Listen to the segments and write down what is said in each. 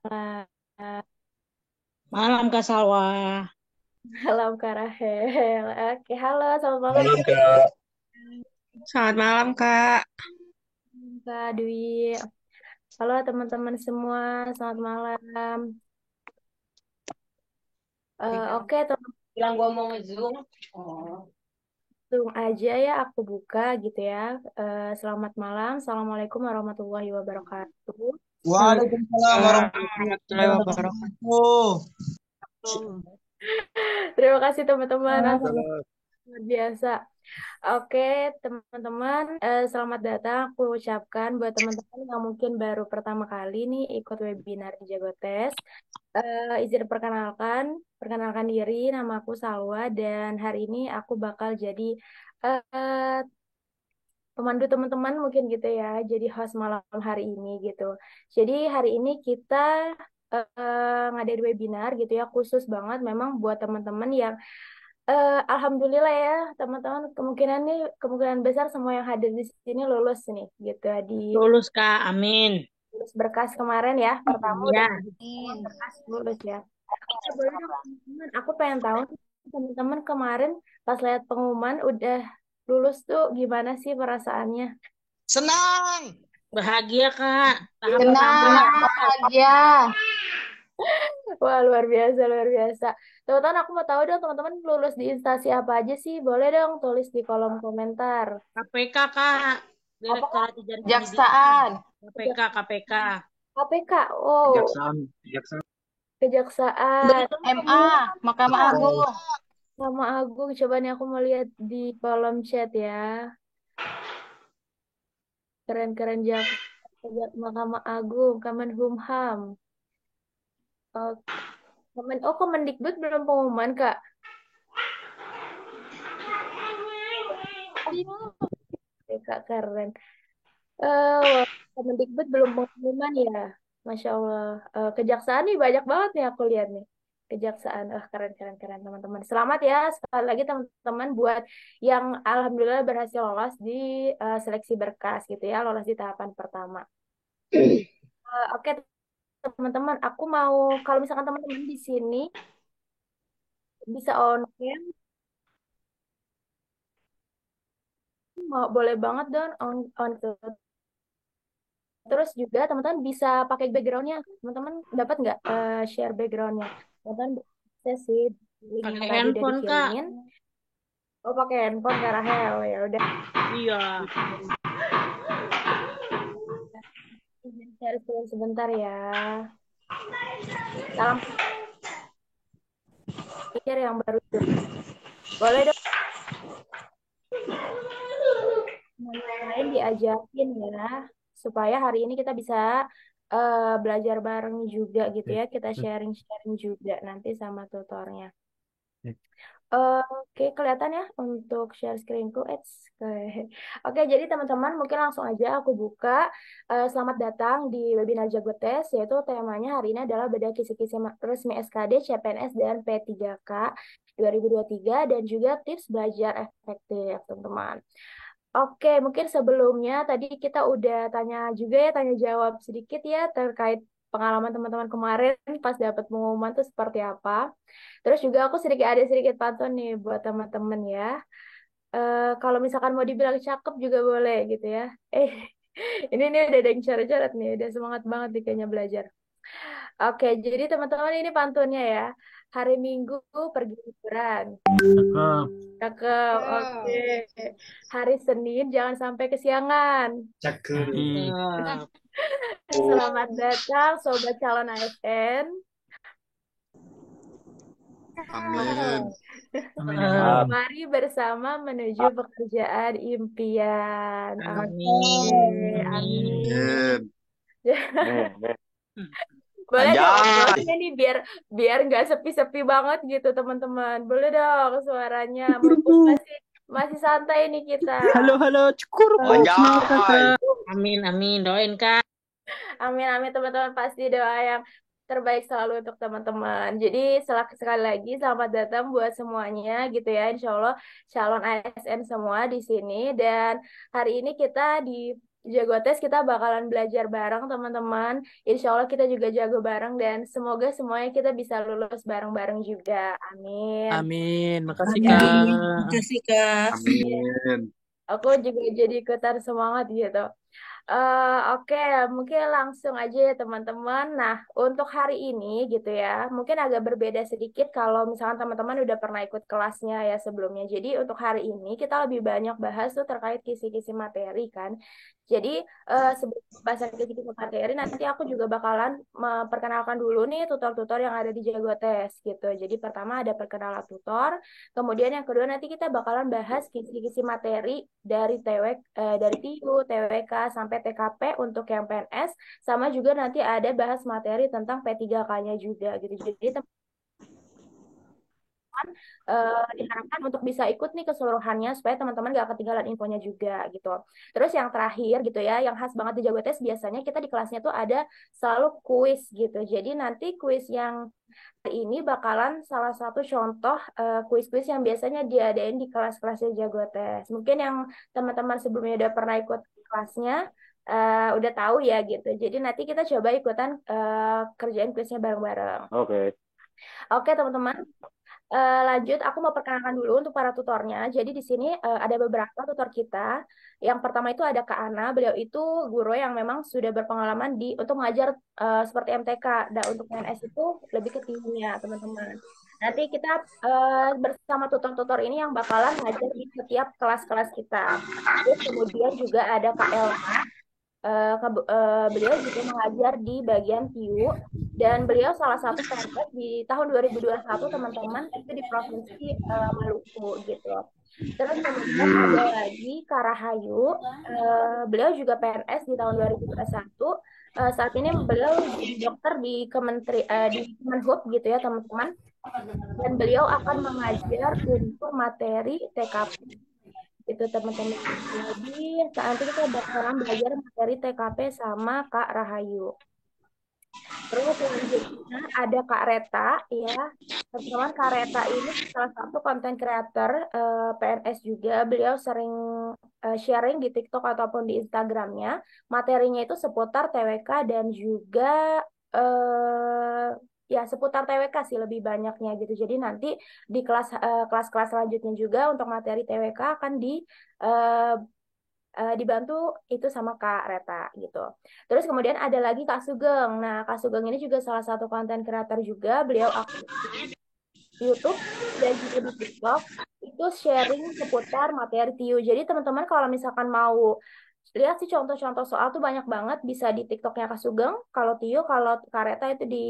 Malam, Malam Kak Salwa. malam Kak Rahel. Oke, halo, selamat malam Malam Kak. Selamat malam Kak. Kak Dwi. Halo teman-teman semua, selamat malam. Oke, teman Bilang gua mau nge-zoom. Oh. langsung aja ya aku buka gitu ya. Selamat malam, Assalamualaikum warahmatullahi wabarakatuh. Waalaikumsalam Warahmatullahi warahmatullahi wabarakatuh. wabarakatuh. Terima kasih teman-teman, Waalaikumsalam. luar biasa. Oke, teman-teman, selamat datang. Aku ucapkan buat teman-teman yang mungkin baru pertama kali nih ikut webinar di Jagotes. Izin perkenalkan diri, nama aku Salwa dan hari ini aku bakal jadi eh, pemandu teman-teman mungkin gitu ya, jadi host malam hari ini gitu. Jadi hari ini kita ngadain webinar gitu ya, khusus banget memang buat teman-teman yang alhamdulillah ya teman-teman kemungkinan besar semua yang hadir di sini lulus nih gitu ya, di Lulus Kak, amin. lulus berkas kemarin ya, pertama udah Ya, semua berkas lulus ya. Oke, boleh dong teman-teman. Aku pengen tahu nih, teman-teman kemarin pas lihat pengumuman udah lulus tuh gimana sih perasaannya? Senang. bahagia Kak. Tahap pertama. Senang, bahagia. Wah, luar biasa, luar biasa. Teman-teman, aku mau tahu dong teman-teman lulus di instansi apa aja sih? Boleh dong tulis di kolom komentar. KPK Kak, Apa Direktorat Jenderal Pendidikan. Jaksaan, KPK, KPK. KPK? Oh, Kejaksaan. kejaksaan. bener MA, Mahkamah Agung. Sama Agung, coba nih aku mau lihat di kolom chat ya. Keren-keren Mahkamah Agung, Kemenkumham. Oh, Kemendikbud belum pengumuman, Kak. Oke, Kak, keren. Wah, Kemendikbud belum pengumuman ya. Masya Allah. Kejaksaan nih banyak banget nih aku lihat nih. Kejaksaan, keren, keren, keren teman-teman. Selamat ya sekali lagi teman-teman buat yang alhamdulillah berhasil lolos di seleksi berkas gitu ya, lolos di tahapan pertama. Oke teman-teman, aku mau kalau misalkan teman-teman di sini bisa on cam, mau boleh banget dong on terus juga teman-teman bisa pakai backgroundnya. Teman-teman dapat nggak share backgroundnya? Teman-teman bisa sih link yang Pakai tadi udah handphone Kak. dikirimin. Oh pakai handphone Kak Rahel ya udah. Iya. Izin share screen sebentar ya. Salam pikir yang baru tuh. Boleh dong yang lain diajakin ya supaya hari ini kita bisa belajar bareng juga gitu ya. Kita sharing-sharing juga nanti sama tutornya. Oke, kelihatan ya untuk share screenku. Oke, jadi teman-teman mungkin langsung aja aku buka. Selamat datang di webinar Jago Tes, yaitu temanya hari ini adalah bedah kisi-kisi resmi SKD, CPNS, dan P3K 2023 dan juga tips belajar efektif, teman-teman. Oke, mungkin sebelumnya tadi kita udah tanya juga ya, tanya jawab sedikit ya terkait pengalaman teman-teman kemarin pas dapat pengumuman tuh seperti apa. Terus juga aku ada sedikit pantun nih buat teman-teman ya. Kalau misalkan mau dibilang cakep juga boleh gitu ya. Eh, ini nih udah ada yang coret-coret nih, udah semangat banget nih kayaknya belajar. Oke, jadi teman-teman ini pantunnya ya. Hari Minggu pergi liburan. Cakep. Cakep, oke. Hari Senin jangan sampai kesiangan. Cakep. Cakep. Selamat datang Sobat Calon ASN. Amin. Eh, Mari bersama menuju pekerjaan impian. Oke, Amin. amin. Amin. Boleh dong Anjay. applause-nya nih biar biar nggak sepi-sepi banget gitu teman-teman. Boleh dong suaranya. Mumpung masih santai nih kita. Halo, halo, cukur semangat Anjay. kakak. Amin, amin. Doain Kak. Amin amin teman-teman pasti doa yang terbaik selalu untuk teman-teman. Jadi sekali lagi selamat datang buat semuanya gitu ya. Insya Allah calon ASN semua di sini dan hari ini kita di Jago tes kita bakalan belajar bareng teman-teman. Insya Allah kita juga jago bareng dan semoga semuanya kita bisa lulus bareng-bareng juga. Amin. Amin. Makasih, Ya, Kak. Makasih, Kak. Amin. aku juga jadi ikutan semangat gitu. Oke, mungkin langsung aja ya teman-teman. Nah, untuk hari ini gitu ya, mungkin agak berbeda sedikit kalau misalkan teman-teman udah pernah ikut kelasnya ya sebelumnya. Jadi untuk hari ini kita lebih banyak bahas tuh terkait kisi-kisi materi kan. Jadi sebelum pembahasan kisi-kisi materi, nanti aku juga bakalan memperkenalkan dulu nih tutor-tutor yang ada di Jago Tes gitu. Jadi pertama ada perkenalan tutor, kemudian yang kedua nanti kita bakalan bahas kisi-kisi materi dari dari TIU, TWK sampai TKP untuk yang PNS, sama juga nanti ada bahas materi tentang P3K-nya juga gitu. Jadi diharapkan untuk bisa ikut nih keseluruhannya supaya teman-teman gak ketinggalan infonya juga gitu. Terus yang terakhir gitu ya, yang khas banget di Jago Tes biasanya kita di kelasnya tuh ada selalu kuis gitu. Jadi nanti kuis yang hari ini bakalan salah satu contoh kuis-kuis yang biasanya diadain di kelas-kelasnya Jago Tes. Mungkin yang teman-teman sebelumnya udah pernah ikut kelasnya udah tahu ya gitu. Jadi nanti kita coba ikutan kerjain kuisnya bareng-bareng. Oke. Oke teman-teman. Lanjut, aku mau perkenalkan dulu untuk para tutornya. Jadi di sini ada beberapa tutor kita. Yang pertama itu ada Kak Ana. Beliau itu guru yang memang sudah berpengalaman untuk mengajar seperti MTK. Dan untuk PNS itu lebih ke timnya, teman-teman. Nanti kita bersama tutor-tutor ini yang bakalan ngajar di setiap kelas-kelas kita. Terus kemudian juga ada Kak Elma. Beliau juga mengajar di bagian TIU dan beliau salah satu PNS di tahun 2021 teman-teman itu di Provinsi Maluku gitu. Terus kemudian ada lagi Kak Rahayu, beliau juga PNS di tahun 2021. Saat ini beliau jadi dokter di di Kemenhub gitu ya teman-teman. Dan beliau akan mengajar untuk materi TKP itu teman-teman. Jadi nanti kita bakalan belajar materi TKP sama Kak Rahayu. Terus selanjutnya ada Kak Reta ya. Teman-teman Kak Reta ini salah satu konten creator PNS juga. Beliau sering sharing di TikTok ataupun di Instagramnya. Materinya itu seputar TWK dan juga ya seputar TWK sih lebih banyaknya gitu. Jadi nanti di kelas-kelas selanjutnya juga untuk materi TWK akan eh, dibantu itu sama Kak Reta gitu. Terus kemudian ada lagi Kak Sugeng. Nah, Kak Sugeng ini juga salah satu konten kreator juga. Beliau aktif di YouTube dan juga di TikTok itu sharing seputar materi TIU. Jadi teman-teman kalau misalkan mau lihat sih contoh-contoh soal tuh banyak banget bisa di TikToknya Kak Sugeng. Kalau TIU, kalau Kareta itu di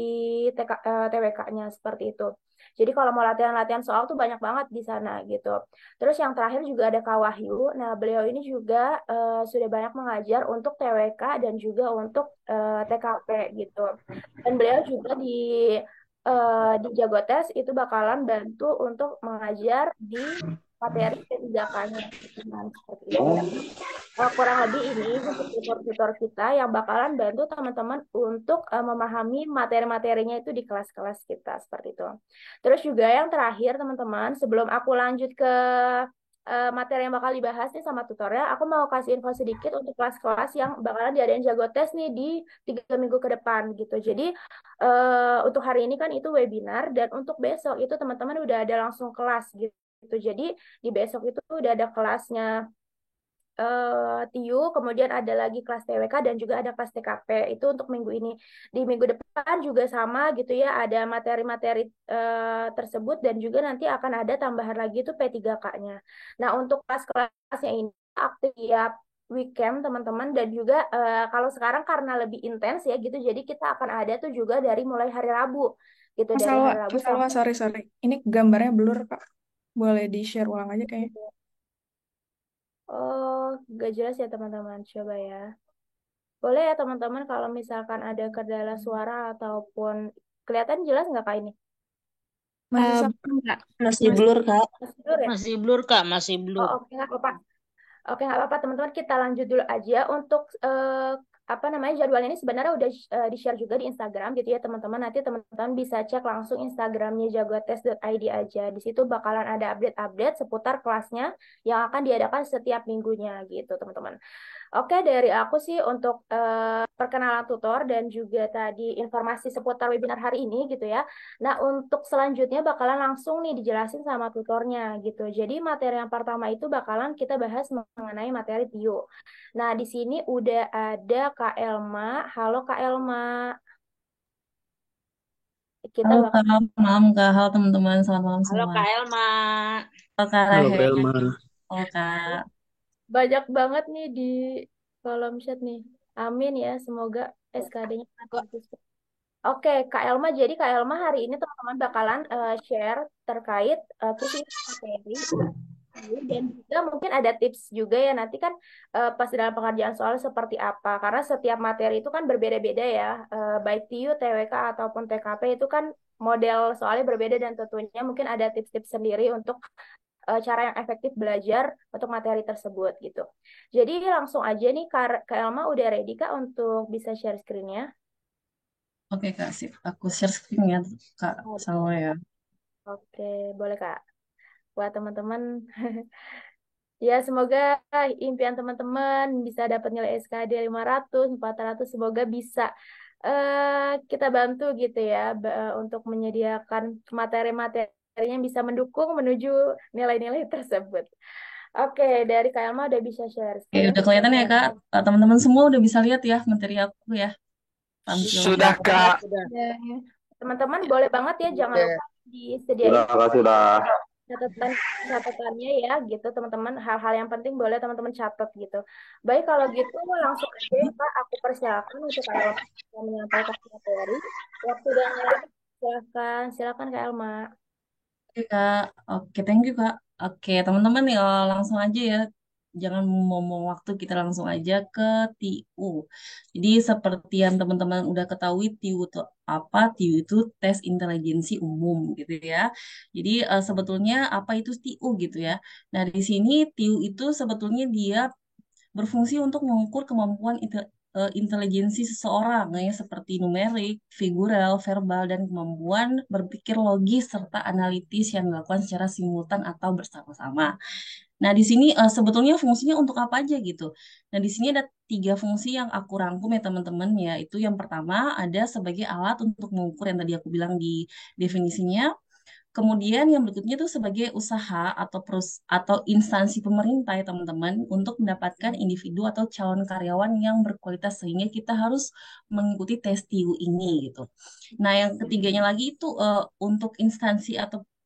TWK-nya seperti itu. Jadi kalau mau latihan-latihan soal tuh banyak banget di sana gitu. Terus yang terakhir juga ada Kak Wahyu. Nah beliau ini juga sudah banyak mengajar untuk TWK dan juga untuk TKP gitu. Dan beliau juga di Jagotes itu bakalan bantu untuk mengajar di materi P3K-nya. Seperti itu. Kurang lebih ini untuk tutor-tutor kita yang bakalan bantu teman-teman untuk memahami materi-materinya itu di kelas-kelas kita seperti itu. Terus juga yang terakhir teman-teman, sebelum aku lanjut ke materi yang bakal dibahas nih sama tutornya, aku mau kasih info sedikit untuk kelas-kelas yang bakalan diadain Jago Tes nih di 3 minggu ke depan gitu. Jadi untuk hari ini kan itu webinar dan untuk besok itu teman-teman udah ada langsung kelas gitu. Jadi di besok itu udah ada kelasnya TIU, kemudian ada lagi kelas TWK dan juga ada kelas TKP. Itu untuk minggu ini. Di minggu depan juga sama gitu ya, ada materi-materi tersebut dan juga nanti akan ada tambahan lagi itu P3K-nya. Nah, untuk kelas-kelasnya ini aktif tiap weekend teman-teman dan juga kalau sekarang karena lebih intens ya gitu, jadi kita akan ada tuh juga dari mulai hari Rabu gitu, Mas dari Alwa, hari Rabu Mas Alwa, sampai sorry. Ini gambarnya blur, Kak. Boleh di-share ulang aja kayaknya. oh gak jelas ya teman-teman, coba ya. Boleh ya teman-teman kalau misalkan ada kendala suara ataupun kelihatan jelas nggak Kak ini? Masih sama. Enggak. Masih blur, Kak. Masih blur ya? Masih blur, Kak. Masih Oh blur. oke nggak apa-apa. Oke nggak apa-apa teman-teman kita lanjut dulu aja untuk apa namanya jadwalnya ini sebenarnya udah di-share juga di Instagram gitu ya teman-teman. Nanti teman-teman bisa cek langsung Instagramnya jagotes.id aja. Di situ bakalan ada update-update seputar kelasnya yang akan diadakan setiap minggunya gitu teman-teman. Oke, dari aku sih untuk perkenalan tutor dan juga tadi informasi seputar webinar hari ini gitu ya. Nah, untuk selanjutnya bakalan langsung nih dijelasin sama tutornya gitu. Jadi materi yang pertama itu bakalan kita bahas mengenai materi TIU. Nah, di sini udah ada Kak Elma. Halo Kak Elma. Kita Halo bakal Kak, malam Kak. Halo teman-teman, selamat malam Halo semua. Kak Elma. Halo Kak Halo Rehe. Kak Elma. Halo Kak. banyak banget nih di kolom chat nih. Amin ya, semoga SKD-nya bagus. Oke, Kak Elma. Jadi Kak Elma hari ini teman-teman bakalan share terkait kisi materi dan juga mungkin ada tips juga ya nanti kan pas dalam pengerjaan soal seperti apa. Karena setiap materi itu kan berbeda-beda ya. Baik TIU, TWK ataupun TKP itu kan model soalnya berbeda dan tentunya mungkin ada tips-tips sendiri untuk cara yang efektif belajar untuk materi tersebut gitu. Jadi langsung aja nih Kak Elma udah ready Kak untuk bisa share screen-nya. Oke Kak, sip. Aku share screen ya Kak, sama ya. Oke, boleh Kak. Buat teman-teman, ya semoga impian teman-teman bisa dapat nilai SKD 500, 400, semoga bisa kita bantu gitu ya untuk menyediakan materi-materi yang bisa mendukung menuju nilai-nilai tersebut. Oke, dari Kak Elma udah bisa share Oke, screen. udah kelihatan ya Kak. Teman-teman semua udah bisa lihat ya materi aku ya. Tampilannya. Sudah, Kak. Dan teman-teman boleh banget ya, jangan Oke. lupa disediain Sudah, Kak, sudah. catatan catatannya ya gitu teman-teman, hal-hal yang penting boleh teman-teman catat gitu. Baik kalau gitu langsung aja ya Pak, aku persilakan untuk Kak Elma yang menyampaikan materi. Waktu dan silakan silakan Kak Elma. Oke Kak, oke thank you Kak. Oke teman-teman ya langsung aja ya. Jangan ngomong waktu, kita langsung aja ke TIU. Jadi seperti yang teman-teman udah ketahui TIU itu apa? TIU itu tes intelijensi umum gitu ya. Jadi sebetulnya apa itu TIU gitu ya. Nah di sini TIU itu sebetulnya dia berfungsi untuk mengukur kemampuan intelijensi seseorang ya, seperti numerik, figural, verbal, dan kemampuan berpikir logis serta analitis yang dilakukan secara simultan atau bersama-sama. Nah, di sini sebetulnya fungsinya untuk apa aja gitu. Nah, di sini ada tiga fungsi yang aku rangkum ya teman-teman, yaitu yang pertama ada sebagai alat untuk mengukur yang tadi aku bilang di definisinya. Kemudian yang berikutnya itu sebagai usaha atau atau instansi pemerintah ya teman-teman untuk mendapatkan individu atau calon karyawan yang berkualitas sehingga kita harus mengikuti tes TIU ini gitu. Nah, yang ketiganya lagi itu untuk instansi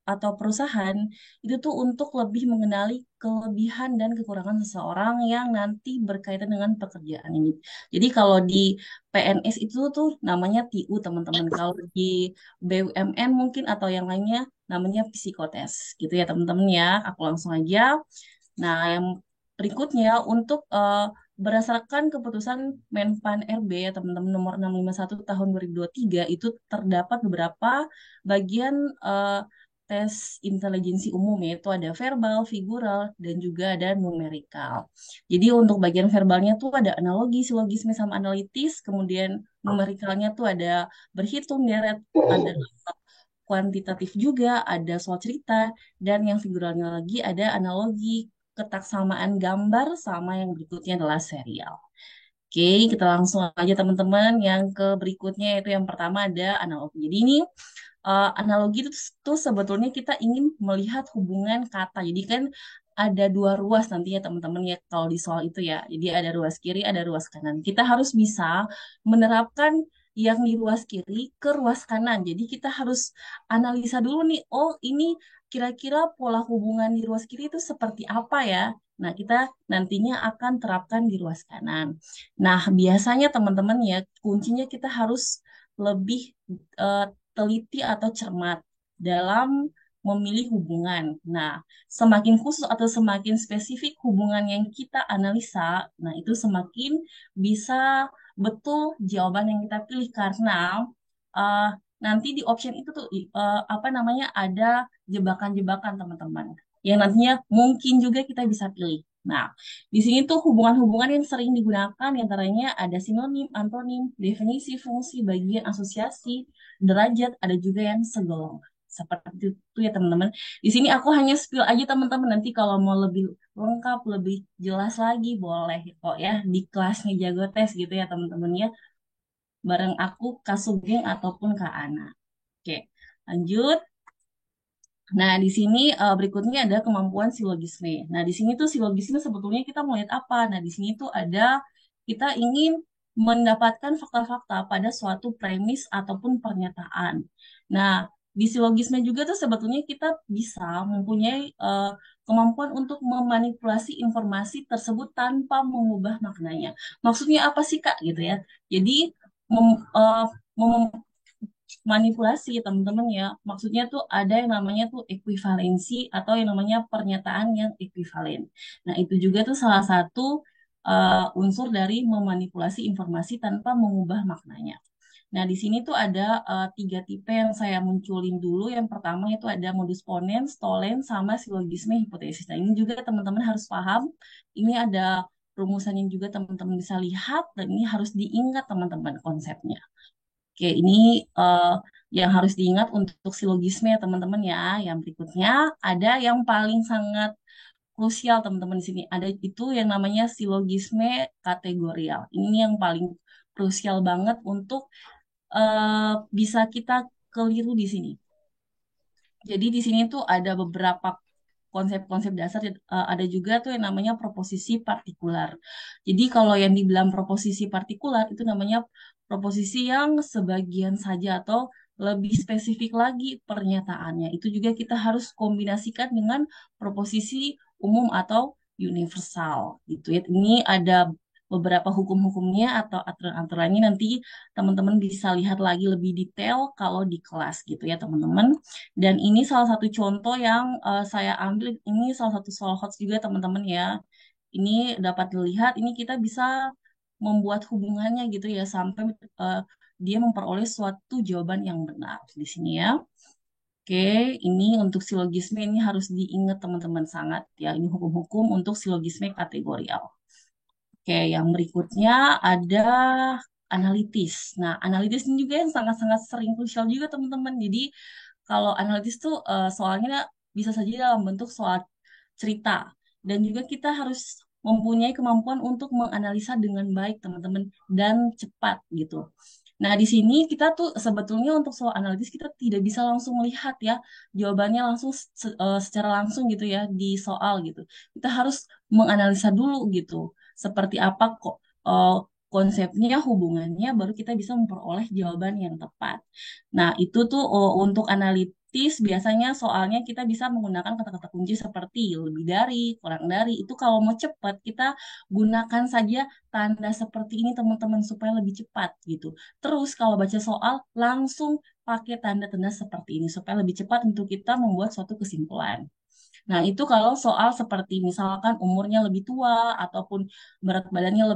atau perusahaan itu tuh untuk lebih mengenali kelebihan dan kekurangan seseorang yang nanti berkaitan dengan pekerjaan ini. Jadi kalau di PNS itu tuh namanya TIU teman-teman. Kalau di BUMN mungkin atau yang lainnya namanya psikotes gitu ya teman-teman ya. Aku langsung aja. Nah, yang berikutnya untuk berdasarkan keputusan Menpan RB ya teman-teman nomor 651 tahun 2023 itu terdapat beberapa bagian tes intelijensi umum yaitu ada verbal, figural, dan juga ada numerikal. Jadi untuk bagian verbalnya tuh ada analogi, silogisme, sama analitis, kemudian numerikalnya tuh ada berhitung, deret, ada kuantitatif juga, ada soal cerita, dan yang figuralnya lagi ada analogi, ketaksamaan gambar, sama yang berikutnya adalah serial. Oke, kita langsung aja teman-teman yang ke berikutnya yaitu yang pertama ada analogi. Jadi ini analogi itu tuh sebetulnya kita ingin melihat hubungan kata. Jadi kan ada dua ruas nantinya teman-teman ya kalau di soal itu ya. Jadi ada ruas kiri, ada ruas kanan. Kita harus bisa menerapkan yang di ruas kiri ke ruas kanan. Jadi kita harus analisa dulu nih, oh ini kira-kira pola hubungan di ruas kiri itu seperti apa ya? Nah, kita nantinya akan terapkan di ruas kanan. Nah, biasanya teman-teman ya, kuncinya kita harus lebih eh, teliti atau cermat dalam memilih hubungan. Nah, semakin khusus atau semakin spesifik hubungan yang kita analisa, nah itu semakin bisa betul jawaban yang kita pilih karena uh, nanti di option itu tuh apa namanya ada jebakan-jebakan teman-teman yang nantinya mungkin juga kita bisa pilih. Nah, di sini tuh hubungan-hubungan yang sering digunakan antaranya ada sinonim, antonim, definisi, fungsi, bagian, asosiasi, derajat, ada juga yang segolongan. Seperti itu ya teman-teman. Di sini aku hanya spill aja teman-teman. Nanti kalau mau lebih lengkap, lebih jelas lagi boleh kok ya di kelasnya Jago Tes gitu ya teman-teman ya. Bareng aku, Kak Sugeng ataupun Kak Ana. Oke, lanjut. Nah, di sini berikutnya ada kemampuan silogisme. Nah, di sini tuh silogisme sebetulnya kita mau lihat apa? Nah, di sini tuh ada kita ingin mendapatkan fakta-fakta pada suatu premis ataupun pernyataan. Nah, di silogisme juga tuh sebetulnya kita bisa mempunyai kemampuan untuk memanipulasi informasi tersebut tanpa mengubah maknanya. Maksudnya apa sih, Kak? Gitu ya. Jadi, mem- eh, manipulasi teman-teman ya. Maksudnya tuh ada yang namanya tuh ekuivalensi atau yang namanya pernyataan yang ekuivalen. Nah, itu juga tuh salah satu unsur dari memanipulasi informasi tanpa mengubah maknanya. Nah, di sini tuh ada tiga tipe yang saya munculin dulu. Yang pertama itu ada modus ponens, tolen, sama silogisme hipotesis. Nah, ini juga teman-teman harus paham. Ini ada rumusannya juga teman-teman bisa lihat dan ini harus diingat teman-teman konsepnya. Oke, ini eh, yang harus diingat untuk silogisme ya teman-teman ya. Yang berikutnya ada yang paling sangat krusial teman-teman di sini. Ada itu yang namanya silogisme kategorial. Ini yang paling krusial banget untuk bisa kita keliru di sini. Jadi di sini tuh ada beberapa konsep-konsep dasar, ada juga tuh yang namanya proposisi partikular. Jadi kalau yang dibilang proposisi partikular itu namanya proposisi yang sebagian saja atau lebih spesifik lagi pernyataannya. Itu juga kita harus kombinasikan dengan proposisi umum atau universal gitu ya. Ini ada beberapa hukum-hukumnya atau aturan-aturannya nanti teman-teman bisa lihat lagi lebih detail kalau di kelas gitu ya teman-teman. Dan ini salah satu contoh yang saya ambil, ini salah satu soal hots juga teman-teman ya. Ini dapat dilihat, ini kita bisa membuat hubungannya gitu ya sampai eh, dia memperoleh suatu jawaban yang benar di sini ya. Oke, ini untuk silogisme ini harus diingat teman-teman sangat ya. Ini hukum-hukum untuk silogisme kategorial. Oke, yang berikutnya ada analitis. Nah, analitis ini juga yang sangat-sangat sering krusial juga teman-teman. Jadi kalau analitis tuh soalnya bisa saja dalam bentuk soal cerita dan juga kita harus mempunyai kemampuan untuk menganalisa dengan baik teman-teman dan cepat gitu. Nah, di sini kita tuh sebetulnya untuk soal analitis kita tidak bisa langsung melihat ya jawabannya langsung secara langsung gitu ya di soal gitu. Kita harus menganalisa dulu gitu. Seperti apa kok eh, konsepnya, hubungannya, baru kita bisa memperoleh jawaban yang tepat. Nah, itu tuh untuk analitis biasanya soalnya kita bisa menggunakan kata-kata kunci seperti lebih dari, kurang dari. Itu kalau mau cepat kita gunakan saja tanda seperti ini teman-teman supaya lebih cepat gitu. Terus kalau baca soal langsung pakai tanda-tanda seperti ini supaya lebih cepat untuk kita membuat suatu kesimpulan. Nah, itu kalau soal seperti misalkan umurnya lebih tua ataupun berat badannya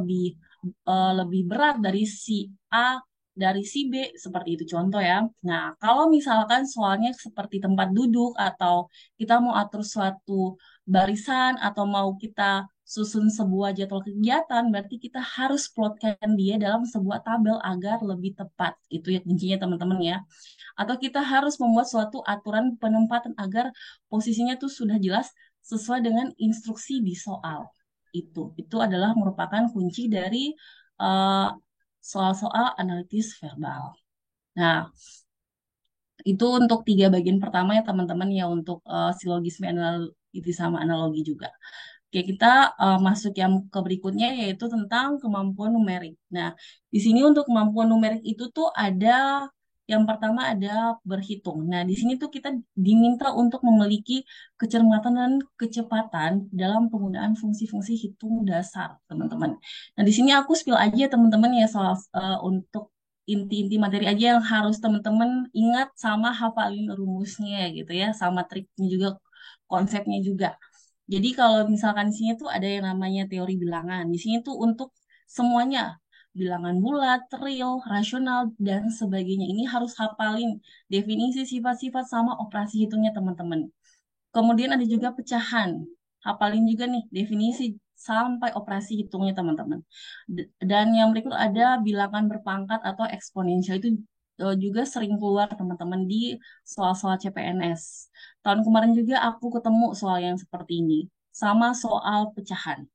lebih berat dari si A dari si B seperti itu contoh ya. Nah, kalau misalkan soalnya seperti tempat duduk atau kita mau atur suatu barisan atau mau kita susun sebuah jadwal kegiatan, berarti kita harus plotkan dia dalam sebuah tabel agar lebih tepat. Itu ya kuncinya teman-teman ya. Atau kita harus membuat suatu aturan penempatan agar posisinya tuh sudah jelas sesuai dengan instruksi di soal. Itu adalah merupakan kunci dari eh, soal-soal analitis verbal. Nah, itu untuk tiga bagian pertama ya teman-teman ya untuk silogisme analitis sama analogi juga. Oke, kita masuk yang ke berikutnya yaitu tentang kemampuan numerik. Nah, di sini untuk kemampuan numerik itu tuh ada yang pertama ada berhitung. Nah, di sini tuh kita diminta untuk memiliki kecermatan dan kecepatan dalam penggunaan fungsi-fungsi hitung dasar, teman-teman. Nah, di sini aku spill aja teman-teman ya soal untuk inti-inti materi aja yang harus teman-teman ingat sama hafalin rumusnya gitu ya, sama triknya juga, konsepnya juga. Jadi kalau misalkan di sini tuh ada yang namanya teori bilangan. Di sini tuh untuk semuanya, bilangan bulat, real, rasional, dan sebagainya. Ini harus hafalin definisi sifat-sifat sama operasi hitungnya teman-teman. Kemudian ada juga pecahan. Hafalin juga nih definisi sampai operasi hitungnya teman-teman. Dan yang berikut ada bilangan berpangkat atau eksponensial itu juga sering keluar teman-teman di soal-soal CPNS. Tahun kemarin juga aku ketemu soal yang seperti ini, sama soal pecahan.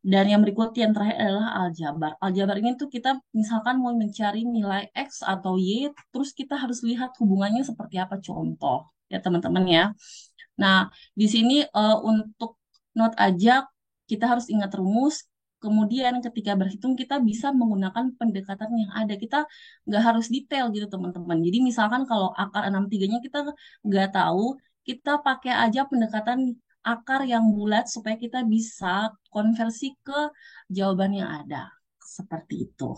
Dan yang berikut yang terakhir adalah aljabar. Aljabar ini tuh kita misalkan mau mencari nilai X atau Y, terus kita harus lihat hubungannya seperti apa contoh ya teman-teman ya. Nah, di sini untuk note aja kita harus ingat rumus. Kemudian ketika berhitung kita bisa menggunakan pendekatan yang ada. Kita nggak harus detail gitu teman-teman. Jadi misalkan kalau akar 63-nya kita nggak tahu, kita pakai aja pendekatan akar yang bulat supaya kita bisa konversi ke jawaban yang ada. Seperti itu.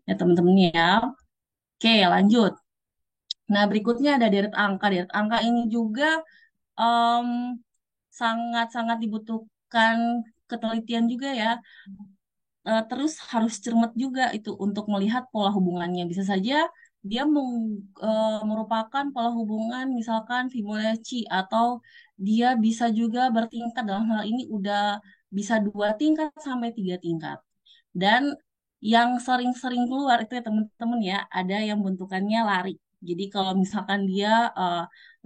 Ya teman-teman ya. Oke, lanjut. Nah, berikutnya ada deret angka. Deret angka ini juga em, sangat-sangat dibutuhkan ketelitian juga ya. Terus harus cermat juga itu untuk melihat pola hubungannya. Bisa saja dia merupakan pola hubungan misalkan Fibonacci atau dia bisa juga bertingkat dalam hal ini udah bisa 2 tingkat sampai 3 tingkat. Dan yang sering-sering keluar itu ya teman-teman ya ada yang bentukannya lari. Jadi kalau misalkan dia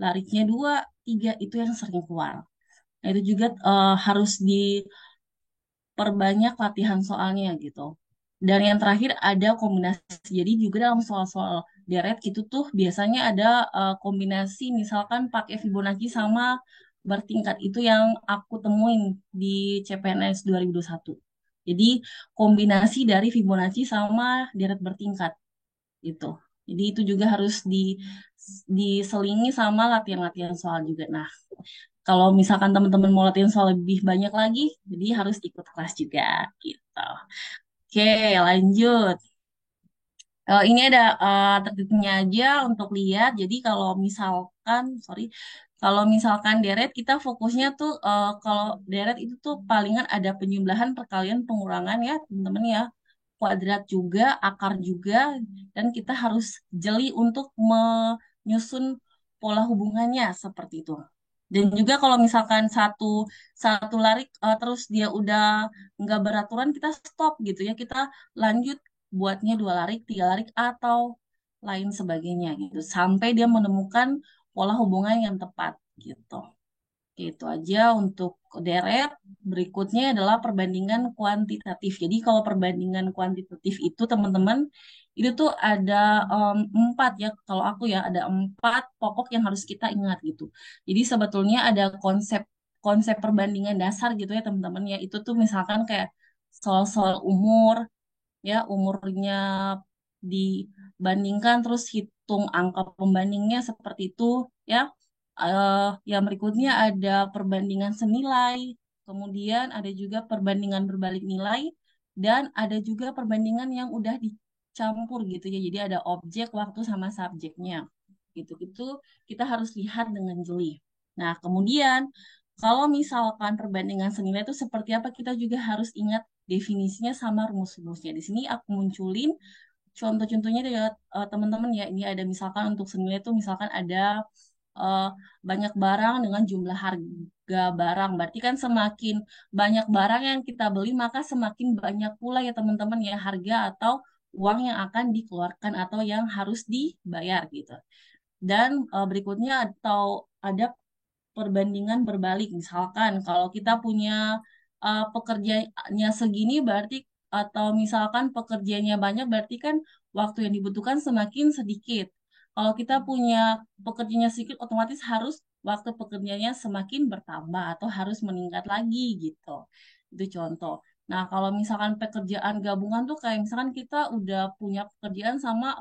lariknya 2, 3 itu yang sering keluar. Nah, itu juga harus perbanyak latihan soalnya gitu. Dan yang terakhir ada kombinasi. Jadi juga dalam soal-soal deret itu tuh biasanya ada kombinasi misalkan pakai Fibonacci sama bertingkat itu yang aku temuin di CPNS 2021. Jadi kombinasi dari Fibonacci sama deret bertingkat itu. Jadi itu juga harus diselingi sama latihan-latihan soal juga. Nah, kalau misalkan teman-teman mau latihan soal lebih banyak lagi, jadi harus ikut kelas juga gitu. Oke, lanjut. Ini ada tertibnya aja untuk lihat. Jadi kalau misalkan, sorry, kalau misalkan deret kita fokusnya tuh kalau deret itu tuh palingan ada penjumlahan, perkalian, pengurangan ya, teman-teman ya. Kuadrat juga, akar juga, dan kita harus jeli untuk menyusun pola hubungannya seperti itu. Dan juga kalau misalkan satu satu larik terus dia udah nggak beraturan kita stop gitu ya kita lanjut buatnya 2 larik, 3 larik atau lain sebagainya gitu sampai dia menemukan pola hubungan yang tepat gitu. Itu aja untuk deret. Berikutnya adalah perbandingan kuantitatif. Jadi kalau perbandingan kuantitatif itu teman-teman itu tuh ada 4 ya. Kalau aku ya ada 4 pokok yang harus kita ingat gitu. Jadi sebetulnya ada konsep konsep perbandingan dasar gitu ya teman-teman ya. Itu tuh misalkan kayak soal-soal umur ya umurnya dibandingkan terus hitung angka pembandingnya seperti itu ya. Yang berikutnya ada perbandingan senilai, kemudian ada juga perbandingan berbalik nilai, dan ada juga perbandingan yang udah dicampur gitu ya. Jadi ada objek, waktu, sama subjeknya. Gitu-gitu kita harus lihat dengan jeli. Nah, kemudian kalau misalkan perbandingan senilai itu seperti apa, kita juga harus ingat definisinya sama rumus-rumusnya. Di sini aku munculin contoh-contohnya ya teman-teman ya. Ini ada misalkan untuk senilai itu misalkan ada eh, banyak barang dengan jumlah harga barang. Berarti kan semakin banyak barang yang kita beli, maka semakin banyak pula ya teman-teman ya harga atau uang yang akan dikeluarkan atau yang harus dibayar gitu. Dan berikutnya atau ada perbandingan berbalik. Misalkan kalau kita punya pekerjaannya segini berarti atau misalkan pekerjaannya banyak berarti kan waktu yang dibutuhkan semakin sedikit. Kalau kita punya pekerjaannya sedikit otomatis harus waktu pekerjaannya semakin bertambah atau harus meningkat lagi gitu. Itu contoh. Nah, kalau misalkan pekerjaan gabungan tuh kayak misalkan kita udah punya pekerjaan sama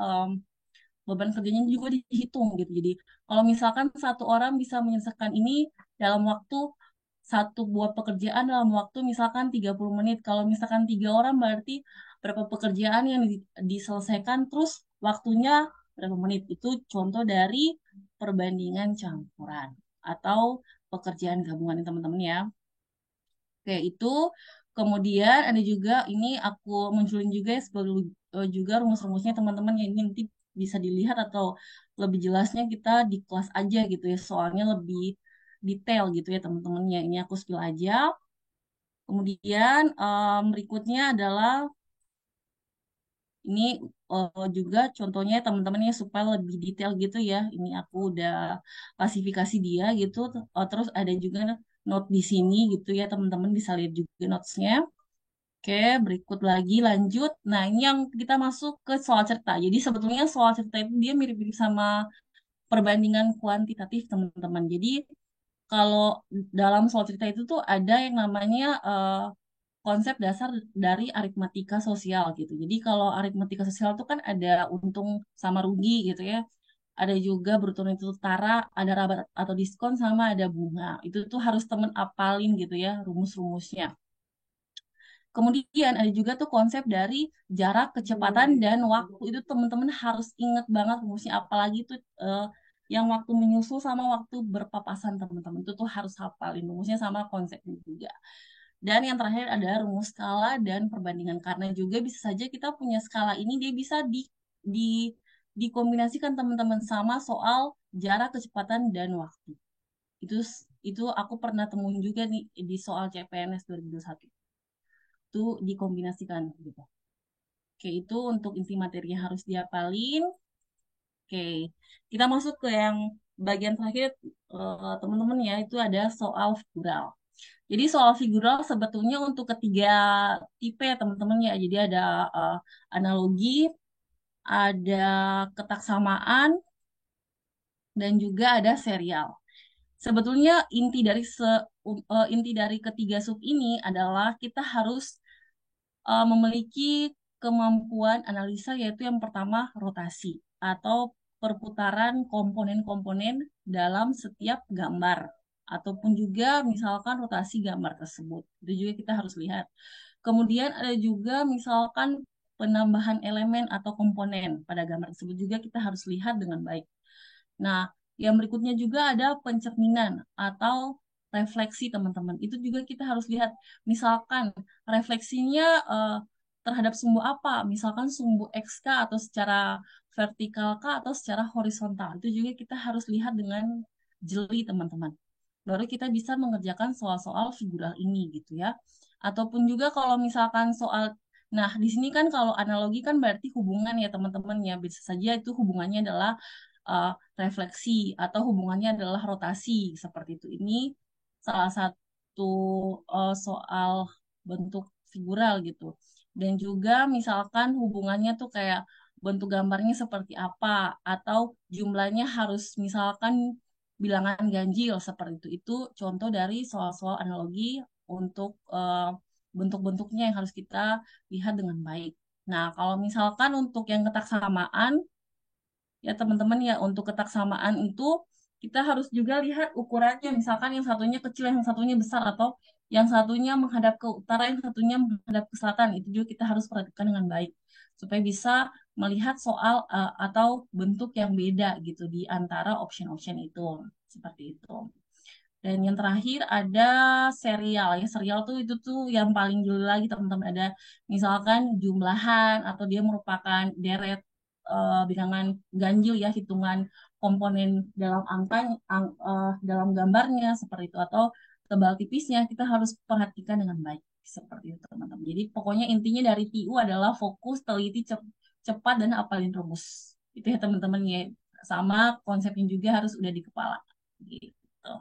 beban kerjanya juga dihitung gitu. Jadi kalau misalkan satu orang bisa menyelesaikan ini dalam waktu satu buah pekerjaan dalam waktu misalkan 30 menit. Kalau misalkan 3 orang berarti berapa pekerjaan yang diselesaikan terus waktunya berapa menit. Itu contoh dari perbandingan campuran atau pekerjaan gabungan ya, teman-teman ya. Oke, itu kemudian ada juga ini aku munculin juga ya sebagai juga rumus-rumusnya teman-teman yang ini nanti bisa dilihat atau lebih jelasnya kita di kelas aja gitu ya. Soalnya lebih detail gitu ya teman-teman ya. Ini aku spill aja. Kemudian berikutnya adalah Ini juga contohnya teman-temannya supaya lebih detail gitu ya. Ini aku udah klasifikasi dia gitu. Terus ada juga note di sini gitu ya, teman-teman bisa lihat juga notesnya. Oke, berikut lagi lanjut. Nah, ini yang kita masuk ke soal cerita. Jadi sebetulnya soal cerita itu dia mirip-mirip sama perbandingan kuantitatif, teman-teman. Jadi kalau dalam soal cerita itu tuh ada yang namanya konsep dasar dari aritmatika sosial gitu. Jadi kalau aritmatika sosial itu kan ada untung sama rugi gitu ya. Ada juga bruto nilai utara, ada rabat atau diskon sama ada bunga. Itu tuh harus temen apalin gitu ya rumus-rumusnya. Kemudian ada juga tuh konsep dari jarak, kecepatan, dan waktu. Itu teman-teman harus ingat banget rumusnya. Apalagi tuh yang waktu menyusul sama waktu berpapasan teman-teman. Itu tuh harus hafalin rumusnya sama konsepnya juga. Dan yang terakhir ada rumus skala dan perbandingan. Karena juga bisa saja kita punya skala ini dia bisa di dikombinasikan teman-teman sama soal jarak, kecepatan, dan waktu. Itu itu aku pernah temuin juga nih di soal CPNS 2021 itu dikombinasikan gitu. Oke, itu untuk inti materi yang harus dihafalin. Oke, kita masuk ke yang bagian terakhir teman-teman ya, itu ada soal figural. Jadi soal figural sebetulnya untuk ketiga tipe ya teman-teman ya. Jadi ada analogi, ada ketaksamaan, dan juga ada serial. Sebetulnya inti dari ketiga sub ini adalah kita harus memiliki kemampuan analisa yaitu yang pertama rotasi atau perputaran komponen-komponen dalam setiap gambar ataupun juga misalkan rotasi gambar tersebut. Itu juga kita harus lihat. Kemudian ada juga misalkan penambahan elemen atau komponen pada gambar tersebut juga kita harus lihat dengan baik. Nah, yang berikutnya juga ada pencerminan atau refleksi teman-teman. Itu juga kita harus lihat. Misalkan refleksinya terhadap sumbu apa? Misalkan sumbu XK atau secara vertikal K atau secara horizontal. Itu juga kita harus lihat dengan jeli teman-teman. Baru kita bisa mengerjakan soal-soal figural ini gitu ya. Ataupun juga kalau misalkan soal Nah, di sini kan kalau analogi kan berarti hubungan ya teman-teman ya. Bisa saja itu hubungannya adalah uh, refleksi atau hubungannya adalah rotasi seperti itu. Ini salah satu soal bentuk figural gitu. Dan juga misalkan hubungannya tuh kayak bentuk gambarnya seperti apa atau jumlahnya harus misalkan bilangan ganjil seperti itu. Itu contoh dari soal-soal analogi untuk bentuk-bentuknya yang harus kita lihat dengan baik. Nah, kalau misalkan untuk yang ketaksamaan, ya teman-teman ya untuk ketaksamaan itu kita harus juga lihat ukurannya. Misalkan yang satunya kecil, yang satunya besar, atau yang satunya menghadap ke utara, yang satunya menghadap ke selatan. Itu juga kita harus perhatikan dengan baik supaya bisa melihat soal atau bentuk yang beda gitu di antara option-option itu. Seperti itu. Dan yang terakhir ada serial. Ya, serial tuh itu tuh yang paling jeli lagi teman-teman. Ada misalkan jumlahan atau dia merupakan deret bilangan ganjil ya, hitungan komponen dalam angka dalam gambarnya seperti itu atau tebal tipisnya kita harus perhatikan dengan baik seperti itu teman-teman. Jadi pokoknya intinya dari TU adalah fokus, teliti, cepat dan apalin rumus. Itu ya teman-teman ya. Sama konsepnya juga harus udah di kepala. Gitu.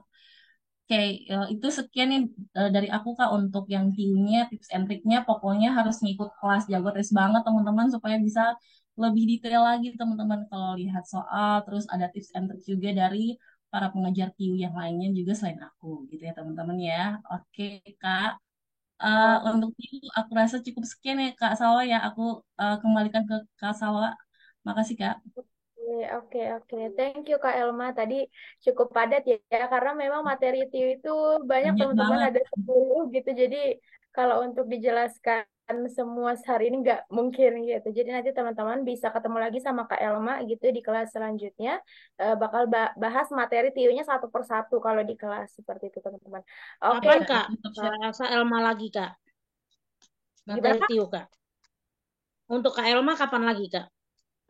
Oke, itu sekian nih dari aku Kak untuk yang timnya, tips and triknya. Pokoknya harus ngikut kelas Jago Tes banget teman-teman supaya bisa lebih detail lagi teman-teman kalau lihat soal. Terus ada tips and trik juga dari para pengajar TIU yang lainnya juga selain aku gitu ya teman-teman ya. Oke Kak, untuk TIU aku rasa cukup sekian ya Kak Salwa ya. Aku kembalikan ke Kak Salwa. Makasih Kak. Oke, oke, oke. Thank you Kak Elma. Tadi cukup padat ya, karena memang materi TIU itu banyak Banyak teman-teman banget. ada 10 gitu. Jadi kalau untuk dijelaskan semua sehari ini nggak mungkin gitu. Jadi nanti teman-teman bisa ketemu lagi sama Kak Elma gitu di kelas selanjutnya. Bakal bahas materi TIU-nya satu persatu kalau di kelas seperti itu teman-teman. Oke, Kapan Ya, Kak? tetap share. Kak Elma lagi Kak? gimana Materi Kak? TIU Kak. Untuk Kak Elma kapan lagi Kak?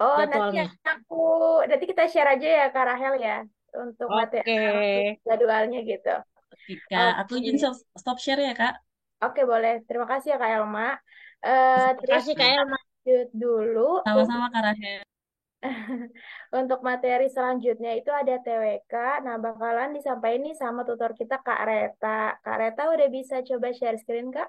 Oh, Jadwalnya. aku nanti kita share aja ya Kak Rahel ya untuk materi Oke. jadwalnya gitu. Oke Kak, aku Oke. izin stop share ya Kak. Oke, boleh. Terima kasih ya Kak Elma. Terima Terus kasih Kak Elma. lanjut dulu. Sama-sama Kak Rahel. Untuk materi selanjutnya itu ada TWK. Nah, bakalan disampaikan nih sama tutor kita Kak Reta. Kak Reta udah bisa coba share screen, Kak?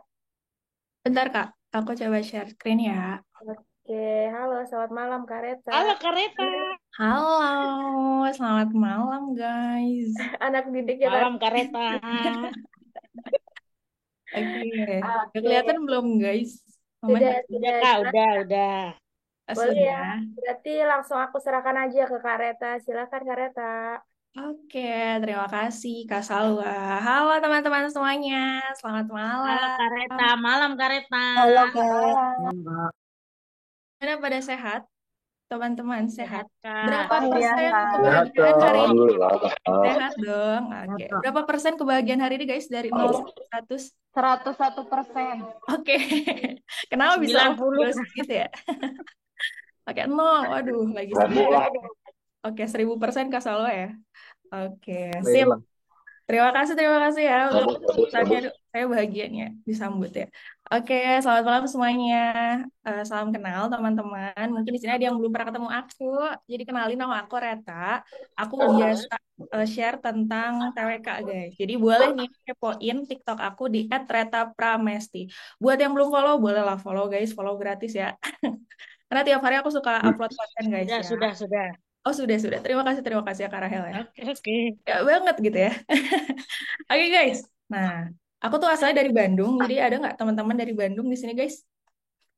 Bentar, Kak. Aku coba share screen ya. Oke, halo, selamat malam Kak Reta. Halo Kareta. Halo, selamat malam, guys. Anak didik ya Kak. Malam Kareta. Oke, udah Oke, kelihatan belum, guys? Aman? sudah, Udah sudah. Kak, udah. Boleh ya. Sudah. Berarti langsung aku serahkan aja ke Kak Reta. Silakan Kak Reta. Oke, terima kasih, Kak Salwa. Halo, teman-teman semuanya. Selamat Halo malam. Kareta, malam Kareta. Halo Kak. Malam. Mana pada sehat? Teman-teman sehat? Sehat Kak. Berapa Iya, persen Kak. kebahagiaan hari ini? Alhamdulillah. Sehat dong. Oke. Berapa persen kebahagiaan hari ini, guys? Dari 0 sampai 100? 101%. Oke. Kenapa bisa 90 optimis gitu ya? Oke, 0. Waduh, lagi sedih. Oke, 1000% Kak Salwa ya. Oke, sip. Terima kasih ya untuk keputusannya. Aduh, saya bahagianya disambut ya. Oke, selamat malam semuanya. Salam kenal teman-teman. Mungkin di sini ada yang belum pernah ketemu aku. Jadi kenalin, nama aku Reta. Aku biasa share tentang TWK guys. Jadi boleh nih kepoin TikTok aku di @retapramesti. Buat yang belum follow, boleh lah follow guys. Follow gratis ya. Karena tiap hari aku suka upload konten guys ya. Sudah. Oh, sudah. Terima kasih ya Kak Rahel ya. Oke. Ya banget gitu ya. Oke guys, nah aku tuh asalnya dari Bandung, jadi ada nggak teman-teman dari Bandung di sini guys?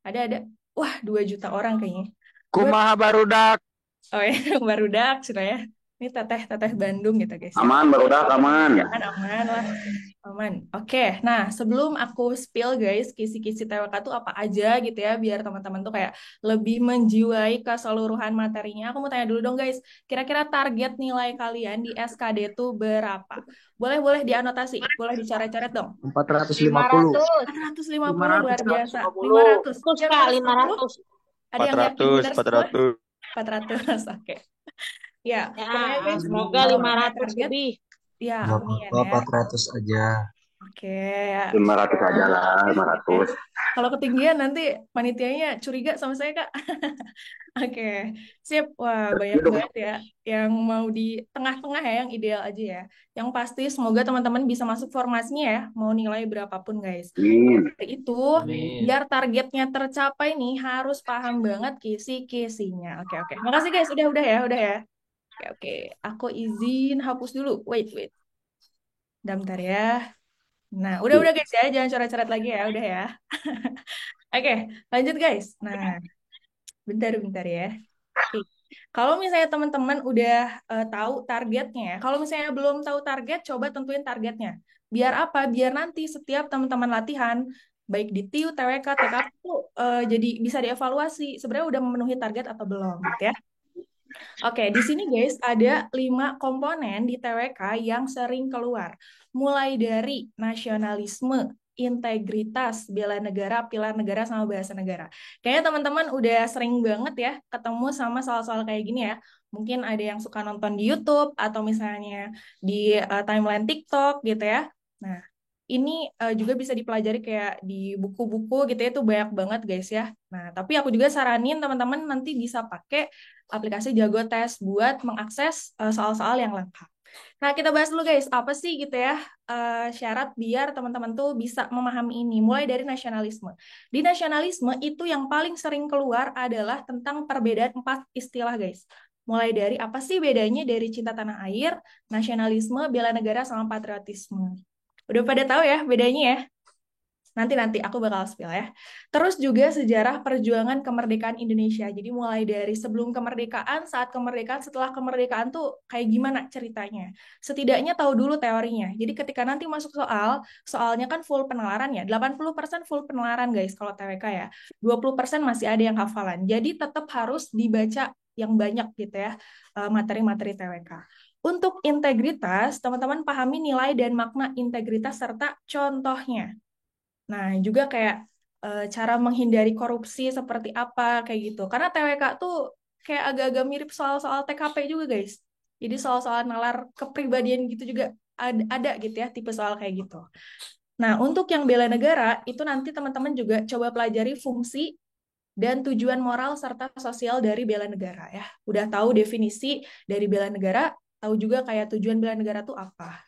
Ada. Wah, 2 juta orang kayaknya. Gue, Kumaha barudak. oh ya, barudak sudah ya. Ini teteh Bandung gitu guys ya. Aman, barudak aman. Aman lah, aman. Oke, nah sebelum aku spill guys, kisi-kisi TWK tuh apa aja gitu ya, biar teman-teman tuh kayak lebih menjiwai keseluruhan materinya. Aku mau tanya dulu dong guys, kira-kira target nilai kalian di SKD tuh berapa? Boleh dianotasi, boleh dicoret-coret dong. 450. 450 luar biasa. 500. 500 Kak, 500. Ada yang yakin benar semua? 400. 400. Oke. Ya, Ya, pokoknya guys, semoga kalau 500 target, lebih. ya Nggak amin apa-apa, ya. 400 aja. Oke, ya. 500 aja lah, 500. Kalau ketinggian nanti panitianya curiga sama saya, Kak. Oke, sip. Wah, banyak banget ya yang mau di tengah-tengah ya, yang ideal aja ya. Yang pasti semoga teman-teman bisa masuk formasinya ya, mau nilai berapapun guys. Amin. Dari itu, biar targetnya tercapai nih, harus paham banget kisi-kisinya. Oke. Makasih guys, udah ya. Oke. Aku izin hapus dulu. Wait. Bentar ya. Nah, udah guys ya, jangan coret-coret lagi ya, udah ya. Oke, lanjut guys. Nah, bentar ya. Oke. Kalau misalnya teman-teman udah tahu targetnya, ya, kalau misalnya belum tahu target, coba tentuin targetnya. Biar apa? Biar nanti setiap teman-teman latihan, baik di TIU, TWK, TKP itu jadi bisa dievaluasi sebenarnya udah memenuhi target atau belum, gitu ya. Oke, di sini guys ada 5 komponen di TWK yang sering keluar. Mulai dari nasionalisme, integritas, bela negara, pilar negara, sama bahasa negara. Kayaknya teman-teman udah sering banget ya ketemu sama soal-soal kayak gini ya. Mungkin ada yang suka nonton di YouTube atau misalnya di timeline TikTok gitu ya. Nah, ini juga bisa dipelajari kayak di buku-buku gitu ya, itu banyak banget guys ya. Nah, tapi aku juga saranin teman-teman nanti bisa pakai aplikasi Jago Tes buat mengakses soal-soal yang lengkap. Nah, kita bahas dulu guys, apa sih gitu ya syarat biar teman-teman tuh bisa memahami ini. Mulai dari nasionalisme. Di nasionalisme itu yang paling sering keluar adalah tentang perbedaan 4 istilah guys. Mulai dari apa sih bedanya dari cinta tanah air, nasionalisme, bela negara, sama patriotisme. Udah pada tahu ya bedanya ya? Nanti aku bakal spill ya. Terus juga sejarah perjuangan kemerdekaan Indonesia. Jadi mulai dari sebelum kemerdekaan, saat kemerdekaan, setelah kemerdekaan tuh kayak gimana ceritanya. Setidaknya tahu dulu teorinya. Jadi ketika nanti masuk soalnya kan full penalaran ya. 80% full penalaran guys kalau TWK ya. 20% masih ada yang hafalan. Jadi tetap harus dibaca yang banyak gitu ya materi-materi TWK. Untuk integritas, teman-teman pahami nilai dan makna integritas serta contohnya. Nah, juga kayak cara menghindari korupsi seperti apa, kayak gitu. Karena TWK tuh kayak agak-agak mirip soal-soal TKP juga, guys. Jadi soal-soal nalar kepribadian gitu juga ada gitu ya, tipe soal kayak gitu. Nah, untuk yang bela negara, itu nanti teman-teman juga coba pelajari fungsi dan tujuan moral serta sosial dari bela negara ya. Udah tahu definisi dari bela negara, tahu juga kayak tujuan bela negara itu apa.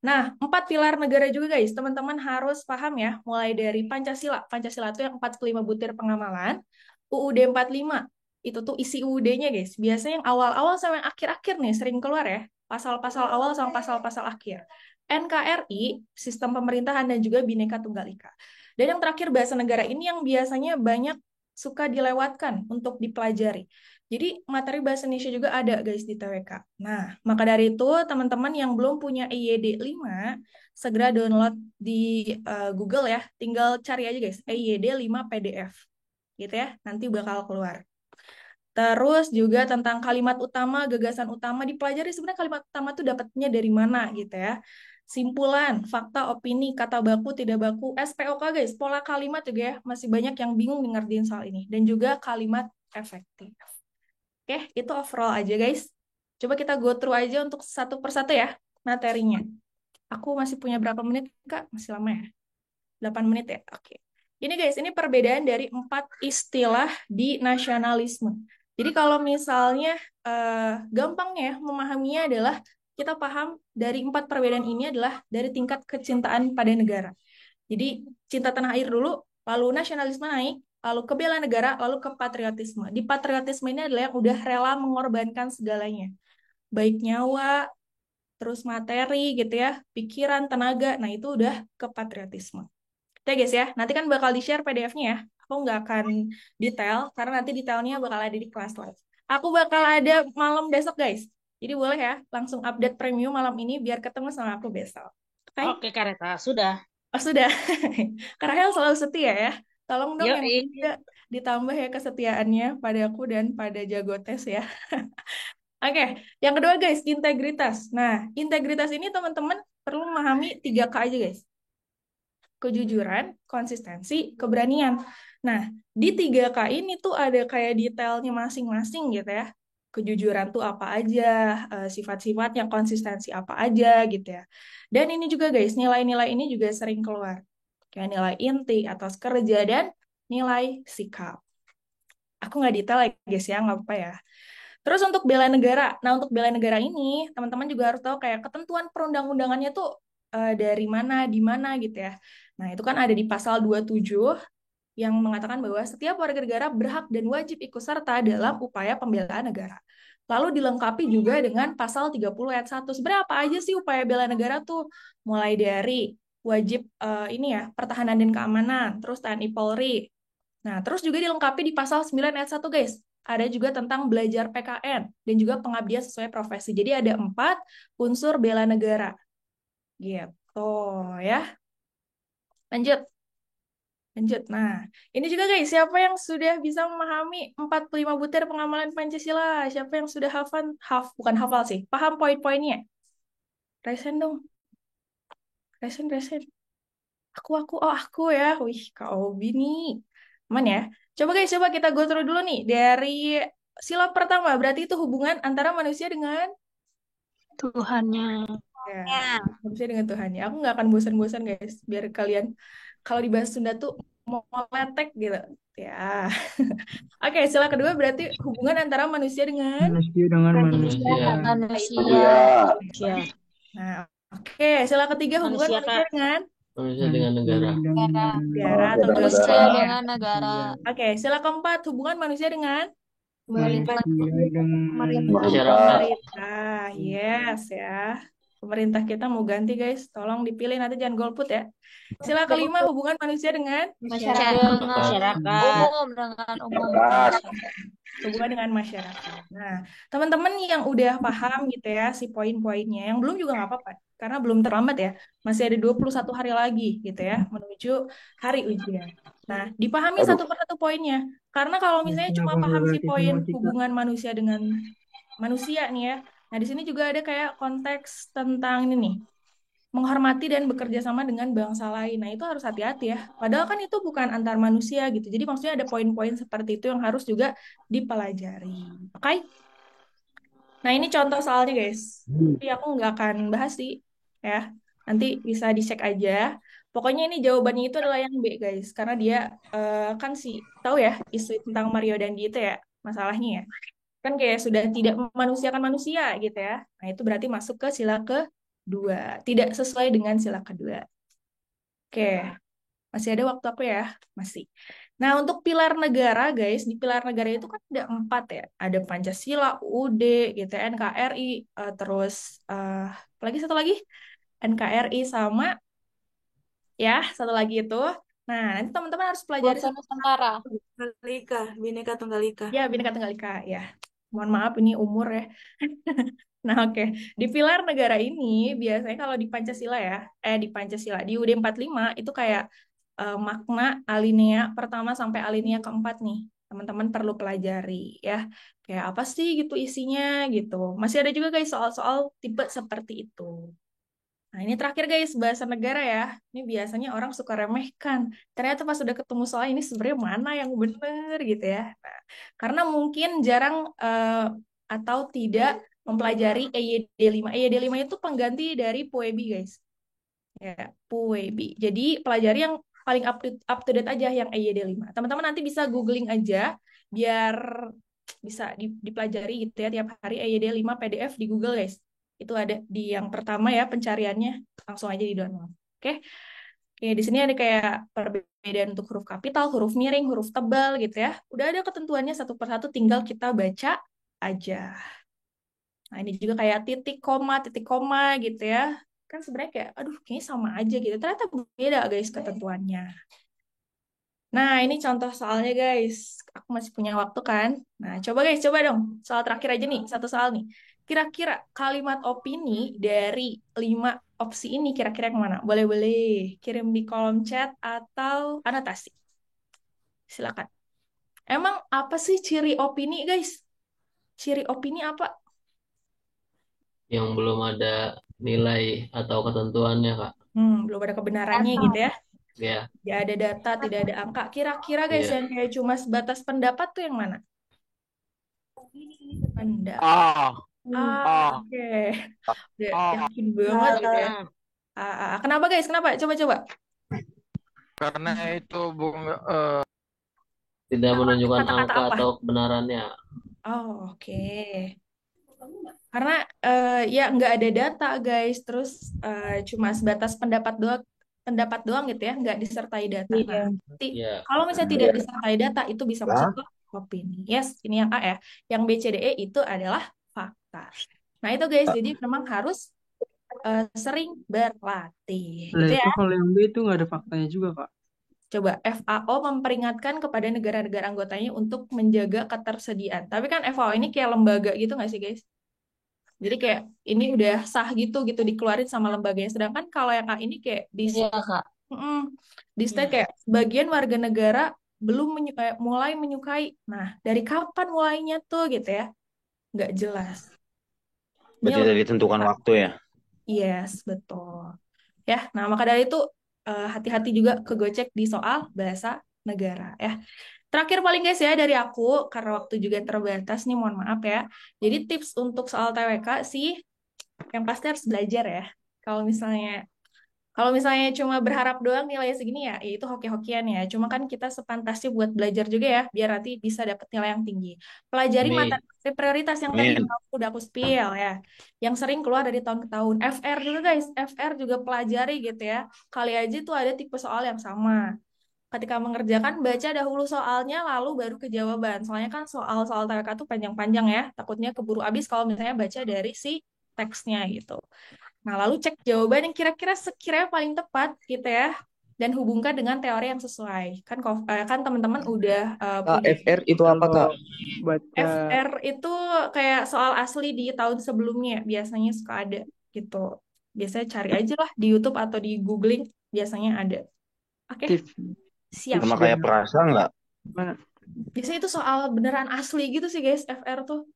Nah, 4 pilar negara juga guys, teman-teman harus paham ya, mulai dari Pancasila. Pancasila itu yang 45 butir pengamalan, UUD 45, itu tuh isi UUD-nya guys. Biasanya yang awal-awal sama yang akhir-akhir nih sering keluar ya, pasal-pasal awal sama pasal-pasal akhir. NKRI, sistem pemerintahan dan juga Bhinneka Tunggal Ika. Dan yang terakhir bahasa negara ini yang biasanya banyak suka dilewatkan untuk dipelajari. Jadi materi bahasa Indonesia juga ada guys di TWK. Nah, maka dari itu teman-teman yang belum punya EYD 5, segera download di Google ya. Tinggal cari aja guys, EYD 5 PDF. Gitu ya, nanti bakal keluar. Terus juga tentang kalimat utama, gagasan utama dipelajari sebenarnya kalimat utama itu dapatnya dari mana gitu ya. Simpulan, fakta, opini, kata baku, tidak baku, SPOK guys, pola kalimat juga ya. Masih banyak yang bingung ngertiin soal ini. Dan juga kalimat efektif. Oke, itu overall aja guys. Coba kita go through aja untuk satu persatu ya materinya. Aku masih punya berapa menit, Kak? Masih lama ya? 8 menit ya? Oke. Ini guys, ini perbedaan dari 4 istilah di nasionalisme. Jadi kalau misalnya gampangnya memahaminya adalah kita paham dari 4 perbedaan ini adalah dari tingkat kecintaan pada negara. Jadi cinta tanah air dulu, lalu nasionalisme naik, lalu ke bela negara, lalu ke patriotisme. Di patriotisme ini adalah yang udah rela mengorbankan segalanya. Baik nyawa, terus materi gitu ya, pikiran, tenaga. Nah itu udah ke patriotisme. Oke guys ya, nanti kan bakal di-share PDF-nya ya. Aku nggak akan detail, karena nanti detailnya bakal ada di kelas live. Aku bakal ada malam besok guys. Jadi boleh ya, langsung update premium malam ini biar ketemu sama aku besok. Oke? Oke, Kareta, sudah. Oh sudah, Kak Rahel selalu setia ya. Tolong dong yang Yoi. juga ditambah ya kesetiaannya pada aku dan pada Jago Tes ya. Oke, yang kedua guys, integritas. Nah, integritas ini teman-teman perlu memahami 3K aja guys. Kejujuran, konsistensi, keberanian. Nah, di 3K ini tuh ada kayak detailnya masing-masing gitu ya. Kejujuran tuh apa aja, sifat-sifatnya, konsistensi apa aja gitu ya. Dan ini juga guys, nilai-nilai ini juga sering keluar. Kayak nilai inti, atas kerja, dan nilai sikap. Aku nggak detail ya guys ya, nggak apa-apa ya. Terus untuk bela negara. Nah, untuk bela negara ini, teman-teman juga harus tahu kayak ketentuan perundang-undangannya tuh dari mana, di mana gitu ya. Nah, itu kan ada di pasal 27 yang mengatakan bahwa setiap warga negara berhak dan wajib ikut serta dalam upaya pembelaan negara. Lalu dilengkapi juga dengan pasal 30 ayat 1. Sebenarnya apa aja sih upaya bela negara tuh? Mulai dari wajib ini ya, pertahanan dan keamanan, terus TNI Polri. Nah, terus juga dilengkapi di pasal 9 ayat 1 guys. Ada juga tentang belajar PKN dan juga pengabdian sesuai profesi. Jadi ada 4 unsur bela negara. Gitu ya. Lanjut. Lanjut. Nah, ini juga guys, siapa yang sudah bisa memahami 45 butir pengamalan Pancasila? Siapa yang sudah bukan hafal sih, paham poin-poinnya? Resen dong. Resen. Aku ya. Wih, Kak Obi nih. Aman ya? Coba guys, coba kita go through dulu nih. Dari sila pertama, berarti itu hubungan antara manusia dengan Tuhannya. ya, manusia dengan Tuhannya. Aku nggak akan bosan-bosan guys, biar kalian kalau dibahas Sunda tuh mau letek gitu. Ya. Oke, sila kedua berarti hubungan antara manusia dengan Manusia dengan manusia. Manusia. Iya. Nah, oke, sila ketiga hubungan Manusia, manusia Kak. dengan Manusia dengan negara. negara atau Dengan Manusia negara. bangsa. dengan negara. Oke, sila keempat hubungan manusia dengan Pemerintah. Masyarakat. pemerintah. Yes ya. Pemerintah kita mau ganti guys, tolong dipilih nanti jangan golput ya. Sila kelima hubungan manusia dengan Masyarakat. Dengan umum. hubungan dengan masyarakat. Nah, teman-teman yang udah paham gitu ya si poin-poinnya, yang belum juga nggak apa-apa, karena belum terlambat ya. Masih ada 21 hari lagi gitu ya menuju hari ujian. Nah, dipahami satu persatu poinnya. Karena kalau misalnya cuma paham si poin hubungan manusia dengan manusia nih ya. Nah, di sini juga ada kayak konteks tentang ini nih, menghormati dan bekerja sama dengan bangsa lain. Nah, itu harus hati-hati ya. Padahal kan itu bukan antar manusia gitu. Jadi maksudnya ada poin-poin seperti itu yang harus juga dipelajari. Oke? Nah, ini contoh soalnya guys. Tapi aku nggak akan bahas sih. Ya, nanti bisa dicek aja. Pokoknya ini jawabannya itu adalah yang B, guys. Karena dia kan tahu ya isu tentang Mario Dandi itu ya masalahnya ya. Kan kayak sudah tidak memanusiakan manusia gitu ya. Nah, itu berarti masuk ke sila kedua. Tidak sesuai dengan sila kedua. Oke, masih ada waktu aku ya? Masih. Nah, untuk pilar negara, guys, di pilar negara itu kan ada 4 ya. Ada Pancasila, UUD, gitu, ya, NKRI, terus apalagi satu lagi? NKRI sama ya, satu lagi itu. Nah, nanti teman-teman harus pelajari Bangsa Nusantara. Tunggal Ika, Bhinneka Tunggal Ika. ya, Bhinneka Tunggal Ika ya. Mohon maaf ini umur ya. Nah, oke. Di pilar negara ini biasanya kalau di Pancasila ya, di Pancasila di UUD 45 itu kayak makna alinea pertama sampai alinea keempat nih. Teman-teman perlu pelajari ya. Kayak apa sih gitu isinya gitu. Masih ada juga guys soal-soal tipe seperti itu. Nah, ini terakhir guys, bahasa negara ya. Ini biasanya orang suka remehkan. Ternyata pas udah ketemu soal ini sebenarnya mana yang benar gitu ya. Nah, karena mungkin jarang atau tidak mempelajari EYD 5. EYD 5 itu pengganti dari PUEBI guys. Ya, PUEBI. Jadi pelajari yang paling up to date aja yang EYD 5. Teman-teman nanti bisa googling aja biar bisa dipelajari gitu ya tiap hari EYD 5 PDF di Google guys. Itu ada di yang pertama ya pencariannya, langsung aja di download. Oke. Oke, di sini ada kayak perbedaan untuk huruf kapital, huruf miring, huruf tebal gitu ya. Udah ada ketentuannya satu persatu, tinggal kita baca aja. Nah, ini juga kayak titik koma gitu ya. Kan sebenarnya kayak, aduh kayaknya sama aja gitu. Ternyata beda guys ketentuannya. Nah, ini contoh soalnya guys. Aku masih punya waktu kan. Nah, coba guys, coba dong. Soal terakhir aja nih, satu soal nih. Kira-kira kalimat opini dari 5 opsi ini kira-kira yang mana? Boleh-boleh kirim di kolom chat atau anotasi. Silakan. Emang apa sih ciri opini guys? Ciri opini apa? Yang belum ada nilai atau ketentuannya, Kak. Belum ada kebenarannya gitu ya. Ya, Tidak ada data, tidak ada angka. Kira-kira guys Iya. yang kayak cuma sebatas pendapat tuh yang mana? Pendapat. Ah, Oke. Udah yakin banget gitu ya. Kenapa guys? Kenapa? Coba-coba. karena itu Tidak menunjukkan Kata-kata angka apa? atau kebenarannya. Oh, oke. Karena ya nggak ada data guys. Terus cuma sebatas pendapat doang gitu ya, nggak disertai data. Nah, Iya. kalau misalnya tidak disertai data itu bisa masuk ke opini. Yes, ini yang A ya. Yang B, C, D, E itu adalah fakta. Nah itu guys, jadi memang harus sering berlatih. Lah Gitu itu ya. kalau yang B itu nggak ada faktanya juga, Kak. Coba FAO memperingatkan kepada negara-negara anggotanya untuk menjaga ketersediaan. Tapi kan FAO ini kayak lembaga gitu nggak sih guys? Jadi kayak ini udah sah gitu dikeluarin sama lembaganya. Sedangkan kalau yang A ini kayak Iya, Kak. di state kayak sebagian warga negara belum mulai menyukai. Nah, dari kapan mulainya tuh gitu ya? Nggak jelas. Ini Berarti tidak ditentukan waktu ya? Yes, betul. Ya, nah maka dari itu hati-hati juga kegocek di soal bahasa negara ya. Terakhir paling guys ya dari aku, karena waktu juga terbatas nih, mohon maaf ya. Jadi tips untuk soal TWK sih, yang pasti harus belajar ya. Kalau misalnya cuma berharap doang nilai segini ya itu hoki-hokian ya. Cuma kan kita sepantasnya buat belajar juga ya, biar nanti bisa dapat nilai yang tinggi. Pelajari Amin. materi prioritas yang tadi Amin. udah aku spill ya. Yang sering keluar dari tahun ke tahun. FR juga guys, FR juga pelajari gitu ya. Kali aja tuh ada tipe soal yang sama. Ketika mengerjakan, baca dahulu soalnya, lalu baru ke jawaban. Soalnya kan soal-soal TWK tuh panjang-panjang ya. Takutnya keburu habis kalau misalnya baca dari si teksnya gitu. Nah, lalu cek jawaban yang kira-kira sekiranya paling tepat gitu ya. Dan hubungkan dengan teori yang sesuai. Kan teman-teman udah Kak, punya. FR itu apa, Kak? Baca FR itu kayak soal asli di tahun sebelumnya. Biasanya suka ada gitu. Biasanya cari aja lah di YouTube atau di googling. Biasanya ada. Oke, tips siap. Sama kayak perasa nggak? mana? Biasanya itu soal beneran asli gitu sih guys, FR tuh.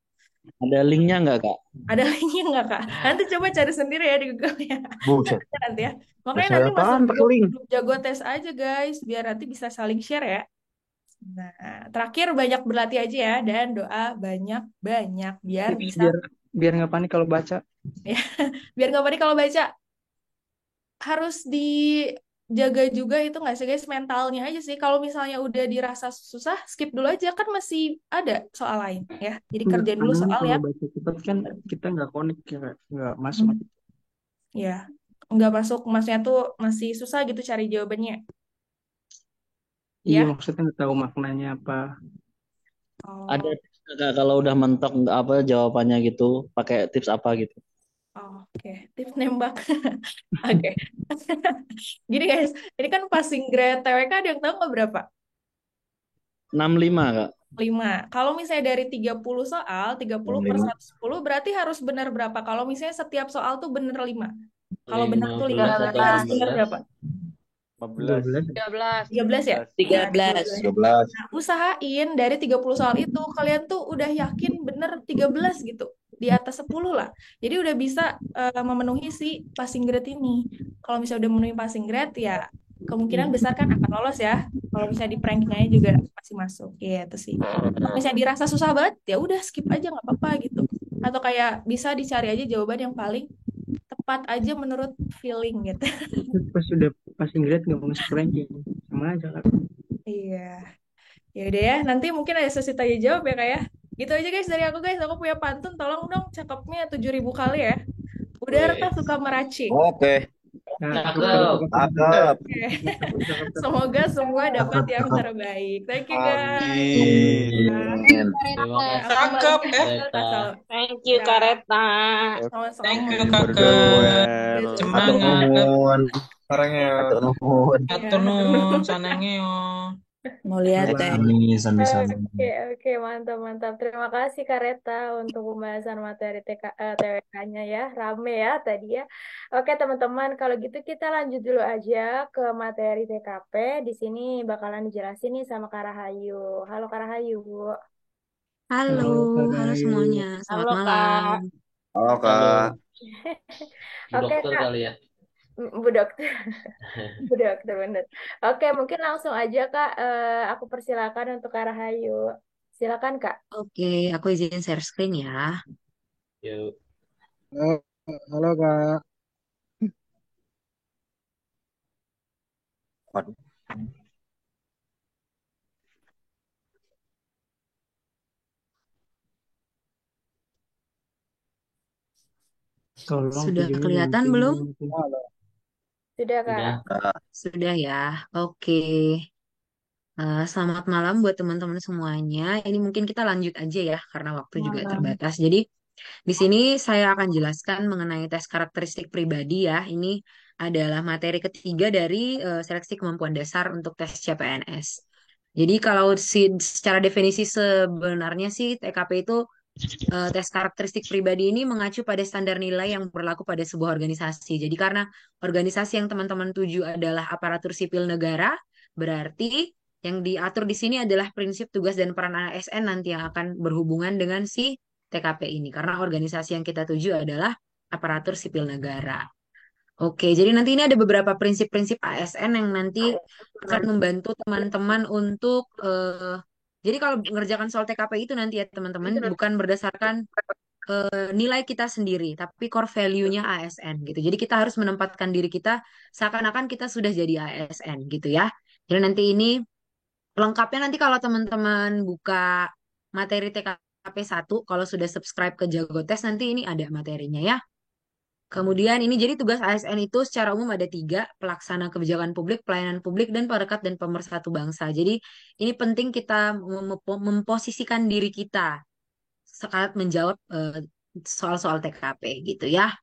Ada linknya nggak, Kak? Ada linknya nggak kak? Nanti coba cari sendiri ya di Google ya. Buset. Nanti ya. Makanya Saya nanti masuk apaan pakai link? grup jago tes aja guys, biar nanti bisa saling share ya. Nah, terakhir banyak berlatih aja ya dan doa banyak-banyak biar Tips bisa biar nggak panik kalau baca. biar nggak panik kalau baca. Harus jaga juga itu nggak sih guys, mentalnya aja sih. Kalau misalnya udah dirasa susah, skip dulu aja kan masih ada soal lain ya. Jadi Enggak, kerjain dulu kadang soal kalau yang baca cepat kan kita nggak connect ya, nggak masuk. ya nggak masuk, maksudnya tuh masih susah gitu cari jawabannya. Iya, Ya. maksudnya nggak tahu maknanya apa. Ada Oh, tips nggak, Kak, kalau udah mentok apa jawabannya gitu, pakai tips apa gitu? oke. Tips nembak. Oke. Gini guys, ini kan passing grade TWK ada yang tahu nggak berapa? 65, Kak. 5. Kalau misalnya dari 30 soal, 30 per 65. 110 berarti harus benar berapa? Kalau misalnya setiap soal tuh benar 5. Kalau benar tuh 5, 15 berarti atau harus benar 16? berapa? 12. 13. 13 ya? Nah, 13. 13. Nah, usahain dari 30 soal itu kalian tuh udah yakin bener 13 gitu. Di atas 10 lah. Jadi udah bisa memenuhi si passing grade ini. Kalau misalnya udah memenuhi passing grade ya kemungkinan besar kan akan lolos ya. Kalau misalnya di prankingnya juga masih masuk. Ya itu sih. Kalau misalnya dirasa susah banget ya udah skip aja nggak apa-apa gitu. Atau kayak bisa dicari aja jawaban yang paling tepat aja menurut feeling gitu. Pas sudah passing grade nggak masuk ranking, sama aja kan. Iya. Ya udah ya, nanti mungkin ada sesi tanya jawab ya kak ya. Gitu aja guys dari aku guys. Aku punya pantun, tolong dong cakepnya 7.000 kali ya. Udarta suka meracik. Oke. Nah, Cakep. Cakep. Oke. Semoga semua dapat yang terbaik. Thank you guys. Amin. Terima kasih. Cakep ya. Reta. Thank you, Kareta. Sama-sama. Thank you Berdua. kakak. Atur Semangat. nuhun. Sarangnya. Atur nuhun. Atur nuhun sanangeo. Mau lihat teh. Oke, mantap, mantap. Terima kasih Kak Reta untuk pembahasan materi TWK-nya ya. Rame ya tadi ya. Oke, teman-teman, kalau gitu kita lanjut dulu aja ke materi TKP. Di sini bakalan dijelasin nih sama Kak Rahayu. Halo Kak Rahayu. Halo, Kak halo Rahayu. semuanya. Selamat Halo, Kak. malam. Halo, Halo. Kak. Bu Oke, dokter Kak. kali ya. Bu dokter. Bu dokter, bener. Oke, mungkin langsung aja Kak. Aku persilakan untuk Kak Rahayu. Silakan Kak. Oke, aku izin share screen ya. Yuk. Halo Kak. Waduh. Tolong Sudah videonya kelihatan dimatiin belum? nanti. Sudah Kak. Sudah. Kak. Sudah ya. Oke. Selamat malam buat teman-teman semuanya. Ini mungkin kita lanjut aja ya karena waktu juga terbatas. Jadi di sini saya akan jelaskan mengenai tes karakteristik pribadi ya. Ini adalah materi ketiga dari seleksi kemampuan dasar untuk tes CPNS. Jadi kalau secara definisi sebenarnya sih TKP itu tes karakteristik pribadi ini mengacu pada standar nilai yang berlaku pada sebuah organisasi. Jadi karena organisasi yang teman-teman tuju adalah aparatur sipil negara, berarti yang diatur di sini adalah prinsip tugas dan peran ASN nanti yang akan berhubungan dengan si TKP ini. Karena organisasi yang kita tuju adalah aparatur sipil negara. Oke, jadi nanti ini ada beberapa prinsip-prinsip ASN yang nanti akan membantu teman-teman untuk jadi kalau mengerjakan soal TKP itu nanti ya teman-teman bukan berdasarkan nilai kita sendiri, tapi core value-nya ASN gitu. Jadi kita harus menempatkan diri kita seakan-akan kita sudah jadi ASN gitu ya. Jadi nanti ini lengkapnya nanti kalau teman-teman buka materi TKP 1, kalau sudah subscribe ke Jagotes nanti ini ada materinya ya. Kemudian ini jadi tugas ASN itu secara umum ada 3, pelaksana kebijakan publik, pelayanan publik, dan perekat dan pemersatu bangsa. Jadi ini penting kita memposisikan diri kita saat menjawab soal-soal TKP gitu ya.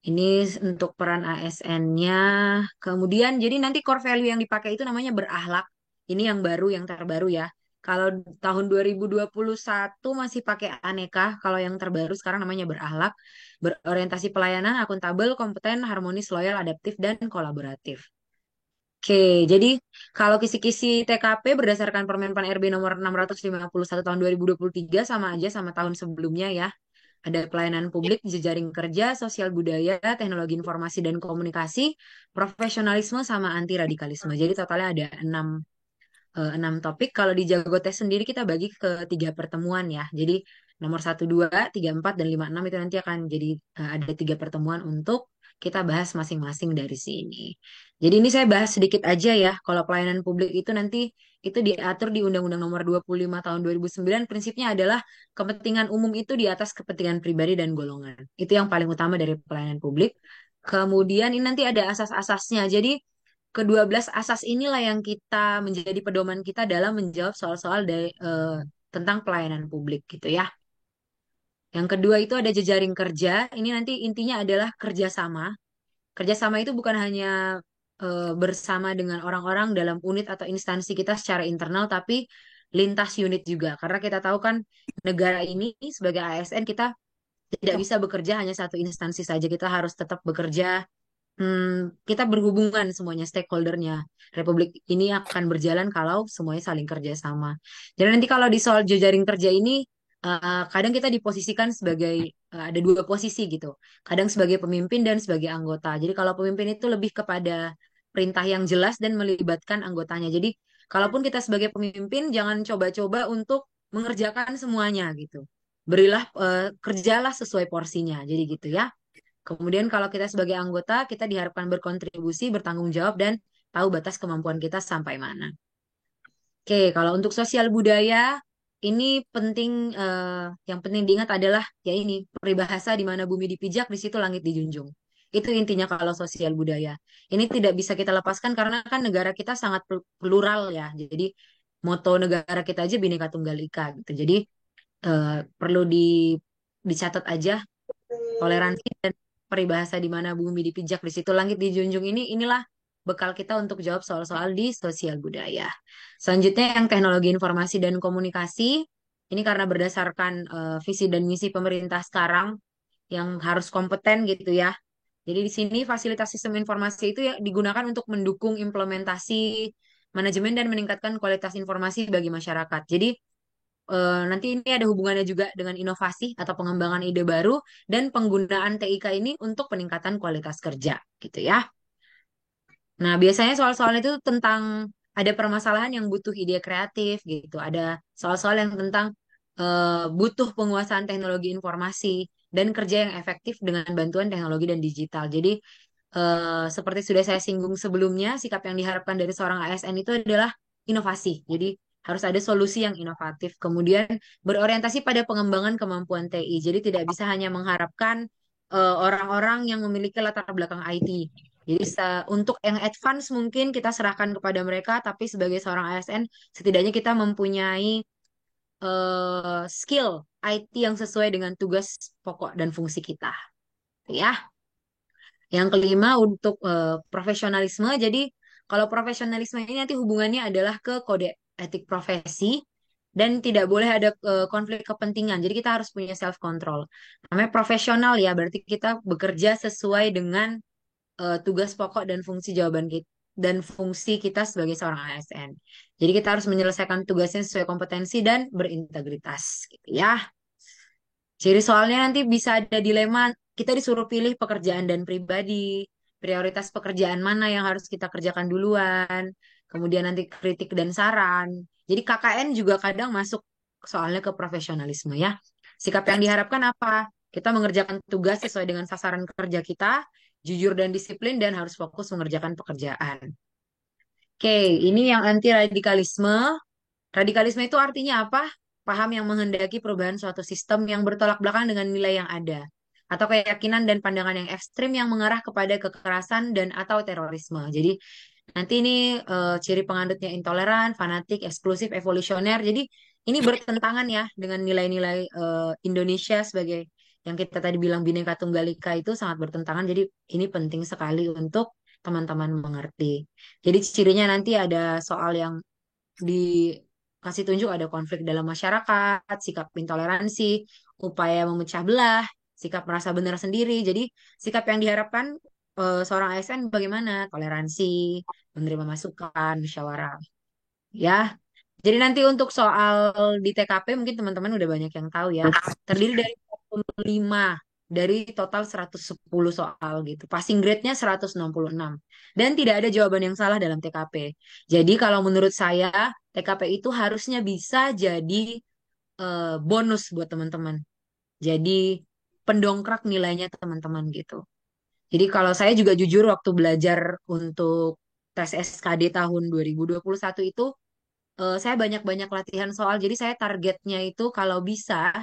Ini untuk peran ASN-nya. Kemudian jadi nanti core value yang dipakai itu namanya berakhlak. Ini yang baru, yang terbaru ya. Kalau tahun 2021 masih pakai aneka, kalau yang terbaru sekarang namanya berakhlak, berorientasi pelayanan, akuntabel, kompeten, harmonis, loyal, adaptif, dan kolaboratif. Oke, jadi kalau kisi-kisi TKP berdasarkan Permenpan RB nomor 651 tahun 2023 sama aja sama tahun sebelumnya ya. Ada pelayanan publik, jejaring kerja, sosial budaya, teknologi informasi dan komunikasi, profesionalisme sama anti radikalisme. Jadi totalnya ada 6 topik. Kalau di Jagotes sendiri kita bagi ke 3 pertemuan ya. Jadi nomor 1, 2, 3, 4, dan 5, 6 itu nanti akan jadi ada 3 pertemuan untuk kita bahas masing-masing dari sini. Jadi ini saya bahas sedikit aja ya. Kalau pelayanan publik itu nanti itu diatur di Undang-Undang Nomor 25 Tahun 2009. Prinsipnya adalah kepentingan umum itu di atas kepentingan pribadi dan golongan. Itu yang paling utama dari pelayanan publik. Kemudian ini nanti ada asas-asasnya. Jadi kedua belas asas inilah yang kita menjadi pedoman kita dalam menjawab soal-soal tentang pelayanan publik gitu ya. Yang kedua itu ada jejaring kerja. Ini nanti intinya adalah kerjasama. Kerjasama itu bukan hanya bersama dengan orang-orang dalam unit atau instansi kita secara internal, tapi lintas unit juga. Karena kita tahu kan negara ini sebagai ASN kita tidak bisa bekerja hanya satu instansi saja. Kita harus tetap bekerja. Kita berhubungan semuanya stakeholdernya. Republik ini akan berjalan kalau semuanya saling kerjasama. Jadi nanti kalau di soal jejaring kerja ini kadang kita diposisikan sebagai ada dua posisi gitu. Kadang sebagai pemimpin dan sebagai anggota. Jadi kalau pemimpin itu lebih kepada perintah yang jelas dan melibatkan anggotanya. Jadi kalaupun kita sebagai pemimpin jangan coba-coba untuk mengerjakan semuanya gitu. Berilah kerjalah sesuai porsinya. Jadi gitu ya. Kemudian kalau kita sebagai anggota, kita diharapkan berkontribusi, bertanggung jawab, dan tahu batas kemampuan kita sampai mana. Oke, kalau untuk sosial budaya, ini penting, yang penting diingat adalah ya ini, peribahasa di mana bumi dipijak, di situ langit dijunjung. Itu intinya kalau sosial budaya. Ini tidak bisa kita lepaskan karena kan negara kita sangat plural ya. Jadi moto negara kita aja Bhinneka Tunggal Ika gitu. Jadi perlu dicatat aja toleransi dan peribahasa di mana bumi dipijak di situ langit dijunjung inilah bekal kita untuk jawab soal-soal di sosial budaya. Selanjutnya yang teknologi informasi dan komunikasi ini karena berdasarkan visi dan misi pemerintah sekarang yang harus kompeten gitu ya. Jadi di sini fasilitas sistem informasi itu ya digunakan untuk mendukung implementasi manajemen dan meningkatkan kualitas informasi bagi masyarakat. Jadi nanti ini ada hubungannya juga dengan inovasi atau pengembangan ide baru dan penggunaan TIK ini untuk peningkatan kualitas kerja gitu ya. Nah, biasanya soal-soal itu tentang ada permasalahan yang butuh ide kreatif gitu. Ada soal-soal yang tentang butuh penguasaan teknologi informasi dan kerja yang efektif dengan bantuan teknologi dan digital. Jadi seperti sudah saya singgung sebelumnya, sikap yang diharapkan dari seorang ASN itu adalah inovasi. Jadi harus ada solusi yang inovatif. Kemudian berorientasi pada pengembangan kemampuan TI. Jadi tidak bisa hanya mengharapkan orang-orang yang memiliki latar belakang IT. Jadi untuk yang advance mungkin kita serahkan kepada mereka, tapi sebagai seorang ASN setidaknya kita mempunyai skill IT yang sesuai dengan tugas pokok dan fungsi kita. Ya. Yang kelima untuk profesionalisme. Jadi kalau profesionalisme ini nanti hubungannya adalah ke kode etik profesi dan tidak boleh ada konflik kepentingan. Jadi kita harus punya self control. Namanya profesional ya, berarti kita bekerja sesuai dengan tugas pokok dan fungsi jawaban kita dan fungsi kita sebagai seorang ASN. Jadi kita harus menyelesaikan tugasnya sesuai kompetensi dan berintegritas gitu ya. Jadi soalnya nanti bisa ada dilema, kita disuruh pilih pekerjaan dan pribadi, prioritas pekerjaan mana yang harus kita kerjakan duluan, kemudian nanti kritik dan saran. Jadi KKN juga kadang masuk soalnya ke profesionalisme ya. Sikap yang diharapkan apa? Kita mengerjakan tugas sesuai dengan sasaran kerja kita, jujur dan disiplin, dan harus fokus mengerjakan pekerjaan. Oke, ini yang anti radikalisme. Radikalisme itu artinya apa? Paham yang menghendaki perubahan suatu sistem yang bertolak belakang dengan nilai yang ada. Atau keyakinan dan pandangan yang ekstrim yang mengarah kepada kekerasan dan atau terorisme. Jadi nanti ini ciri penganutnya intoleran, fanatik, eksklusif, evolusioner. Jadi ini bertentangan ya dengan nilai-nilai Indonesia sebagai yang kita tadi bilang Bhinneka Tunggal Ika itu sangat bertentangan. Jadi ini penting sekali untuk teman-teman mengerti. Jadi cirinya nanti ada soal yang dikasih tunjuk ada konflik dalam masyarakat, sikap intoleransi, upaya memecah belah, sikap merasa benar sendiri. Jadi sikap yang diharapkan seorang ASN bagaimana? Toleransi, menerima masukan, musyawarah. Ya. Jadi nanti untuk soal di TKP mungkin teman-teman udah banyak yang tahu ya. Terdiri dari 45 dari total 110 soal gitu. Passing grade-nya 166. Dan tidak ada jawaban yang salah dalam TKP. Jadi kalau menurut saya TKP itu harusnya bisa jadi bonus buat teman-teman. Jadi pendongkrak nilainya teman-teman gitu. Jadi kalau saya juga jujur waktu belajar untuk tes SKD tahun 2021 itu saya banyak-banyak latihan soal. Jadi saya targetnya itu kalau bisa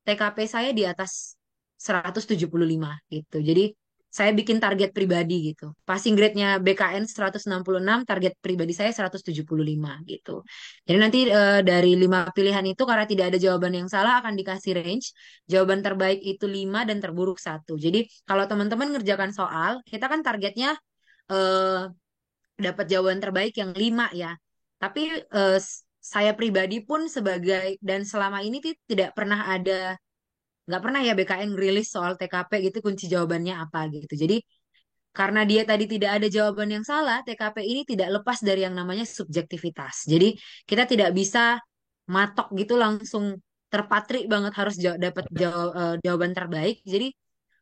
TKP saya di atas 175 gitu. Jadi saya bikin target pribadi gitu. Passing grade-nya BKN 166, target pribadi saya 175 gitu. Jadi nanti dari 5 pilihan itu karena tidak ada jawaban yang salah akan dikasih range. Jawaban terbaik itu 5 dan terburuk 1. Jadi kalau teman-teman ngerjakan soal, kita kan targetnya eh, dapat jawaban terbaik yang 5 ya. Tapi saya pribadi pun sebagai dan selama ini tidak pernah ada nggak pernah ya BKN rilis soal TKP gitu kunci jawabannya apa gitu. Jadi karena dia tadi tidak ada jawaban yang salah, TKP ini tidak lepas dari yang namanya subjektivitas. Jadi kita tidak bisa matok gitu langsung terpatri banget harus dapat jawaban terbaik. Jadi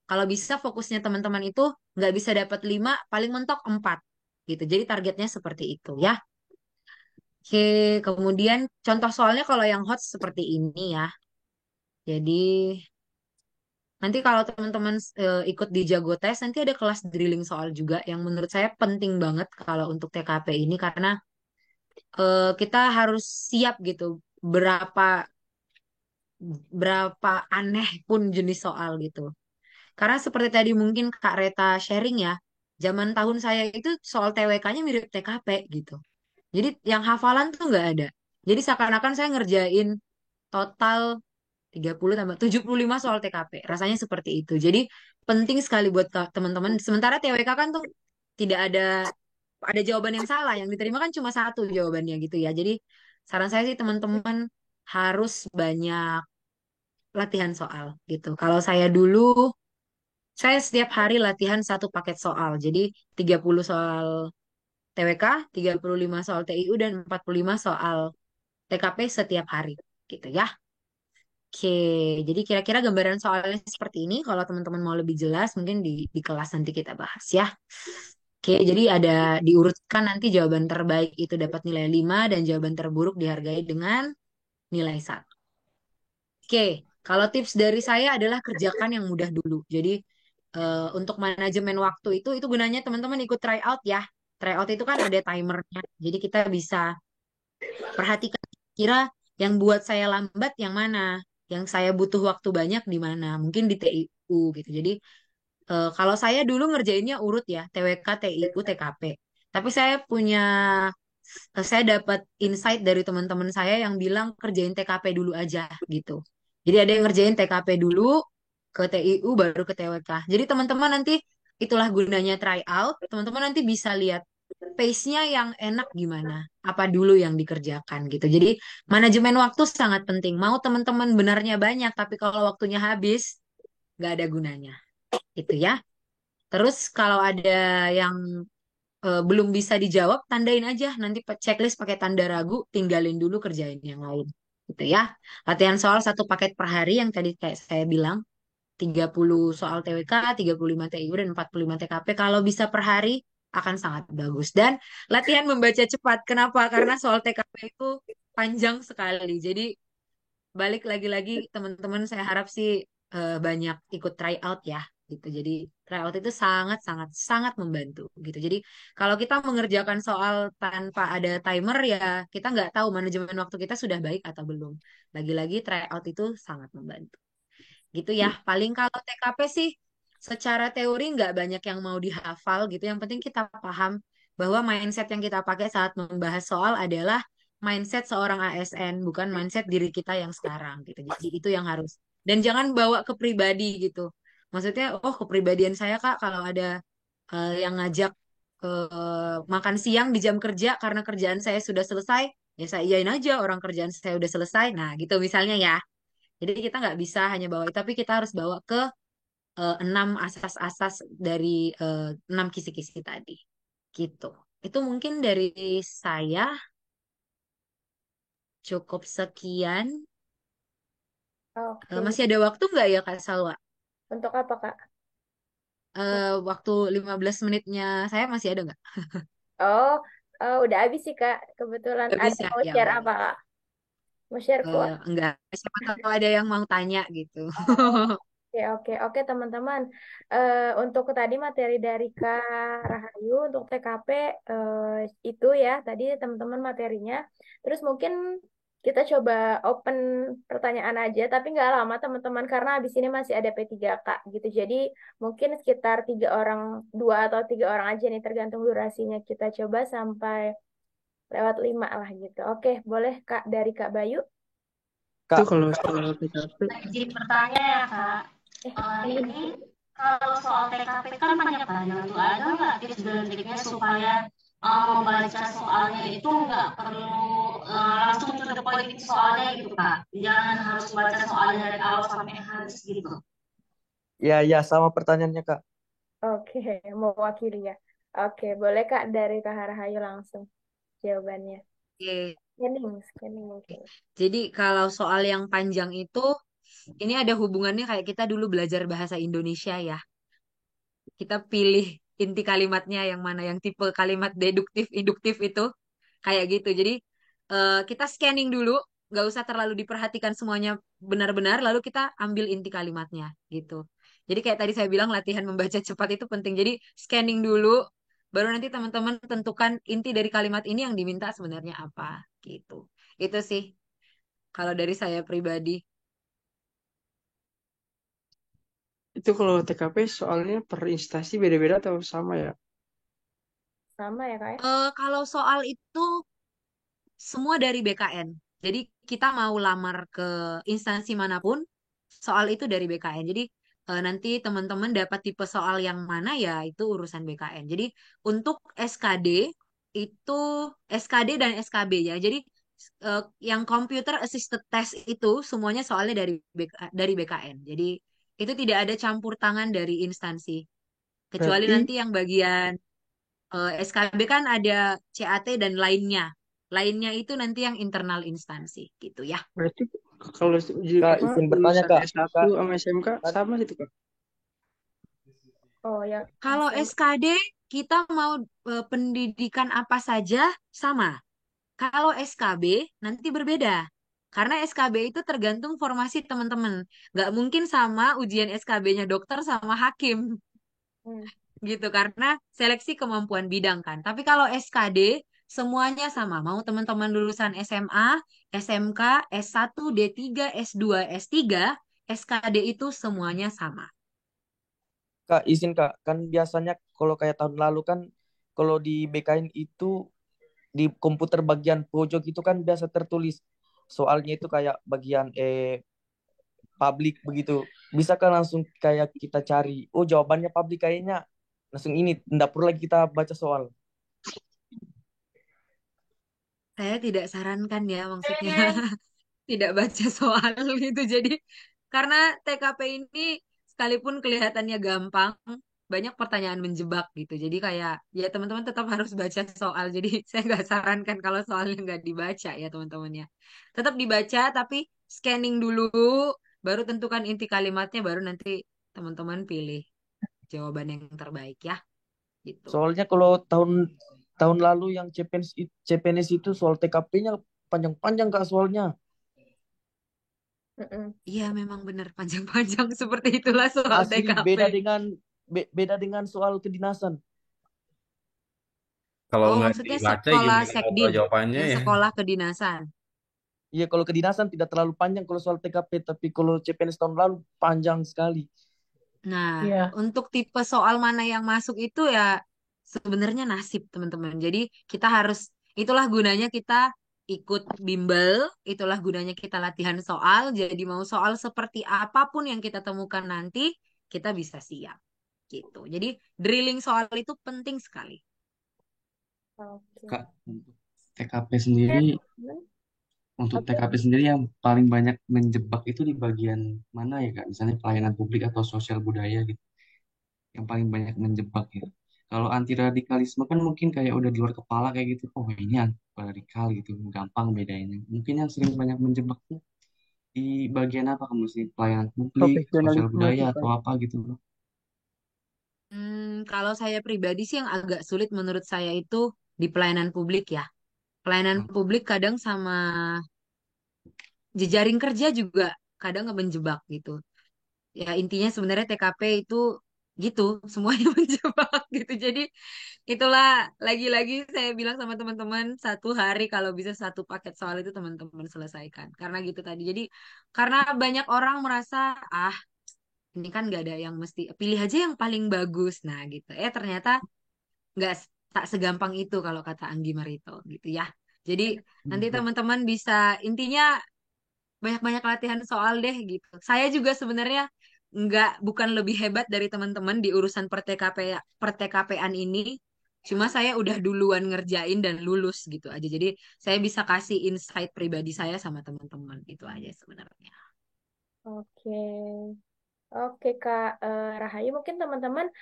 kalau bisa fokusnya teman-teman itu nggak bisa dapat 5, paling mentok 4 gitu. Jadi targetnya seperti itu ya. Oke, kemudian contoh soalnya kalau yang hot seperti ini ya. Jadi nanti kalau teman-teman ikut di Jago Tes, nanti ada kelas drilling soal juga yang menurut saya penting banget kalau untuk TKP ini karena kita harus siap gitu berapa berapa aneh pun jenis soal gitu. Karena seperti tadi mungkin Kak Reta sharing ya, zaman tahun saya itu soal TWK-nya mirip TKP gitu. Jadi yang hafalan tuh nggak ada. Jadi seakan-akan saya ngerjain total 30 tambah 75 soal TKP. Rasanya seperti itu. Jadi penting sekali buat teman-teman. Sementara TWK kan tuh tidak ada jawaban yang salah. Yang diterima kan cuma satu jawabannya gitu ya. Jadi saran saya sih teman-teman harus banyak latihan soal gitu. Kalau saya dulu, saya setiap hari latihan satu paket soal. Jadi 30 soal TWK, 35 soal TIU, dan 45 soal TKP setiap hari gitu ya. Oke, jadi kira-kira gambaran soalnya seperti ini. Kalau teman-teman mau lebih jelas, mungkin di kelas nanti kita bahas ya. Oke, jadi ada diurutkan nanti jawaban terbaik itu dapat nilai 5 dan jawaban terburuk dihargai dengan nilai 1. Oke, kalau tips dari saya adalah kerjakan yang mudah dulu. Jadi untuk manajemen waktu itu gunanya teman-teman ikut tryout ya. Tryout itu kan ada timernya. Jadi kita bisa perhatikan kira yang buat saya lambat yang mana, yang saya butuh waktu banyak di mana, mungkin di TIU gitu. Jadi kalau saya dulu ngerjainnya urut ya, TWK, TIU, TKP. Tapi saya dapat insight dari teman-teman saya yang bilang kerjain TKP dulu aja gitu. Jadi ada yang ngerjain TKP dulu, ke TIU baru ke TWK. Jadi teman-teman nanti itulah gunanya try out. Teman-teman nanti bisa lihat pace-nya yang enak gimana, apa dulu yang dikerjakan gitu. Jadi manajemen waktu sangat penting. Mau teman-teman benarnya banyak, tapi kalau waktunya habis, nggak ada gunanya. Itu ya. Terus kalau ada yang belum bisa dijawab, tandain aja. Nanti checklist pakai tanda ragu, tinggalin dulu kerjain yang lain. Gitu ya. Latihan soal satu paket per hari yang tadi kayak saya bilang. 30 soal TWK, 35 TIU, dan 45 TKP. Kalau bisa per hari akan sangat bagus. Dan latihan membaca cepat. Kenapa? Karena soal TKP itu panjang sekali. Jadi balik lagi-lagi teman-teman saya harap sih banyak ikut tryout ya gitu. Jadi tryout itu sangat sangat sangat membantu gitu. Jadi kalau kita mengerjakan soal tanpa ada timer ya kita nggak tahu manajemen waktu kita sudah baik atau belum. Lagi-lagi tryout itu sangat membantu. Gitu ya. Paling kalau TKP sih secara teori nggak banyak yang mau dihafal gitu. Yang penting kita paham bahwa mindset yang kita pakai saat membahas soal adalah mindset seorang ASN, bukan mindset diri kita yang sekarang gitu. Jadi itu yang harus. Dan jangan bawa ke pribadi gitu. Maksudnya, oh kepribadian saya Kak kalau ada yang ngajak makan siang di jam kerja karena kerjaan saya sudah selesai, ya saya iyain aja orang kerjaan saya udah selesai. Nah gitu misalnya ya. Jadi kita nggak bisa hanya bawa itu, tapi kita harus bawa ke 6 asas-asas dari 6 kisi-kisi tadi. Gitu. Itu mungkin dari saya cukup sekian. Oke. Masih ada waktu nggak ya Kak Salwa? Untuk apa, Kak? Waktu 15 menitnya saya masih ada nggak? Oh, udah habis sih, Kak. Kebetulan Nggak ada bisa. mau Ya share udah. apa, Kak? Mau share quote? Enggak. Siapa tahu ada yang mau tanya gitu. Oh, Oke, oke, oke teman-teman. Untuk tadi materi dari Kak Rahayu untuk TKP itu ya tadi teman-teman materinya. Terus mungkin kita coba open pertanyaan aja, tapi nggak lama teman-teman karena habis ini masih ada P3K gitu. Jadi mungkin sekitar 3 orang, 2 atau 3 orang aja nih tergantung durasinya. Kita coba sampai lewat 5 lah gitu. Oke, boleh Kak dari Kak Bayu. Itu Kak, kalau soal PKP, Izin bertanya ya Kak, Ini ini kalau soal TKP kan banyak tanya tuh, ada nggak tips dan triknya supaya membaca soalnya itu nggak perlu langsung to the point soalnya gitu Kak, jangan harus baca soalnya dari awal sampai habis gitu. ya ya sama pertanyaannya Kak. Oke, mewakili ya. Oke, boleh Kak dari Kak Rahayu langsung jawabannya. Oke. Scanning mungkin. Jadi kalau soal yang panjang itu, ini ada hubungannya kayak kita dulu belajar bahasa Indonesia ya. Kita pilih inti kalimatnya yang mana, yang tipe kalimat deduktif, induktif itu kayak gitu. Jadi kita scanning dulu, nggak usah terlalu diperhatikan semuanya benar-benar, lalu kita ambil inti kalimatnya gitu. Jadi kayak tadi saya bilang latihan membaca cepat itu penting. Jadi scanning dulu, baru nanti teman-teman tentukan inti dari kalimat ini yang diminta sebenarnya apa gitu. Itu sih kalau dari saya pribadi. itu kalau TKP soalnya per instansi beda-beda atau sama ya? Sama ya Kak ya? Kalau soal itu semua dari BKN. Jadi kita mau lamar ke instansi manapun, soal itu dari BKN. Jadi nanti teman-teman dapat tipe soal yang mana ya itu urusan BKN. Jadi untuk SKD itu SKD dan SKB ya. Jadi yang computer assisted test itu semuanya soalnya dari BKN. Jadi itu tidak ada campur tangan dari instansi. Kecuali Berarti nanti yang bagian SKB kan ada CAT dan lainnya. Lainnya itu nanti yang internal instansi gitu ya. berarti kalau Kak, apa izin bertanya lulusan Kak. S1 Kak, sama SMK kan sama gitu Kak? Oh ya, Kalau SM. SKD kita mau pendidikan apa saja sama. Kalau SKB nanti berbeda. Karena SKB itu tergantung formasi teman-teman. Nggak mungkin sama ujian SKB-nya dokter sama hakim. Hmm. Gitu karena seleksi kemampuan bidang kan. Tapi kalau SKD semuanya sama. Mau teman-teman lulusan SMA, SMK, S1, D3, S2, S3, SKD itu semuanya sama. Kak, izin Kak, kan biasanya kalau kayak tahun lalu kan kalau di BKN itu di komputer bagian pojok itu kan biasa tertulis soalnya itu kayak bagian publik begitu. Bisa kan langsung kayak kita cari, oh jawabannya publik kayaknya langsung ini, tidak perlu lagi kita baca soal. Saya tidak sarankan ya maksudnya tidak baca soal itu. Jadi karena TKP ini sekalipun kelihatannya gampang, banyak pertanyaan menjebak gitu. Jadi kayak ya teman-teman tetap harus baca soal. Jadi saya nggak sarankan kalau soalnya nggak dibaca ya teman-temannya. Tetap dibaca tapi scanning dulu, baru tentukan inti kalimatnya, baru nanti teman-teman pilih jawaban yang terbaik ya. Gitu. Soalnya kalau tahun tahun lalu yang CPNS itu soal TKP-nya panjang-panjang Kak soalnya. Mm-mm. Iya memang benar panjang-panjang seperti itulah soal Asli TKP. beda dengan soal kedinasan. Kalau Oh, nggak maksudnya dibaca sekolah gimana mau tahu sekdim, jawabannya yang ya? sekolah kedinasan. Iya, kalau kedinasan tidak terlalu panjang kalau soal TKP, tapi kalau CPNS tahun lalu panjang sekali. Nah, Iya. untuk tipe soal mana yang masuk itu ya sebenarnya nasib teman-teman. Jadi kita harus, itulah gunanya kita ikut bimbel, itulah gunanya kita latihan soal. Jadi mau soal seperti apapun yang kita temukan nanti, kita bisa siap gitu. Jadi drilling soal itu penting sekali. Oke. Kak, untuk TKP sendiri, Hmm? untuk Oke. TKP sendiri yang paling banyak menjebak itu di bagian mana ya Kak? Misalnya pelayanan publik atau sosial budaya gitu, yang paling banyak menjebak gitu. Kalau anti radikalisme kan mungkin kayak udah di luar kepala kayak gitu, oh ini anti radikal gitu, gampang bedainnya. Mungkin yang sering banyak menjebak tuh di bagian apa kamu sih? Pelayanan publik, sosial Profesionalisme budaya sih atau Kak. apa gitu. Kalau saya pribadi sih yang agak sulit menurut saya itu di pelayanan publik ya. Pelayanan publik kadang sama jejaring kerja juga kadang nggak menjebak gitu. Ya intinya sebenarnya TKP itu gitu, semuanya menjebak gitu. Jadi itulah lagi-lagi saya bilang sama teman-teman satu hari kalau bisa satu paket soal itu teman-teman selesaikan. Karena gitu tadi. Jadi karena banyak orang merasa ah ini kan gak ada yang mesti pilih aja yang paling bagus. Nah gitu. Ternyata nggak tak segampang itu kalau kata Anggi Marito gitu ya. Jadi nanti teman-teman bisa intinya banyak-banyak latihan soal deh gitu. Saya juga sebenarnya bukan lebih hebat dari teman-teman di urusan perTKP-an ini. Cuma saya udah duluan ngerjain dan lulus gitu aja. Jadi saya bisa kasih insight pribadi saya sama teman-teman itu aja sebenarnya. Oke. Oke Kak Rahayu, mungkin teman-teman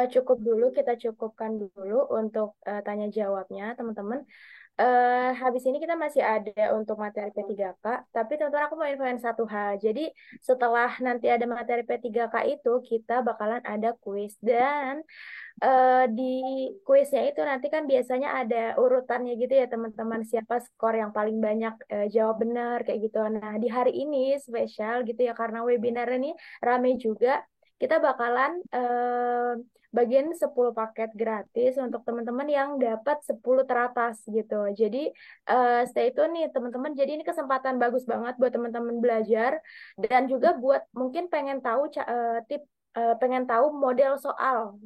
cukup dulu, kita cukupkan dulu untuk tanya jawabnya teman-teman. Habis ini kita masih ada untuk materi P3K, tapi teman-teman aku mau infoin satu hal. Jadi setelah nanti ada materi P3K itu, kita bakalan ada kuis dan di kuisnya itu nanti kan biasanya ada urutannya gitu ya teman-teman, siapa skor yang paling banyak jawab benar kayak gitu. Nah, di hari ini spesial gitu ya karena webinar ini rame juga. Kita bakalan bagian 10 paket gratis untuk teman-teman yang dapat 10 teratas gitu. Jadi stay tune nih teman-teman. Jadi ini kesempatan bagus banget buat teman-teman belajar dan juga buat mungkin pengen tahu pengen tahu model soal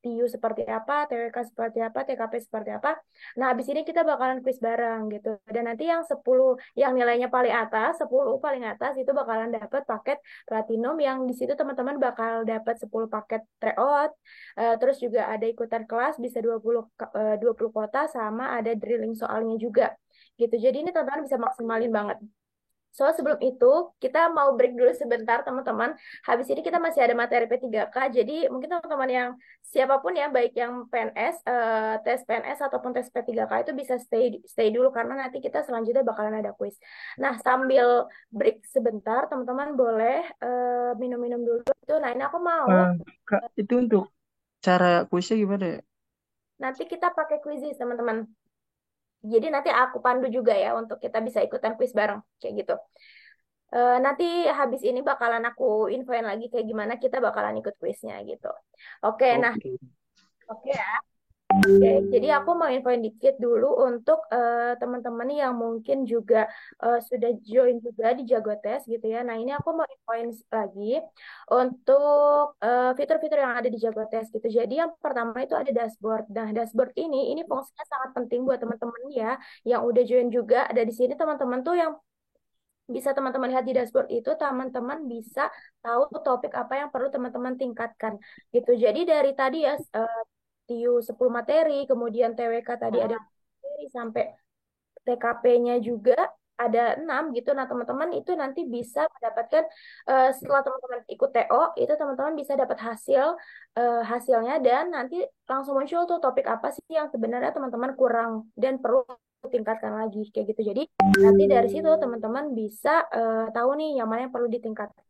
TU seperti apa, TWK seperti apa, TKP seperti apa. Nah, habis ini kita bakalan quiz bareng gitu. Dan nanti yang 10 yang nilainya paling atas, 10 paling atas itu bakalan dapat paket platinum yang di situ teman-teman bakal dapat 10 paket tryout. Terus juga ada ikutan kelas bisa 20 kota sama ada drilling soalnya juga. Gitu. Jadi ini teman-teman bisa maksimalin banget. So, sebelum itu, kita mau break dulu sebentar, teman-teman. Habis ini kita masih ada materi P3K. Jadi, mungkin teman-teman yang siapapun ya, baik yang PNS, tes PNS ataupun tes P3K itu bisa stay dulu karena nanti kita selanjutnya bakalan ada kuis. Nah, sambil break sebentar, teman-teman boleh minum-minum dulu. Nah, ini aku mau Kak, itu untuk cara kuisnya gimana ya? nanti kita pakai quizzes, teman-teman. Jadi nanti aku pandu juga ya untuk kita bisa ikutan kuis bareng, kayak gitu. Nanti habis ini bakalan aku infoin lagi kayak gimana kita bakalan ikut kuisnya gitu. Oke, nah, oke ya. Oke, jadi aku mau infoin dikit dulu untuk teman-teman yang mungkin juga sudah join juga di Jago Tes gitu ya. Nah, ini aku mau infoin lagi untuk fitur-fitur yang ada di Jago Tes gitu. Jadi yang pertama itu ada dashboard. Nah, dashboard ini fungsinya sangat penting buat teman-teman ya yang udah join juga. Ada di sini teman-teman tuh yang bisa teman-teman lihat di dashboard itu teman-teman bisa tahu topik apa yang perlu teman-teman tingkatkan gitu. Jadi dari tadi ya TIU 10 materi, kemudian TWK tadi ada materi sampai TKP-nya juga ada 6 gitu. Nah, teman-teman itu nanti bisa mendapatkan setelah teman-teman ikut TO, itu teman-teman bisa dapat hasilnya dan nanti langsung muncul tuh topik apa sih yang sebenarnya teman-teman kurang dan perlu tingkatkan lagi kayak gitu. Jadi nanti dari situ teman-teman bisa tahu nih yang mana yang perlu ditingkatkan.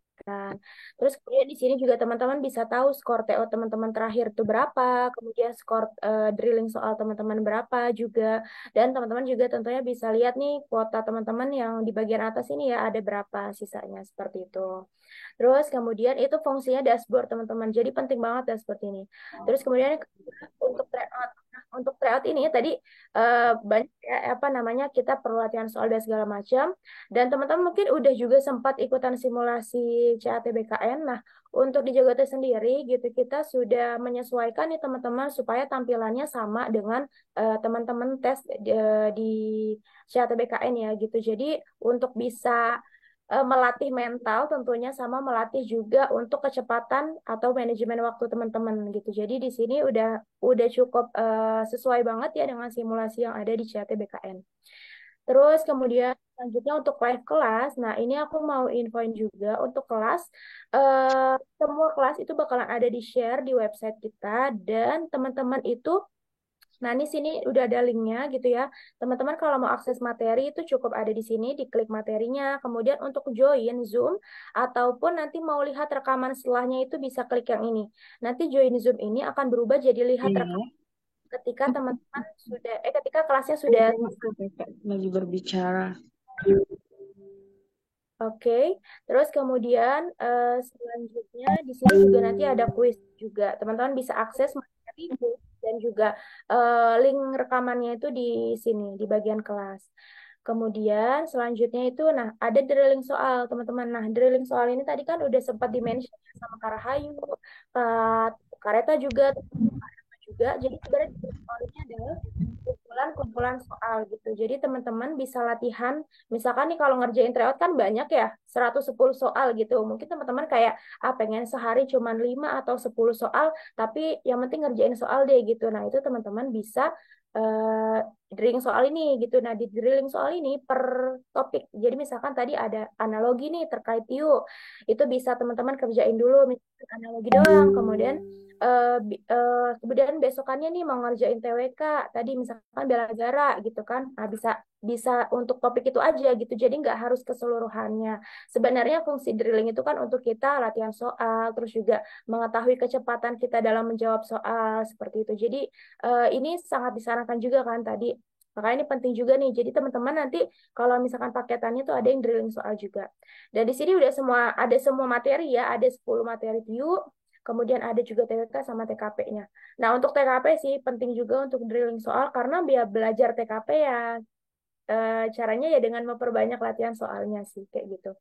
Terus kemudian di sini juga teman-teman bisa tahu skor TO teman-teman terakhir itu berapa, kemudian skor drilling soal teman-teman berapa juga. Dan teman-teman juga tentunya bisa lihat nih kuota teman-teman yang di bagian atas ini ya ada berapa sisanya seperti itu. Terus kemudian itu fungsinya dashboard teman-teman. Jadi penting banget dashboard ini. Terus kemudian untuk tryout. Nah, untuk tryout ini tadi banyak ya, apa namanya kita perlu latihan soal dan segala macam. Dan teman-teman mungkin udah juga sempat ikutan simulasi CATBKN. Nah, untuk di Jagote sendiri gitu kita sudah menyesuaikan nih teman-teman supaya tampilannya sama dengan teman-teman tes di CATBKN ya gitu. Jadi untuk bisa melatih mental tentunya sama melatih juga untuk kecepatan atau manajemen waktu teman-teman gitu. Jadi di sini udah cukup sesuai banget ya dengan simulasi yang ada di CATBKN. Terus kemudian selanjutnya untuk live kelas. Nah, ini aku mau infoin juga untuk kelas. Semua kelas itu bakalan ada di share di website kita dan teman-teman itu nah, ini sini udah ada linknya gitu ya. Teman-teman kalau mau akses materi itu cukup ada di sini, diklik materinya. Kemudian untuk join Zoom ataupun nanti mau lihat rekaman setelahnya itu bisa klik yang ini. Nanti join Zoom ini akan berubah jadi lihat rekaman ketika teman-teman ketika kelasnya sudah lagi berbicara. Oke, terus kemudian selanjutnya di sini juga nanti ada kuis juga. Teman-teman bisa akses materi dan juga link rekamannya itu di sini di bagian kelas. Kemudian selanjutnya itu, nah ada drilling soal teman-teman. Nah drilling soal ini tadi kan udah sempat di-mention ya sama Kak Rahayu, Kak Kareta juga. Jadi sebenarnya drilling soal ini adalah kumpulan-kumpulan soal gitu. Jadi teman-teman bisa latihan, misalkan nih kalau ngerjain tryout kan banyak ya, 110 soal gitu. Mungkin teman-teman kayak, pengen sehari cuman 5 atau 10 soal, tapi yang penting ngerjain soal deh gitu. Nah itu teman-teman bisa eh, drilling soal ini gitu. Nah di drilling soal ini per topik. Jadi misalkan tadi ada analogi nih terkait yuk, itu bisa teman-teman kerjain dulu misalkan analogi doang. Kemudian besokannya nih mau ngerjain TWK tadi misalkan bela negara gitu kan. Nah, bisa bisa untuk topik itu aja gitu. Jadi nggak harus keseluruhannya. Sebenarnya fungsi drilling itu kan untuk kita latihan soal, terus juga mengetahui kecepatan kita dalam menjawab soal seperti itu. Jadi ini sangat disarankan juga kan tadi. Makanya ini penting juga nih. Jadi teman-teman nanti kalau misalkan paketannya tuh ada yang drilling soal juga. Dan di sini udah ada semua materi ya, ada 10 materi view, kemudian ada juga TWK sama TKP-nya. Nah, untuk TKP sih penting juga untuk drilling soal karena biar belajar TKP ya caranya ya dengan memperbanyak latihan soalnya sih kayak gitu.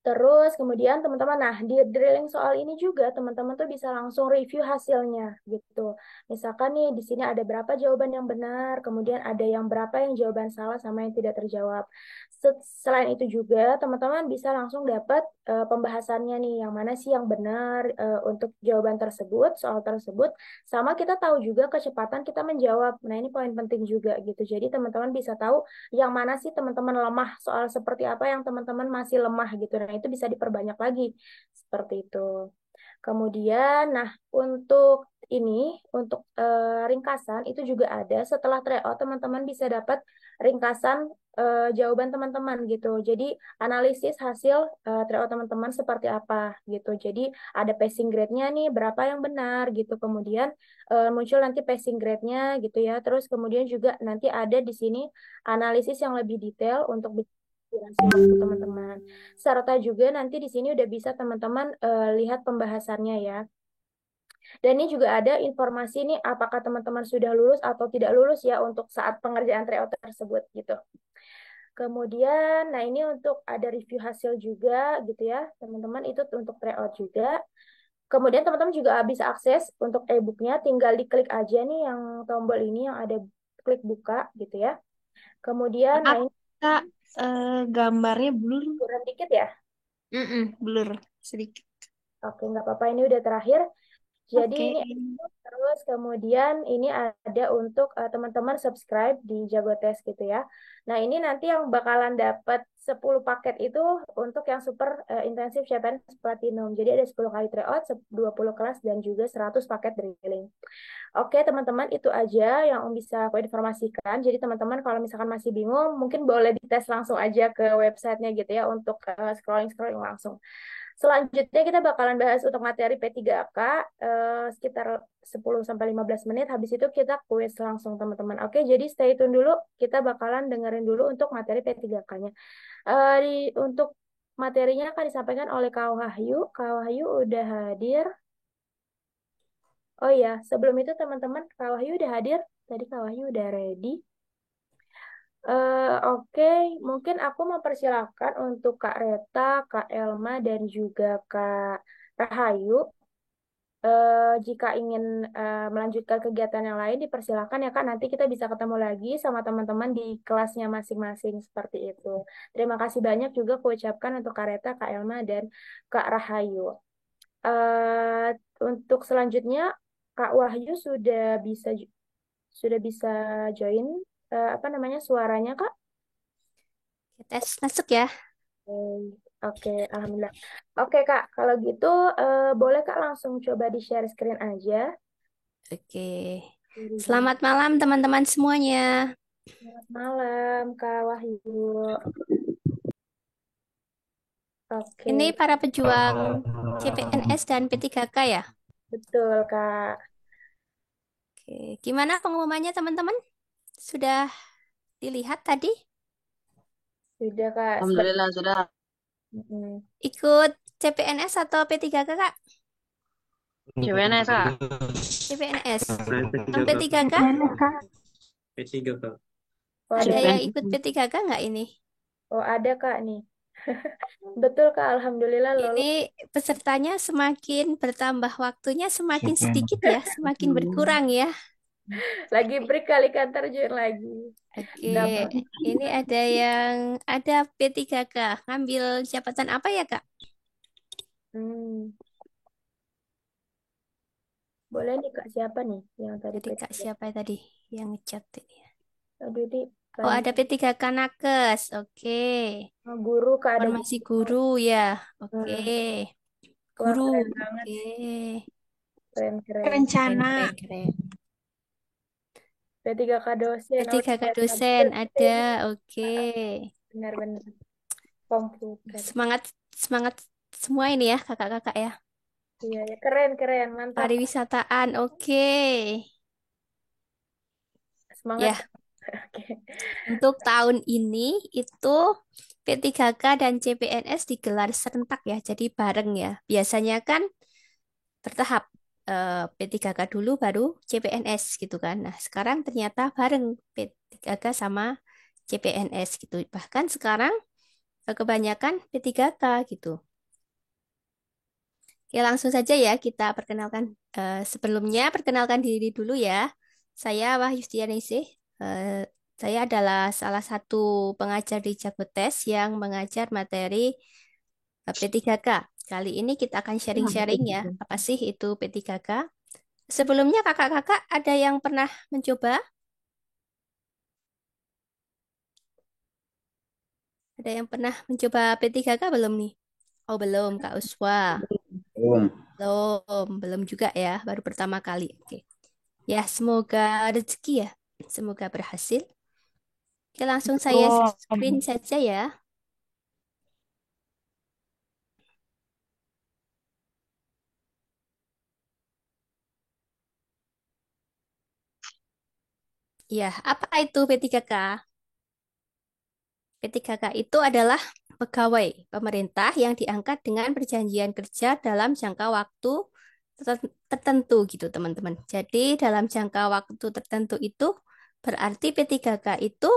Terus kemudian teman-teman, nah di drilling soal ini juga teman-teman tuh bisa langsung review hasilnya gitu. Misalkan nih di sini ada berapa jawaban yang benar, kemudian ada yang berapa yang jawaban salah sama yang tidak terjawab. Selain itu juga teman-teman bisa langsung dapat pembahasannya nih, yang mana sih yang benar untuk jawaban tersebut, soal tersebut, sama kita tahu juga kecepatan kita menjawab. Nah ini poin penting juga gitu. Jadi teman-teman bisa tahu yang mana sih teman-teman lemah, soal seperti apa yang teman-teman masih lemah gitu. Nah, itu bisa diperbanyak lagi seperti itu. Kemudian, nah untuk untuk ringkasan itu juga ada. Setelah tryout, teman-teman bisa dapat ringkasan jawaban teman-teman gitu. Jadi analisis hasil tryout teman-teman seperti apa gitu. Jadi ada passing grade-nya nih berapa yang benar gitu. Kemudian muncul nanti passing grade-nya gitu ya. Terus kemudian juga nanti ada di sini analisis yang lebih detail untuk durasi waktu teman-teman. Serta juga nanti di sini udah bisa teman-teman lihat pembahasannya ya. Dan ini juga ada informasi nih apakah teman-teman sudah lulus atau tidak lulus ya untuk saat pengerjaan tryout tersebut gitu. Kemudian, nah ini untuk ada review hasil juga gitu ya, teman-teman itu untuk tryout juga. Kemudian teman-teman juga bisa akses untuk e-booknya, tinggal diklik aja nih yang tombol ini yang ada klik buka gitu ya. Kemudian, nah Maaf, ini Kak, gambarnya blur. kurang dikit ya. Blur sedikit. Oke, nggak apa-apa, ini udah terakhir. Jadi Oke. ini terus kemudian ini ada untuk teman-teman subscribe di Jagotes gitu ya. Nah, ini nanti yang bakalan dapat 10 paket itu untuk yang super intensif CPNS Platinum. Jadi ada 10 kali tryout, 20 kelas dan juga 100 paket drilling. Oke, teman-teman, itu aja yang bisa aku informasikan. Jadi teman-teman kalau misalkan masih bingung, mungkin boleh dites langsung aja ke websitenya gitu ya untuk scrolling-scrolling langsung. Selanjutnya kita bakalan bahas untuk materi P3K sekitar 10-15 menit. Habis itu kita kuis langsung teman-teman. Oke, jadi stay tune dulu. Kita bakalan dengerin dulu untuk materi P3K-nya. Untuk materinya akan disampaikan oleh Kak Wahyu. Kak Wahyu udah hadir. Oh iya, sebelum itu teman-teman, Kak Wahyu udah hadir. Tadi Kak Wahyu udah ready. Oke, mungkin aku mempersilahkan untuk Kak Reta, Kak Elma, dan juga Kak Rahayu. Jika ingin melanjutkan kegiatan yang lain, dipersilahkan ya Kak. Nanti kita bisa ketemu lagi sama teman-teman di kelasnya masing-masing seperti itu. Terima kasih banyak juga aku ucapkan untuk Kak Reta, Kak Elma, dan Kak Rahayu. Untuk selanjutnya, Kak Wahyu sudah bisa join apa namanya suaranya Kak? Tes masuk ya. Oke, alhamdulillah. Oke Kak, kalau gitu boleh Kak langsung coba di share screen aja. Oke. Selamat malam teman-teman semuanya. Selamat malam Kak Wahyu. Oke. Ini para pejuang CPNS dan P3K ya? Betul Kak. Oke, gimana pengumumannya teman-teman? Sudah dilihat tadi? Sudah Kak. Alhamdulillah sudah. Mm-mm. Ikut CPNS atau P3K, Kak? CPNS, Kak. CPNS. P3K, Yang P3K? P3 Kak. Oh, Ada ada. yang ikut P3K nggak ini? Oh, ada Kak nih. Betul Kak, alhamdulillah lolos. Ini pesertanya semakin bertambah waktunya semakin sedikit ya, semakin berkurang ya. Lagi break kali Kak, ntar join lagi. Oke, Dapat. ini ada P3K. Ngambil jabatan apa ya, Kak? Hmm. Boleh nih Kak, siapa nih yang tadi Jadi Kak P3? siapa tadi yang ngechat ini? Aduh, di Oh, banyak. ada P3K Nakes. Oke. Guru Kak, ada Informasi guru. guru ya. Oke. Wah, Guru. keren banget. Oke. Keren. Rencana. Keren. P3K dosen. Oh, P3K iya, dosen Kak. ada. Oke. Benar-benar. Komputer. Semangat semua ini ya, kakak-kakak ya. Iya, ya. Keren. Mantap. Pariwisataan. Oke. Semangat. Ya, Oke. untuk tahun ini itu P3K dan CPNS digelar serentak ya, jadi bareng ya. Biasanya kan bertahap, P3K dulu baru CPNS gitu kan. Nah, sekarang ternyata bareng P3K sama CPNS gitu. Bahkan sekarang kebanyakan P3K gitu. Oke, langsung saja ya kita perkenalkan. Sebelumnya perkenalkan diri dulu ya. Saya Wahyustianingsih. Saya adalah salah satu pengajar di Jagotes yang mengajar materi P3K. Kali ini kita akan sharing-sharing ya, apa sih itu P3K. Sebelumnya kakak-kakak ada yang pernah mencoba? Ada yang pernah mencoba P3K belum nih? Oh belum, Kak Uswa. Belum juga ya, baru pertama kali. Oke. Ya, semoga rezeki ya. Semoga berhasil. Oke, langsung saya screen saja ya. Ya, apa itu P3K? P3K itu adalah pegawai pemerintah yang diangkat dengan perjanjian kerja dalam jangka waktu tertentu gitu, teman-teman. Jadi, dalam jangka waktu tertentu itu berarti P3K itu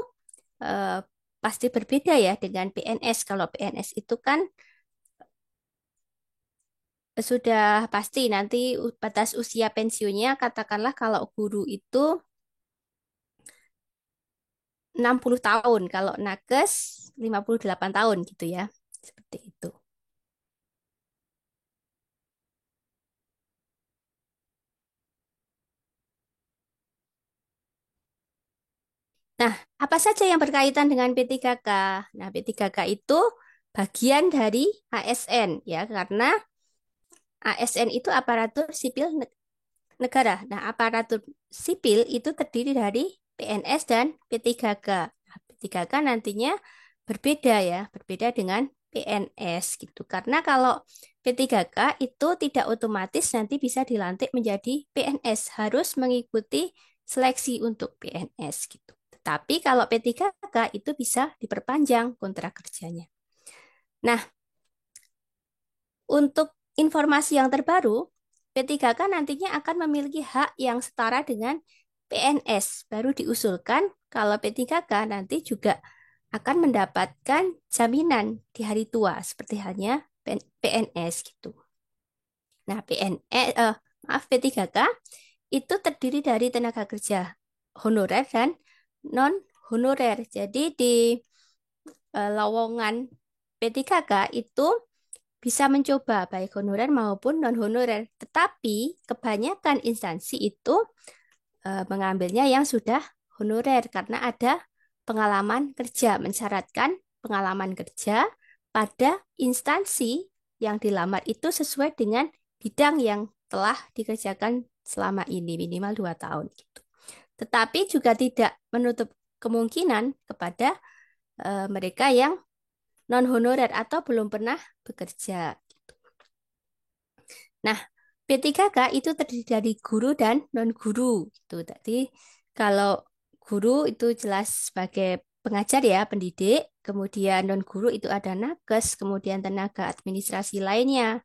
eh, pasti berbeda ya dengan PNS. Kalau PNS itu kan sudah pasti nanti batas usia pensiunnya katakanlah kalau guru itu 60 tahun, kalau nakes 58 tahun gitu ya. Seperti itu. Nah, apa saja yang berkaitan dengan P3K? Nah, P3K itu bagian dari ASN ya, karena ASN itu aparatur sipil negara. Nah, aparatur sipil itu terdiri dari PNS dan P3K. Nah, P3K nantinya berbeda ya, berbeda dengan PNS gitu. Karena kalau P3K itu tidak otomatis nanti bisa dilantik menjadi PNS, harus mengikuti seleksi untuk PNS gitu. Tetapi kalau P3K itu bisa diperpanjang kontrak kerjanya. Nah, untuk informasi yang terbaru, P3K nantinya akan memiliki hak yang setara dengan PNS. Baru diusulkan kalau P3K nanti juga akan mendapatkan jaminan di hari tua seperti halnya PNS gitu. Nah, P3K itu terdiri dari tenaga kerja honorer dan non honorer. Jadi di lowongan P3K itu bisa mencoba baik honorer maupun non honorer. Tetapi kebanyakan instansi itu mengambilnya yang sudah honorer karena ada pengalaman kerja, mensyaratkan pengalaman kerja pada instansi yang dilamar itu sesuai dengan bidang yang telah dikerjakan selama ini, minimal 2 tahun gitu. Tetapi juga tidak menutup kemungkinan kepada mereka yang non honorer atau belum pernah bekerja. Nah, P3K itu terdiri dari guru dan non guru gitu. Tadi kalau guru itu jelas sebagai pengajar ya, pendidik, kemudian non-guru itu ada nakes, kemudian tenaga administrasi lainnya,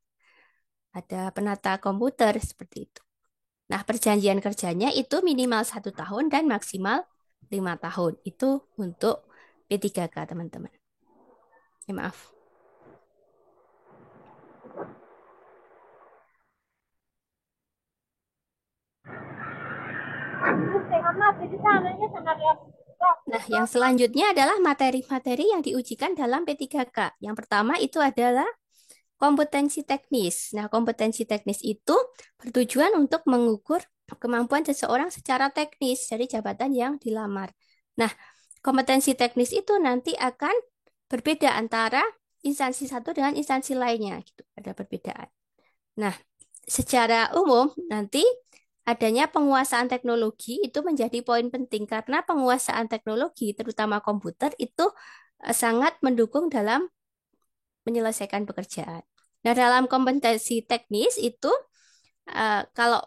ada penata komputer, seperti itu. Nah, perjanjian kerjanya itu minimal 1 tahun dan maksimal 5 tahun. Itu untuk P3K, teman-teman. Maaf. Nah, yang selanjutnya adalah materi-materi yang diujikan dalam P3K. Yang pertama itu adalah kompetensi teknis. Nah, kompetensi teknis itu bertujuan untuk mengukur kemampuan seseorang secara teknis dari jabatan yang dilamar. Nah, kompetensi teknis itu nanti akan berbeda antara instansi satu dengan instansi lainnya, gitu. Ada perbedaan. Nah, secara umum nanti adanya penguasaan teknologi itu menjadi poin penting karena penguasaan teknologi terutama komputer itu sangat mendukung dalam menyelesaikan pekerjaan. Nah, dalam kompetensi teknis itu kalau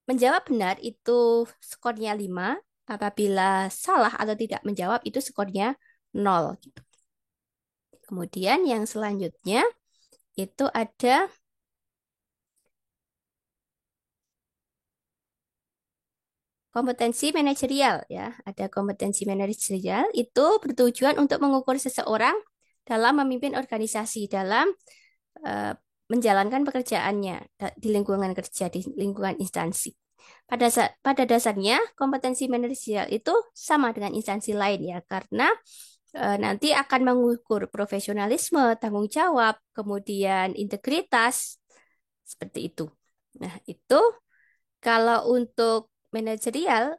menjawab benar itu skornya 5, apabila salah atau tidak menjawab itu skornya 0 gitu. Kemudian yang selanjutnya itu ada kompetensi manajerial ya. Ada kompetensi manajerial itu bertujuan untuk mengukur seseorang dalam memimpin organisasi, dalam menjalankan pekerjaannya di lingkungan kerja, di lingkungan instansi. Pada dasarnya kompetensi manajerial itu sama dengan instansi lain ya, karena nanti akan mengukur profesionalisme, tanggung jawab, kemudian integritas, seperti itu. Nah, itu kalau untuk manajerial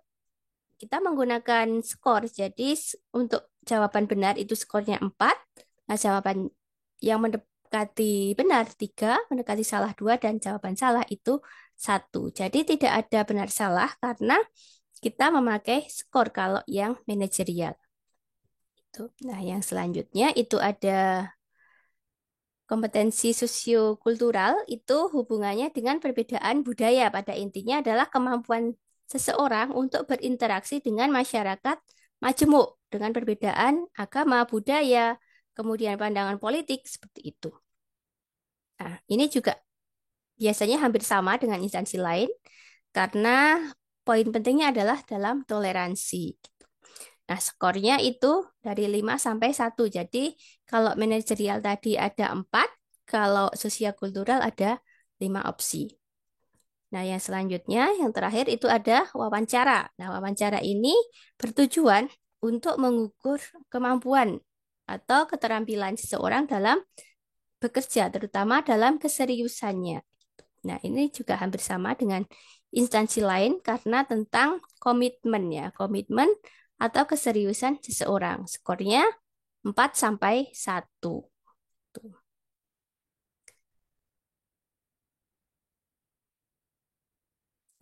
kita menggunakan skor. Jadi untuk jawaban benar itu skornya 4. Nah, jawaban yang mendekati benar 3, mendekati salah 2, dan jawaban salah itu 1. Jadi tidak ada benar salah karena kita memakai skor kalau yang manajerial. Nah, yang selanjutnya itu ada kompetensi sosiokultural, itu hubungannya dengan perbedaan budaya. Pada intinya adalah kemampuan seseorang untuk berinteraksi dengan masyarakat majemuk dengan perbedaan agama, budaya, kemudian pandangan politik, seperti itu. Nah, ini juga biasanya hampir sama dengan instansi lain karena poin pentingnya adalah dalam toleransi. Nah, skornya itu dari 5 sampai 1. Jadi, kalau manajerial tadi ada 4, kalau sosiokultural ada 5 opsi. Nah, yang selanjutnya, yang terakhir itu ada wawancara. Nah, wawancara ini bertujuan untuk mengukur kemampuan atau keterampilan seseorang dalam bekerja, terutama dalam keseriusannya. Nah, ini juga hampir sama dengan instansi lain karena tentang komitmen ya, komitmen atau keseriusan seseorang. Skornya 4 sampai 1.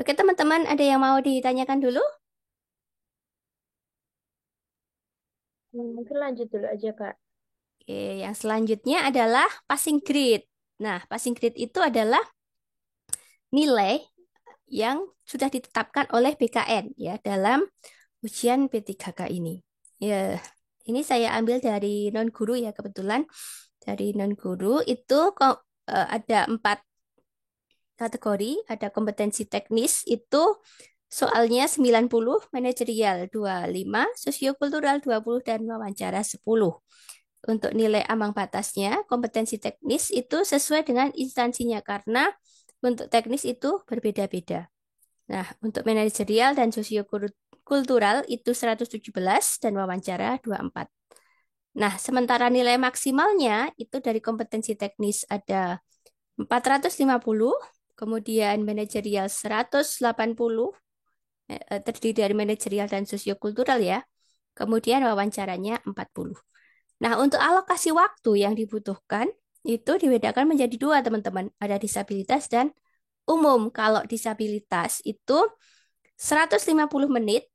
Oke, teman-teman, ada yang mau ditanyakan dulu? Mungkin lanjut dulu aja, Kak. Oke, yang selanjutnya adalah passing grade. Nah, passing grade itu adalah nilai yang sudah ditetapkan oleh BKN ya dalam ujian P3K ini. Ya, ini saya ambil dari non-guru ya, kebetulan dari non-guru itu ada 4 kategori. Ada kompetensi teknis itu soalnya 90, manajerial 25, sosiokultural 20, dan wawancara 10. Untuk nilai ambang batasnya, kompetensi teknis itu sesuai dengan instansinya karena untuk teknis itu berbeda-beda. Nah, untuk manajerial dan sosiokultural itu 117 dan wawancara 24. Nah, sementara nilai maksimalnya itu dari kompetensi teknis ada 450, kemudian manajerial 180, terdiri dari manajerial dan sosiokultural ya. Kemudian wawancaranya 40. Nah, untuk alokasi waktu yang dibutuhkan itu dibedakan menjadi 2, teman-teman. Ada disabilitas dan umum. Kalau disabilitas itu 150 menit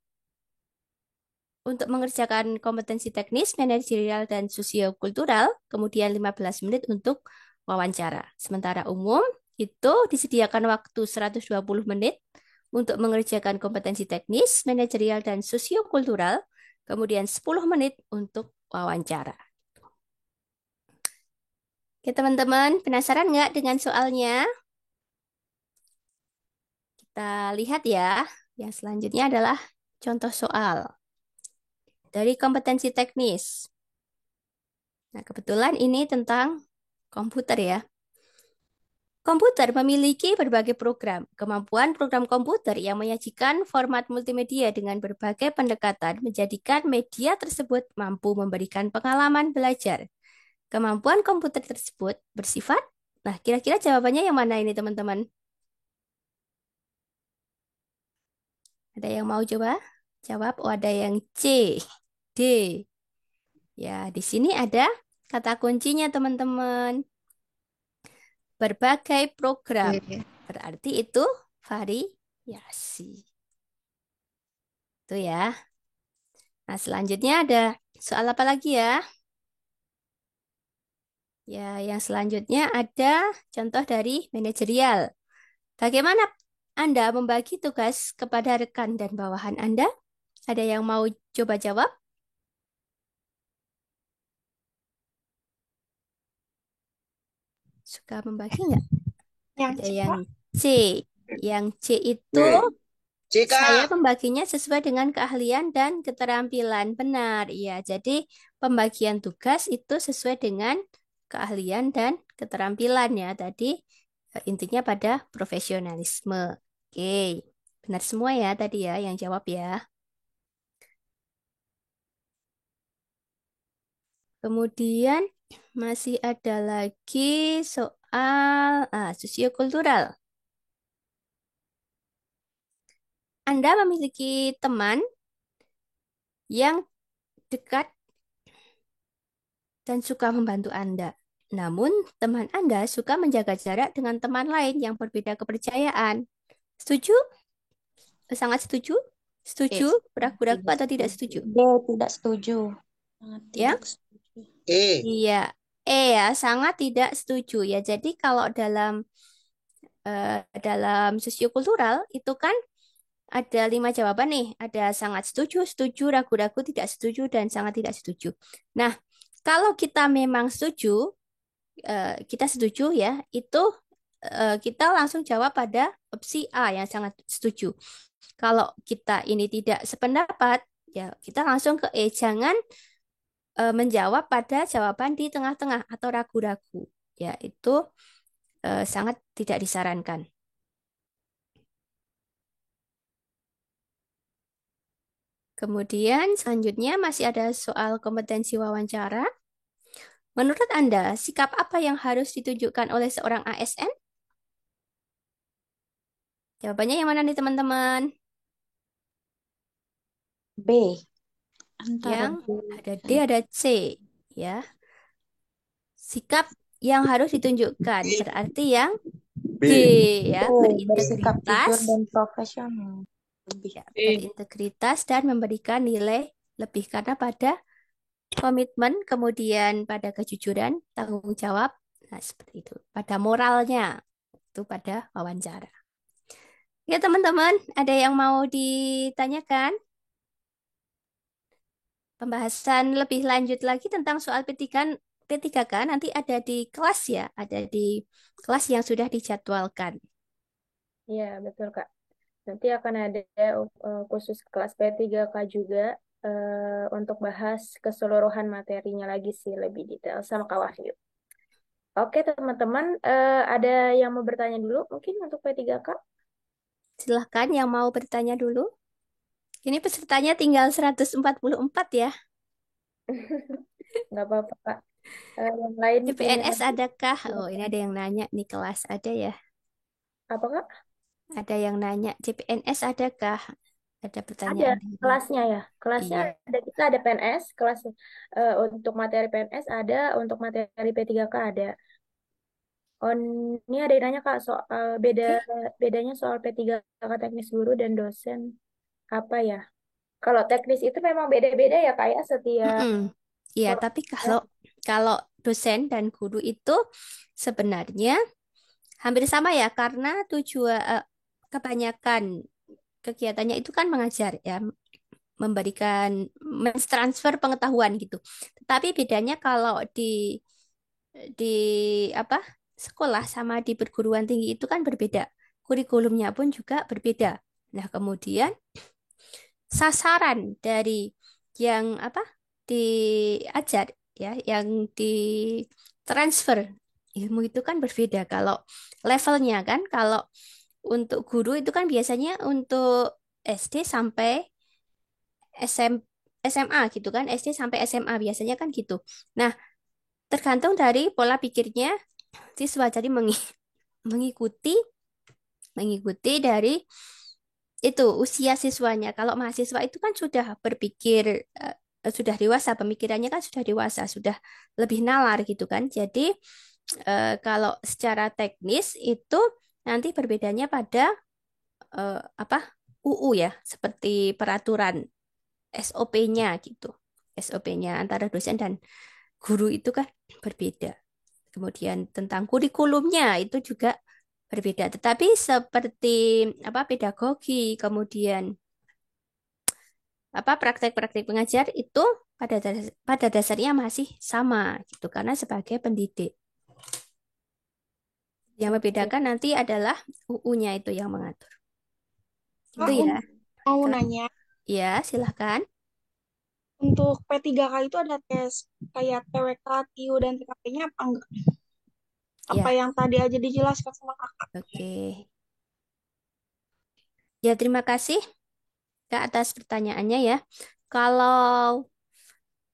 untuk mengerjakan kompetensi teknis, manajerial, dan sosiokultural, kemudian 15 menit untuk wawancara. Sementara umum itu disediakan waktu 120 menit untuk mengerjakan kompetensi teknis, manajerial, dan sosiokultural, Kemudian 10 menit untuk wawancara. Oke, teman-teman, penasaran nggak dengan soalnya? Kita lihat ya. Yang selanjutnya adalah contoh soal dari kompetensi teknis. Nah, kebetulan ini tentang komputer ya. Komputer memiliki berbagai program. Kemampuan program komputer yang menyajikan format multimedia dengan berbagai pendekatan menjadikan media tersebut mampu memberikan pengalaman belajar. Kemampuan komputer tersebut bersifat, nah kira-kira jawabannya yang mana ini teman-teman? Ada yang mau coba jawab? Oh, ada yang C, D. Ya, di sini ada kata kuncinya teman-teman. Berbagai program. Berarti itu variasi. Itu ya. Nah, selanjutnya ada soal apa lagi ya? Ya, yang selanjutnya ada contoh dari manajerial. Bagaimana Anda membagi tugas kepada rekan dan bawahan Anda? Ada yang mau coba jawab? Suka membagi nggak? Ada yang C. Yang C itu saya membaginya sesuai dengan keahlian dan keterampilan. Benar, ya. Jadi pembagian tugas itu sesuai dengan keahlian dan keterampilan ya. Tadi intinya pada profesionalisme. Oke, benar semua ya tadi ya yang jawab ya. Kemudian masih ada lagi soal sosiokultural. Anda memiliki teman yang dekat dan suka membantu Anda. Namun, teman Anda suka menjaga jarak dengan teman lain yang berbeda kepercayaan. Setuju? Sangat setuju? Setuju? Ragu-ragu atau tidak setuju? B, tidak setuju. Ya? Iya. Ya, sangat tidak setuju ya. Jadi kalau dalam sosiokultural itu kan ada 5 jawaban nih. Ada sangat setuju, setuju, ragu-ragu, tidak setuju, dan sangat tidak setuju. Nah, kalau kita memang setuju, kita setuju ya, itu kita langsung jawab pada opsi A yang sangat setuju. Kalau kita ini tidak sependapat, ya kita langsung ke E. Jangan menjawab pada jawaban di tengah-tengah atau ragu-ragu. Ya, itu sangat tidak disarankan. Kemudian selanjutnya masih ada soal kompetensi wawancara. Menurut Anda, sikap apa yang harus ditunjukkan oleh seorang ASN? Jawabannya yang mana nih teman-teman? B. Yang ada D, ada C. Ya. Sikap yang harus ditunjukkan berarti yang D ya, Bersikap jujur berintegritas, dan profesional. ya, berintegritas dan memberikan nilai lebih karena pada komitmen, kemudian pada kejujuran, tanggung jawab, nah seperti itu. Pada moralnya, itu pada wawancara. Ya teman-teman, ada yang mau ditanyakan? Pembahasan lebih lanjut lagi tentang soal P3K nanti ada di kelas ya, ada di kelas yang sudah dijadwalkan. Iya, betul, Kak. Nanti akan ada khusus kelas P3K juga untuk bahas keseluruhan materinya lagi sih lebih detail sama Kak Wahyu. Oke, teman-teman, ada yang mau bertanya dulu mungkin untuk P3K? Silahkan yang mau bertanya dulu. Ini pesertanya tinggal 144 ya. Nggak apa-apa, Kak. Yang lain punya CPNS adakah? Oh, ini ada yang nanya nih kelas ada ya. apa, Kak? Ada yang nanya CPNS adakah? Ada Ada pertanyaan. kelasnya ya. Kelasnya Iya. ada, kita ada PNS, kelas untuk materi PNS ada, untuk materi P3K ada. Oh, ini ada yang nanya Kak soal bedanya soal P3K teknis guru dan dosen apa ya? Kalau teknis itu memang beda-beda ya Kak ya setiap Iya, tapi kalau dosen dan guru itu sebenarnya hampir sama ya karena tujuan kebanyakan kegiatannya itu kan mengajar ya. memberikan mentransfer pengetahuan gitu. Tetapi bedanya kalau di apa sekolah sama di perguruan tinggi itu kan berbeda. Kurikulumnya pun juga berbeda. Nah, kemudian sasaran dari yang apa diajar ya, yang ditransfer ilmu itu kan berbeda kalau levelnya kan. Kalau untuk guru itu kan biasanya untuk SD sampai SM, SMA gitu kan, SD sampai SMA biasanya kan gitu. Nah, tergantung dari pola pikirnya siswa, jadi mengikuti mengikuti dari itu usia siswanya. Kalau mahasiswa itu kan sudah berpikir sudah dewasa, pemikirannya kan sudah dewasa, sudah lebih nalar gitu kan. Jadi kalau secara teknis itu nanti berbedanya pada apa UU ya, seperti peraturan SOP-nya gitu. SOP-nya antara dosen dan guru itu kan berbeda. Kemudian tentang kurikulumnya itu juga berbeda. Tetapi seperti apa pedagogi, kemudian apa praktek-praktek pengajar itu pada dasarnya masih sama gitu karena sebagai pendidik. Yang membedakan nanti adalah UU-nya itu yang mengatur. Itu Kak, ya. mau Ke- nanya, Ya, silahkan. untuk P3K itu ada tes kayak TWK, TIU, dan TKP-nya apa enggak? Apa Ya, yang tadi aja dijelaskan sama kakak? oke. Ya, terima kasih Kak atas pertanyaannya ya. Kalau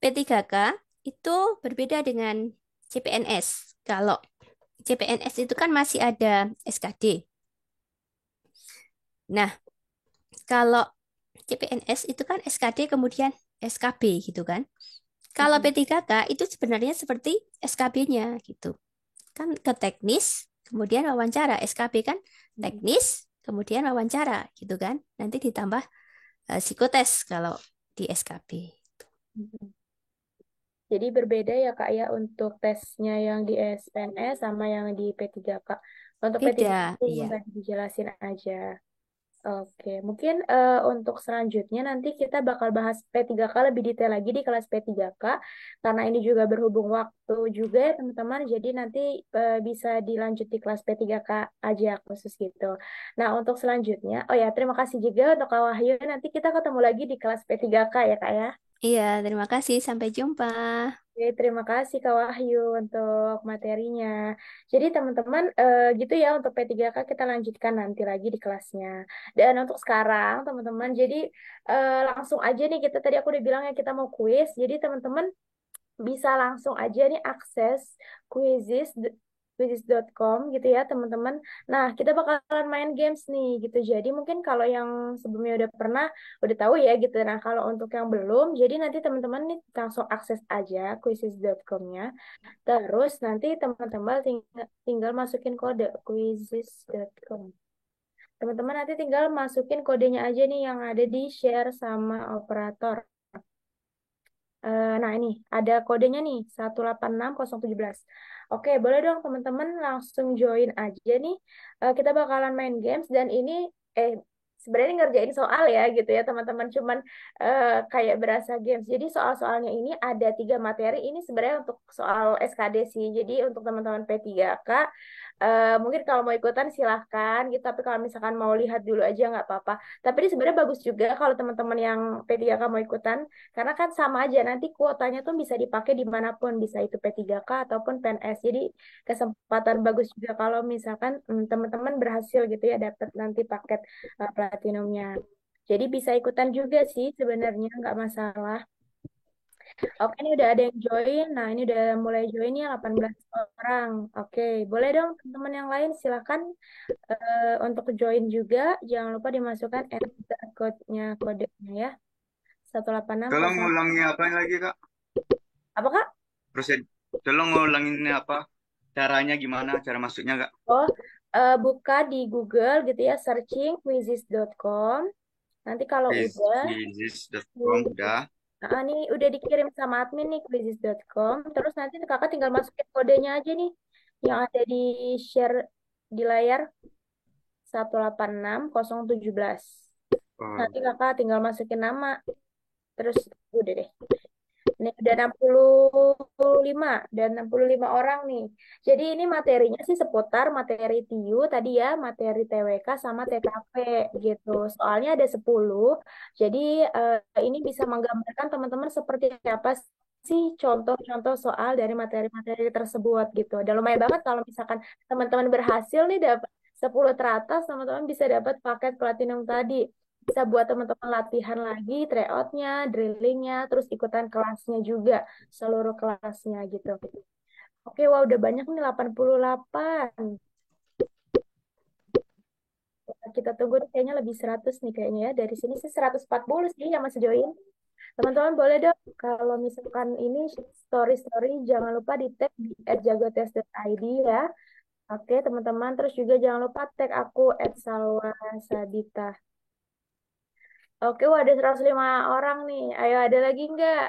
P3K itu berbeda dengan CPNS. Kalau CPNS itu kan masih ada SKD. Nah, kalau CPNS itu kan SKD kemudian SKB gitu kan. Kalau P3K itu sebenarnya seperti SKB-nya gitu. Kan ke teknis, kemudian wawancara. SKB kan teknis, kemudian wawancara gitu kan. Nanti ditambah psikotes kalau di SKB. Jadi berbeda ya Kak ya untuk tesnya yang di SPNS sama yang di P3K. Untuk P3K Beda, iya. tadi dijelasin aja. Oke, mungkin untuk selanjutnya nanti kita bakal bahas P3K lebih detail lagi di kelas P3K karena ini juga berhubung waktu juga ya teman-teman. Jadi nanti bisa dilanjut di kelas P3K aja khusus gitu. Nah, untuk selanjutnya, oh ya terima kasih juga untuk Kak Wahyu. Nanti kita ketemu lagi di kelas P3K ya Kak ya. Iya, terima kasih. Sampai jumpa. Oke, terima kasih Kak Wahyu untuk materinya. Jadi teman-teman gitu ya untuk P3K kita lanjutkan nanti lagi di kelasnya. Dan untuk sekarang teman-teman jadi langsung aja nih kita tadi aku udah bilang ya kita mau kuis. Jadi teman-teman bisa langsung aja nih akses quizzes quizzes.com gitu ya teman-teman. Nah, kita bakalan main games nih gitu. Jadi mungkin kalau yang sebelumnya udah pernah udah tahu ya gitu. Nah, kalau untuk yang belum, jadi nanti teman-teman nih langsung akses aja quizzes.com-nya. Terus nanti teman-teman tinggal masukin kode quizzes.com. Teman-teman nanti tinggal masukin kodenya aja nih yang ada di share sama operator. Nah ini ada kodenya nih 186017. Oke, boleh dong teman-teman langsung join aja nih. Kita bakalan main games dan ini eh sebenarnya ngerjain soal ya gitu ya teman-teman. Cuman kayak berasa games. Jadi soal-soalnya ini ada 3 materi. Ini sebenarnya untuk soal SKD sih. Jadi untuk teman-teman P3K mungkin kalau mau ikutan silahkan gitu. Tapi kalau misalkan mau lihat dulu aja nggak apa-apa. Tapi ini sebenarnya bagus juga kalau teman-teman yang P3K mau ikutan. Karena kan sama aja nanti kuotanya tuh bisa dipakai dimanapun, bisa itu P3K ataupun PNS. Jadi kesempatan bagus juga kalau misalkan teman-teman berhasil gitu ya dapat nanti paket platinumnya. Jadi bisa ikutan juga sih sebenarnya nggak masalah. Oke, ini udah ada yang join. Nah, ini udah mulai join ya 18 orang. Oke, boleh dong teman-teman yang lain silakan untuk join juga. Jangan lupa dimasukkan enter kodenya ya. Tolong 186. ulangi apa lagi, Kak? Apa Kak? Proses. Tolong ulangin apa? Caranya gimana? Cara masuknya, Kak? Oh, buka di Google gitu ya, searching quizzes.com. Nanti kalau udah, Quizzes.com udah. nah, nih udah dikirim sama admin nih quizzes.com. Terus nanti kakak tinggal masukin kodenya aja nih, yang ada di share di layar 186017. Oh, Nanti kakak tinggal masukin nama. Terus udah deh. Ini ada 65 dan 65 orang nih. Jadi ini materinya sih seputar materi TIU tadi ya, materi TWK sama TKP gitu. Soalnya ada 10. Jadi ini bisa menggambarkan teman-teman seperti apa sih contoh-contoh soal dari materi-materi tersebut gitu. Dan lumayan banget kalau misalkan teman-teman berhasil nih dapat 10 teratas, teman-teman bisa dapat paket platinum tadi. Bisa buat teman-teman latihan lagi tryoutnya, drillingnya, terus ikutan kelasnya juga, seluruh kelasnya gitu. Oke, wah udah banyak nih 88. Kita tunggu nih, kayaknya lebih 100 nih kayaknya ya. Dari sini sih 140 sih yang masih join. Teman-teman boleh dong kalau misalkan ini story-story jangan lupa di tag di @jagotes.id ya. Oke, teman-teman. Terus juga jangan lupa tag aku @salwasabita. Oke, wah ada 105 orang nih. Ayo ada lagi nggak?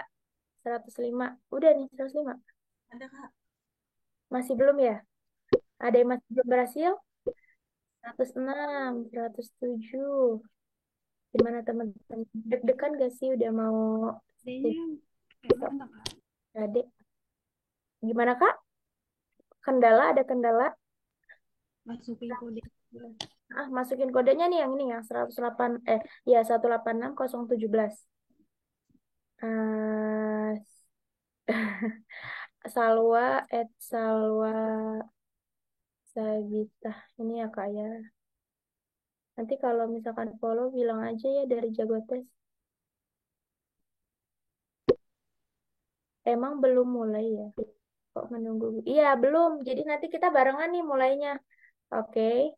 105. Udah nih 105. Ada Kak. Masih belum ya? Ada yang masih belum berhasil? 106, 107. Gimana teman-teman? Deg-degan gak sih udah mau Kayaknya kayak mana Kak? adik? Gimana Kak? Kendala, ada kendala? Masukin kode. Masukin kodenya nih yang ini yang 108 ya 186017. Eh Salwa Salwa Sabita ini ya Kak ya. Nanti kalau misalkan follow bilang aja ya dari Jagotes. Emang belum mulai ya? Kok menunggu? Iya, belum. Jadi nanti kita barengan nih mulainya. Oke.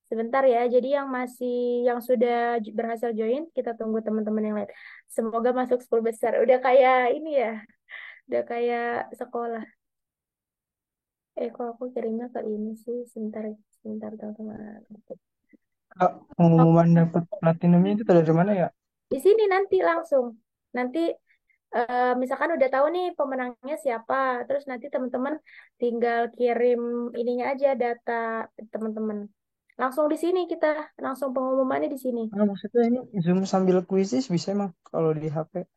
Sebentar ya. Jadi yang sudah berhasil join, kita tunggu teman-teman yang lain. Semoga masuk 10 besar. Udah kayak ini ya. Udah kayak sekolah. Kok aku kirimnya ke ini sih. Sebentar, sebentar teman-teman. Kak, pengumuman dapat platinumnya itu dari mana ya? Di sini nanti langsung. Nanti misalkan udah tahu nih pemenangnya siapa, terus nanti teman-teman tinggal kirim ininya aja data teman-teman. Langsung di sini kita langsung pengumumannya di sini. Maksudnya ini Zoom sambil kuisis bisa emang kalau di HP?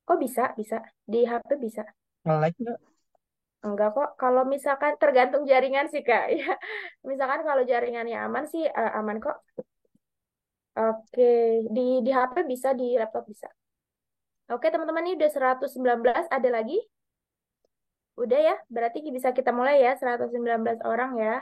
Oh bisa, bisa di HP bisa. Nge-like nggak? Enggak kok. Kalau misalkan tergantung jaringan sih Kak. Ya, misalkan kalau jaringannya aman sih aman kok. Oke, di HP bisa, di laptop bisa. Oke teman-teman ini udah 119, ada lagi? Udah ya, berarti bisa kita mulai ya 119 orang ya.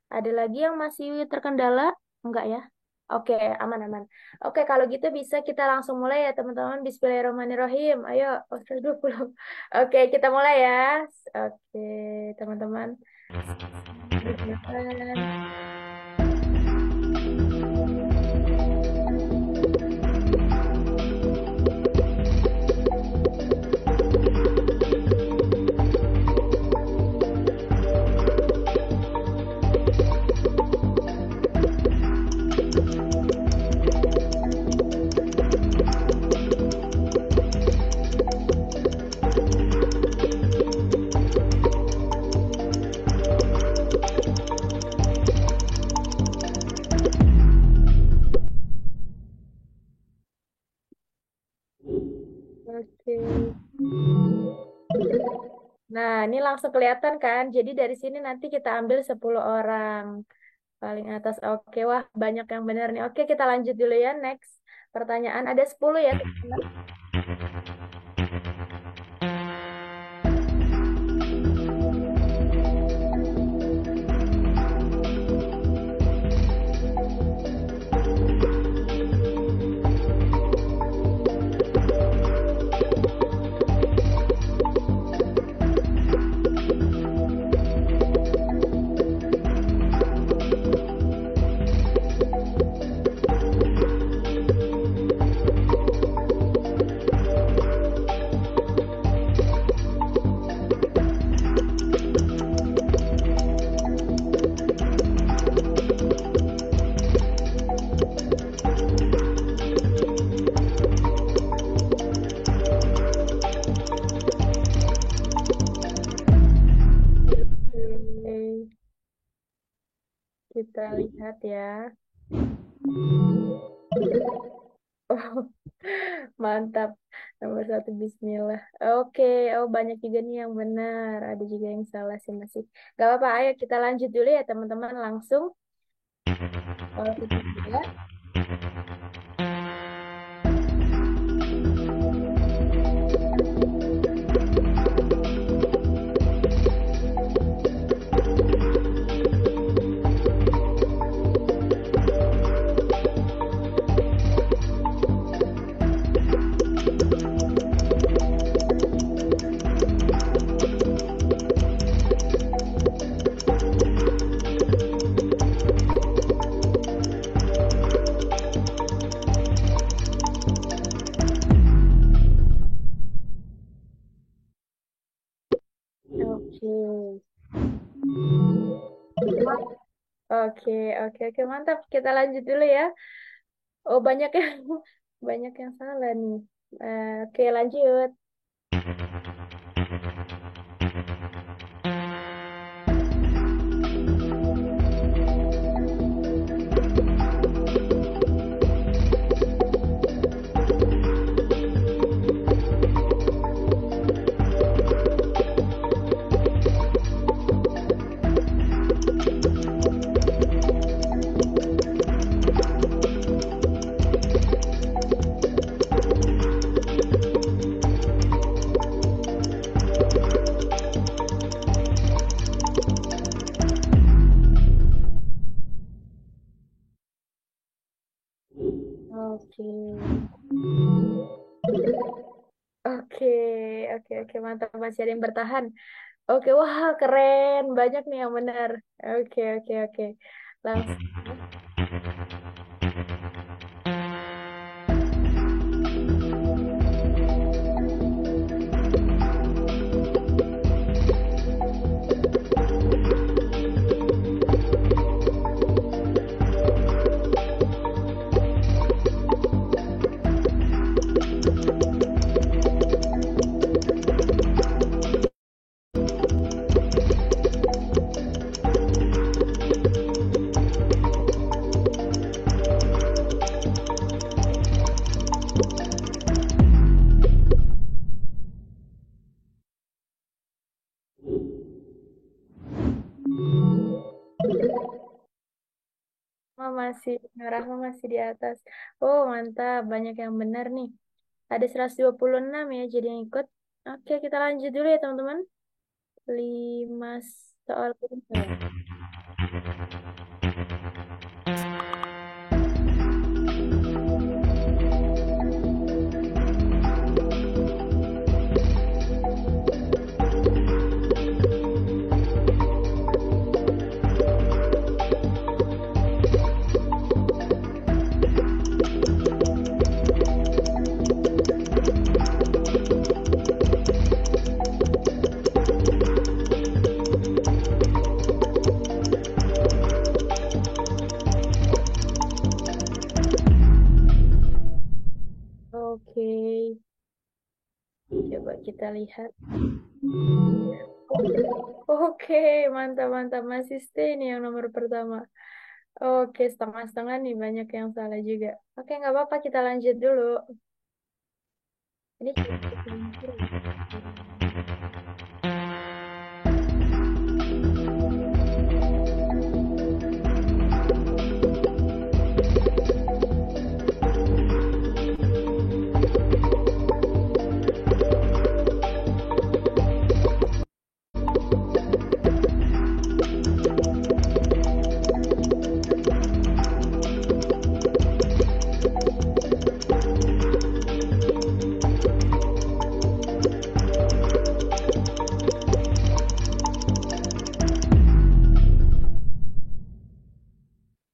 Ada lagi yang masih terkendala? Enggak ya? Oke, aman-aman. Oke, kalau gitu bisa kita langsung mulai ya teman-teman. Bismillahirrahmanirrahim. Ayo, 120. Oke, kita mulai ya. Oke, teman-teman. Oke. Nah, ini langsung kelihatan kan? Jadi dari sini nanti kita ambil 10 orang. Paling atas. Oke, wah banyak yang benar nih. Oke, kita lanjut dulu ya. Next pertanyaan. Ada 10 ya, teman-teman. Kita lihat ya. Oh, Mantap. Nomor satu Bismillah. Oke, oh banyak juga nih yang benar. Ada juga yang salah sih masih. Gak apa-apa, ayo kita lanjut dulu ya teman-teman langsung. Kalau ketiga. Oke. Oke, oke, oke, mantap. Kita lanjut dulu ya. Oh, banyak yang banyak yang salah nih. Oke, lanjut. Oke. Oke, oke, oke, mantap. Masih ada yang bertahan. Oke, wah, keren. Banyak nih yang benar. Oke, oke, oke. Langsung. Masih, Rahma masih di atas. Oh, mantap. Banyak yang benar nih. Ada 126 ya, jadi yang ikut. Oke, kita lanjut dulu ya, teman-teman. 5 soal kedua. Oke, coba kita lihat. Oke, mantap, mantap. Masih stay nih yang nomor pertama. Oke, setengah-setengah nih. Banyak yang salah juga. Oke, nggak apa-apa. Kita lanjut dulu. Ini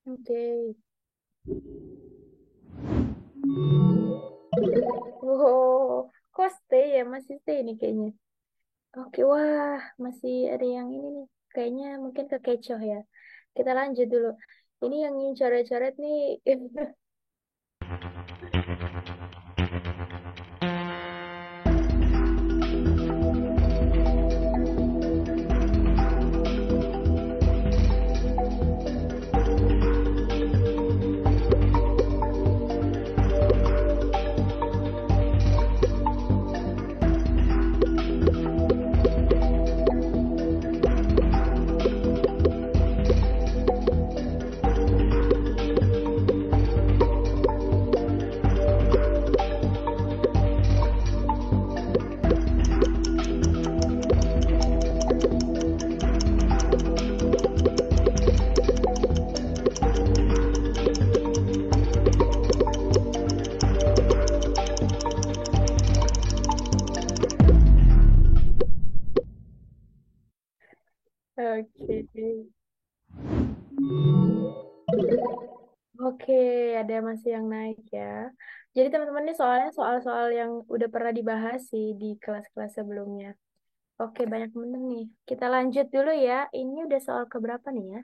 oke. Wow, kok stay ya? Masih stay nih kayaknya. Oke, wah, masih ada yang ini nih. Kayaknya mungkin kekecoh ya. Kita lanjut dulu. Ini yang coret-coret nih. ada masih yang naik ya. Jadi teman-teman ini soalnya soal-soal yang udah pernah dibahas sih di kelas-kelas sebelumnya. Oke, banyak bener nih. Kita lanjut dulu ya. Ini udah soal keberapa nih ya?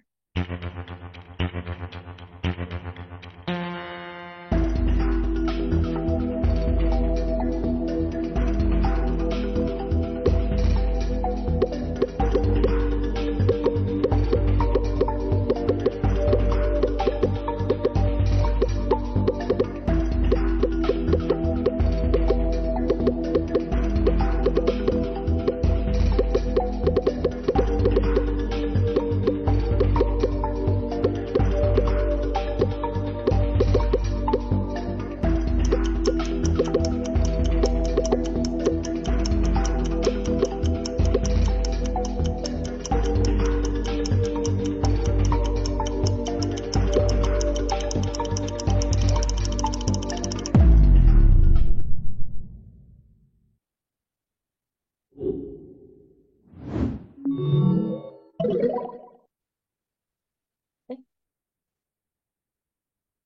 Eh,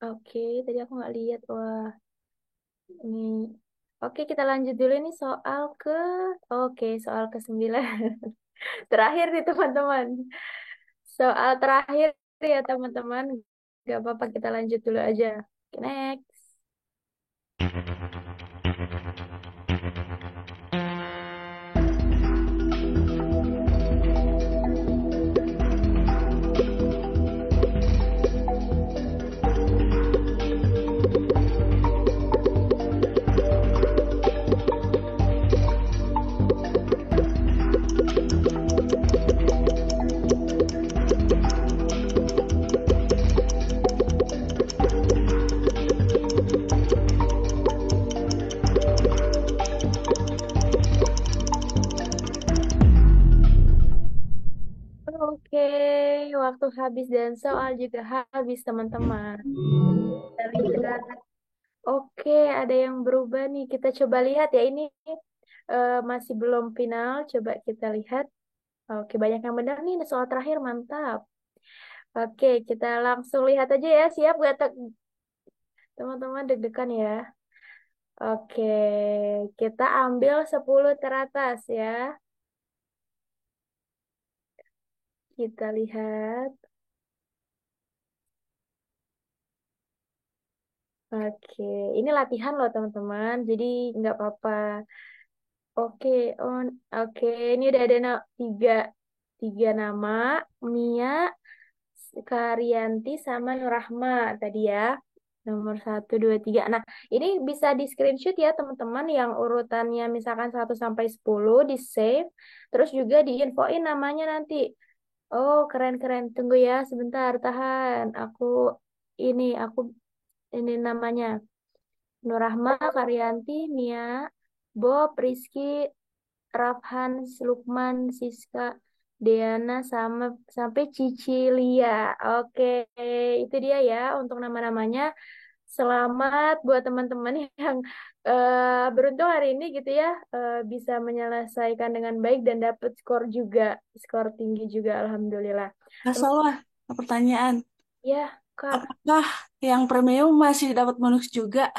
Oke, tadi aku nggak lihat. Wah, ini. Oke, kita lanjut dulu ini soal ke-9. Terakhir nih teman-teman. Soal terakhir ya teman-teman. Gak apa-apa, kita lanjut dulu aja. Oke, next. Oke, waktu habis dan soal juga habis teman-teman. Kita lihat. Oke, ada yang berubah nih. Kita coba lihat ya. Ini masih belum final. Coba kita lihat. Oke, banyak yang benar nih. Soal terakhir, mantap. Oke, kita langsung lihat aja ya. Siap gak teman-teman? Deg-degan ya. Oke, kita ambil 10 teratas ya. Kita lihat. Oke, ini latihan loh teman-teman. Jadi nggak apa-apa. Oke, oke. Ini udah ada tiga nama, Mia, Karyanti, sama Nurrahma tadi ya. Nomor 1, 2, 3. Nah, ini bisa di screenshot ya teman-teman yang urutannya misalkan 1 sampai 10 di save. Terus juga diinfoin namanya nanti. Oh, keren-keren. Tunggu ya, sebentar, tahan. Aku ini namanya. Nurrahma, Karyanti, Mia, Bob, Rizky, Rafhan, Lukman, Siska, Deana, sampai Cicilia. Oke, itu dia ya untuk nama-namanya. Selamat buat teman-teman yang beruntung hari ini gitu ya, bisa menyelesaikan dengan baik dan dapat skor tinggi juga, alhamdulillah. Nah, salah pertanyaan. Ya, Kak, Apakah yang premium masih dapat bonus juga?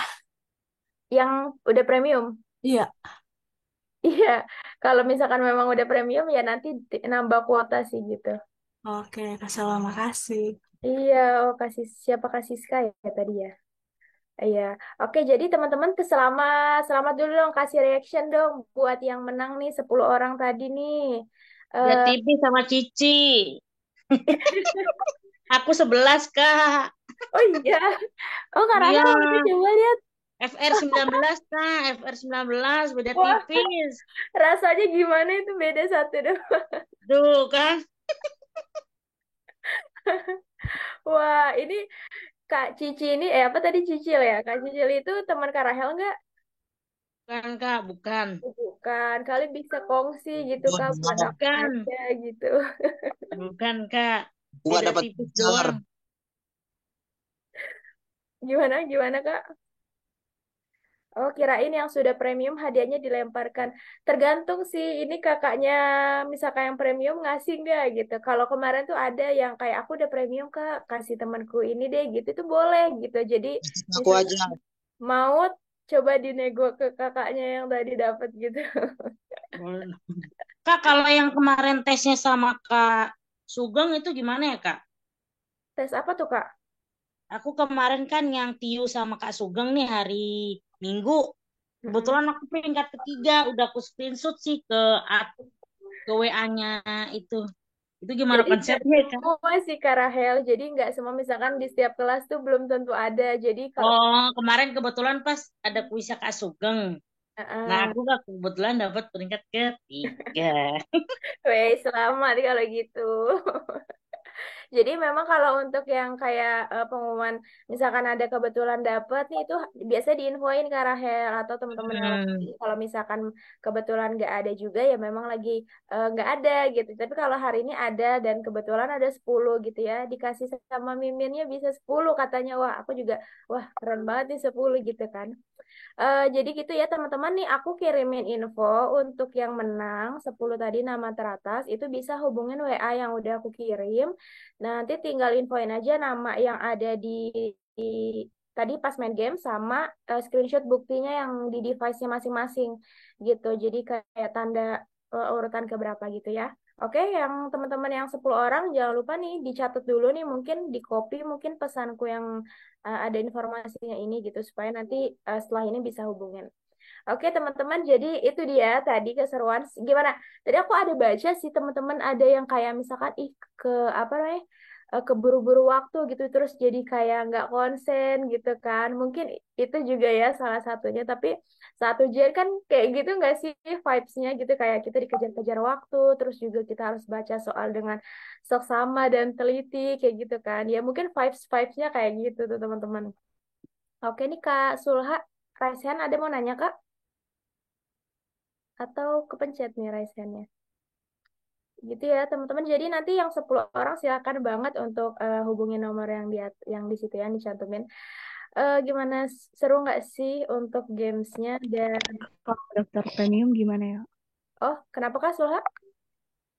yang udah premium. Iya. Iya, kalau misalkan memang udah premium ya nanti nambah kuota sih gitu. Oke, Kak Salwa, makasih. Iya, oh siapa kasih Sky ya tadi ya. Iya, oke jadi teman-teman selamat dulu dong kasih reaction dong buat yang menang nih 10 orang tadi nih. Udah Eh tipis sama Cici. Aku 11, Kak. oh iya, oh Kak Iya. Rahel udah coba lihat. FR 19, Kak. FR 19 beda Wah, tipis. rasanya gimana itu beda 1 doang. Tuh kan. Wah, ini Kak Cici ini apa tadi Cicil ya? Kak Cicil itu teman Kak Rahel nggak? Bukan, Kak. Bukan. Bukan, kali bisa kongsi gitu Kak buat aku Bukan. aja gitu. Bukan, Kak. Gua Beda dapat tipis dengar. doang. Gimana Kak? Oh, kirain yang sudah premium hadiahnya dilemparkan. Tergantung sih, ini kakaknya misalkan yang premium ngasih nggak gitu. Kalau kemarin tuh ada yang kayak aku udah premium kak, kasih temanku ini deh gitu, itu boleh gitu. Jadi Aku misalkan aja. mau coba dinego ke kakaknya yang tadi dapat gitu. Boleh. Kak, kalau yang kemarin tesnya sama Kak Sugeng itu gimana ya, Kak? Tes apa tuh kak? Aku kemarin kan yang Tiu sama Kak Sugeng nih hari Minggu. Mm-mm. Kebetulan aku peringkat ketiga, udah aku screenshot sih ke WA-nya itu. Itu gimana Jadi nggak konsepnya, Kak? semua sih Kak Rahel. Jadi nggak semua misalkan di setiap kelas tuh belum tentu ada. Jadi kalau Oh, kemarin kebetulan pas ada kuisnya Kak Sugeng. Nah, Heeh. aku gak kebetulan dapat peringkat ketiga. Weh, selamat kalau gitu. Jadi memang kalau untuk yang kayak pengumuman, misalkan ada kebetulan dapet nih itu biasa diinfoin ke Rahel atau teman-teman yang lain. Kalau misalkan kebetulan nggak ada juga ya memang lagi nggak ada gitu. Tapi kalau hari ini ada dan kebetulan ada 10 gitu ya, dikasih sama miminnya bisa 10 katanya. Wah, aku juga wah keren banget nih 10 gitu kan. Jadi gitu ya teman-teman nih aku kirimin info untuk yang menang 10 tadi nama teratas itu bisa hubungin WA yang udah aku kirim. Nanti tinggal infoin aja nama yang ada di- tadi pas main game sama screenshot buktinya yang di device-nya masing-masing gitu. Jadi kayak tanda urutan keberapa gitu ya. Oke, yang teman-teman yang 10 orang jangan lupa nih dicatat dulu nih mungkin di copy mungkin pesanku yang ada informasinya ini gitu supaya nanti setelah ini bisa hubungin. Oke teman-teman, jadi itu dia tadi keseruan. Gimana? Tadi aku ada baca sih teman-teman ada yang kayak misalkan ke apa namanya keburu-buru waktu gitu terus jadi kayak nggak konsen gitu kan. Mungkin itu juga ya salah satunya. Tapi saat ujian kan kayak gitu nggak sih vibes-nya gitu kayak kita dikejar-kejar waktu terus juga kita harus baca soal dengan seksama dan teliti kayak gitu kan. Ya mungkin vibes-vibesnya kayak gitu tuh teman-teman. Oke nih Kak Sulha, Raisen ada mau nanya Kak? Atau kepencet nih raise hand-nya. Gitu ya teman-teman. Jadi nanti yang 10 orang silakan banget untuk hubungi nomor yang yang di situ yang dicantumin. Gimana seru nggak sih untuk gamesnya dan Kalau daftar premium gimana ya? oh kenapa Kak Sulha?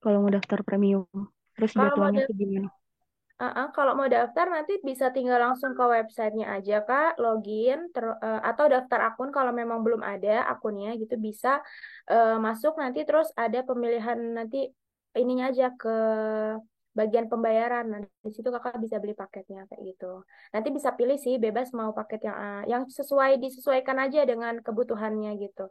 Kalau mau daftar premium, terus Kalau mau jadwalnya tuh gimana? Kalau mau daftar nanti bisa tinggal langsung ke websitenya aja Kak, login atau daftar akun kalau memang belum ada akunnya gitu bisa masuk nanti terus ada pemilihan nanti ininya aja ke bagian pembayaran. Nah, di situ Kakak bisa beli paketnya kayak gitu. Nanti bisa pilih sih bebas mau paket yang sesuai disesuaikan aja dengan kebutuhannya gitu.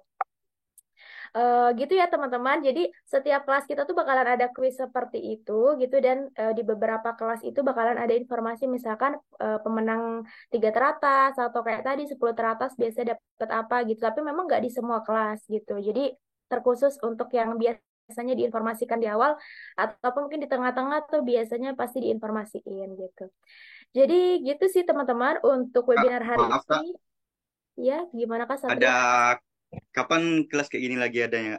Gitu ya teman-teman. Jadi setiap kelas kita tuh bakalan ada kuis seperti itu gitu dan di beberapa kelas itu bakalan ada informasi misalkan pemenang 3 teratas atau kayak tadi 10 teratas biasa dapat apa gitu. Tapi memang nggak di semua kelas gitu. Jadi terkhusus untuk yang biasanya diinformasikan di awal ataupun mungkin di tengah-tengah tuh biasanya pasti diinformasiin gitu. Jadi gitu sih teman-teman untuk Kak, webinar hari maaf Kak, ini. Ya, gimana Kak Satria? ada kapan kelas kayak gini lagi adanya?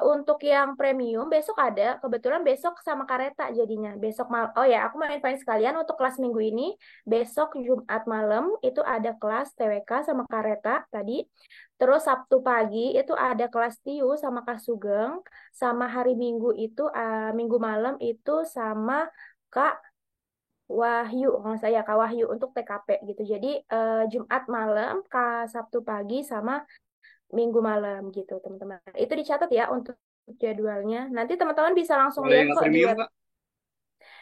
Untuk yang premium besok ada, kebetulan besok sama Kareta jadinya. Besok oh ya, aku mau infoin sekalian untuk kelas minggu ini, besok Jumat malam itu ada kelas TWK sama Kareta tadi. Terus Sabtu pagi itu ada kelas TIU sama Kak Sugeng, sama hari Minggu itu Minggu malam itu sama Kak Wahyu, kalau saya Kak Wahyu untuk TKP gitu. Jadi Jumat malam, Kak Sabtu pagi sama Minggu malam gitu, teman-teman. Itu dicatat ya untuk jadwalnya. Nanti teman-teman bisa langsung Kalau yang lihat nggak kok di premium web. Kak?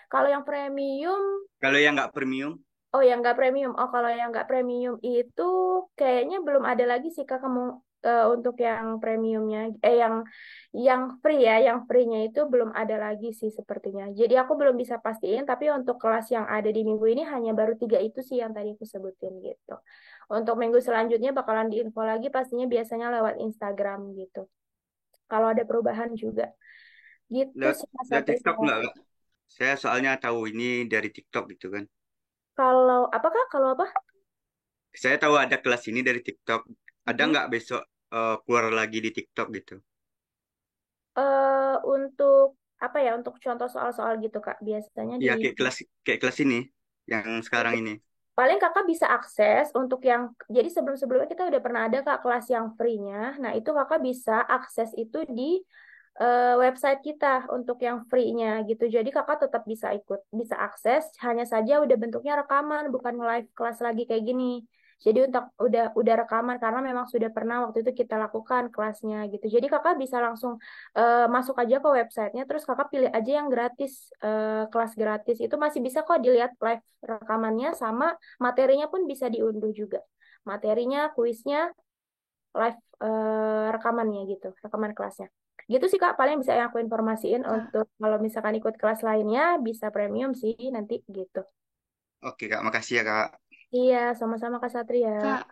Kalau yang premium, Kalau yang nggak premium? oh yang nggak premium. Oh kalau yang nggak premium itu kayaknya belum ada lagi sih Kak kamu untuk yang premiumnya, yang free ya, yang free-nya itu belum ada lagi sih sepertinya. Jadi aku belum bisa pastiin, tapi untuk kelas yang ada di minggu ini hanya baru 3 itu sih yang tadi aku sebutin gitu. Untuk minggu selanjutnya bakalan diinfo lagi pastinya biasanya lewat Instagram gitu. Kalau ada perubahan juga. Gitu Lewat, sih Mas lewat TikTok Satria. nggak Kak? Saya soalnya tahu ini dari TikTok gitu kan. Kalau apa Kak? Kalau apa? Saya tahu ada kelas ini dari TikTok. Ada Mm-mm. nggak besok keluar lagi di TikTok gitu? Untuk apa ya? Untuk contoh soal-soal gitu Kak. Biasanya di Iya kayak kelas ini yang sekarang ini. paling kakak bisa akses untuk yang, jadi sebelum-sebelumnya kita udah pernah ada kak kelas yang free-nya. Nah itu kakak bisa akses itu di website kita untuk yang free-nya gitu. Jadi kakak tetap bisa ikut, bisa akses, hanya saja udah bentuknya rekaman, bukan live kelas lagi kayak gini. Jadi untuk udah rekaman karena memang sudah pernah waktu itu kita lakukan kelasnya gitu. Jadi kakak bisa langsung masuk aja ke websitenya, terus kakak pilih aja yang gratis, kelas gratis itu masih bisa kok dilihat live rekamannya, sama materinya pun bisa diunduh juga. Materinya, kuisnya, live rekamannya gitu, rekaman kelasnya. Gitu sih Kak, paling bisa yang aku informasiin. Kak, Untuk kalau misalkan ikut kelas lainnya bisa premium sih nanti gitu. Oke Kak, makasih ya Kak. Iya, sama-sama Kak Satria. Kak,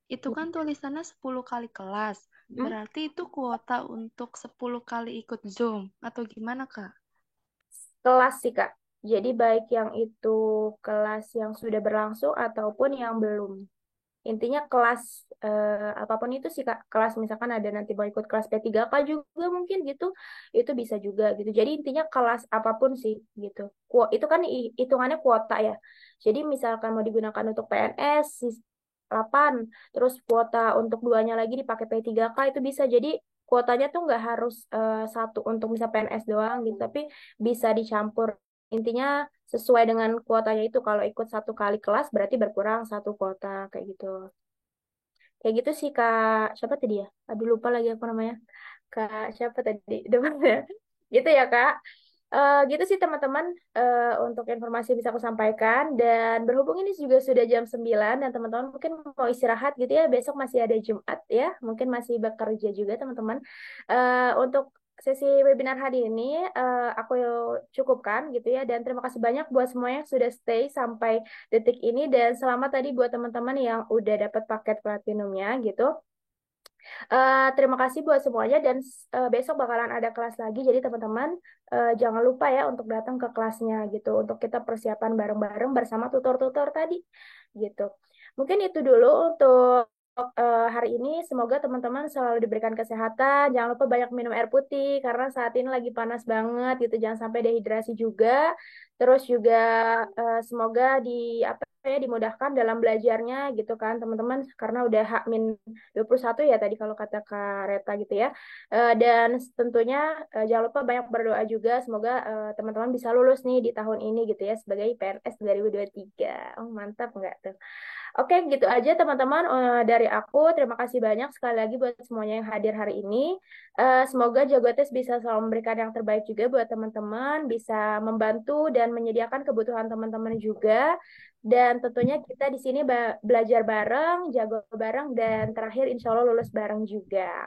itu kan tulisannya 10 kali kelas. Hmm? Berarti itu kuota untuk 10 kali ikut Zoom atau gimana, Kak? Kelas sih Kak. Jadi baik yang itu kelas yang sudah berlangsung ataupun yang belum. Intinya kelas apapun itu sih Kak. Kelas misalkan ada nanti mau ikut kelas P3K juga mungkin gitu. Itu bisa juga gitu. Jadi intinya kelas apapun sih gitu. Itu kan hitungannya kuota ya. Jadi misalkan mau digunakan untuk PNS 8, terus kuota untuk duanya lagi dipakai P3K itu bisa. Jadi kuotanya tuh nggak harus satu untuk bisa PNS doang gitu, tapi bisa dicampur. Intinya sesuai dengan kuotanya itu. Kalau ikut satu kali kelas berarti berkurang satu kuota kayak gitu. Kayak gitu sih Kak. Siapa tadi ya? Aduh lupa lagi aku namanya. Kak siapa tadi? Depannya. Gitu ya Kak. Gitu sih teman-teman, untuk informasi yang bisa aku sampaikan, dan berhubung ini juga sudah jam 9 dan teman-teman mungkin mau istirahat gitu ya, besok masih ada Jumat ya, mungkin masih bekerja juga teman-teman. Untuk sesi webinar hari ini aku cukupkan gitu ya, dan terima kasih banyak buat semua yang sudah stay sampai detik ini, dan selamat tadi buat teman-teman yang udah dapat paket platinumnya gitu. Terima kasih buat semuanya, dan besok bakalan ada kelas lagi. Jadi teman-teman jangan lupa ya untuk datang ke kelasnya gitu, untuk kita persiapan bareng-bareng bersama tutor-tutor tadi gitu. Mungkin itu dulu untuk hari ini. Semoga teman-teman selalu diberikan kesehatan. Jangan lupa banyak minum air putih karena saat ini lagi panas banget gitu. Jangan sampai dehidrasi juga. Terus juga semoga apa ya, dimudahkan dalam belajarnya gitu kan teman-teman, karena udah H-21 ya tadi kalau kata Kak Reta gitu ya. Dan tentunya jangan lupa banyak berdoa juga, semoga teman-teman bisa lulus nih di tahun ini gitu ya sebagai PNS 2023. Oh mantap nggak tuh? Oke, gitu aja teman-teman dari aku. Terima kasih banyak sekali lagi buat semuanya yang hadir hari ini. Semoga Jagotes bisa selalu memberikan yang terbaik juga buat teman-teman, bisa membantu dan menyediakan kebutuhan teman-teman juga. Dan tentunya kita di sini belajar bareng, jago bareng, dan terakhir insya Allah lulus bareng juga.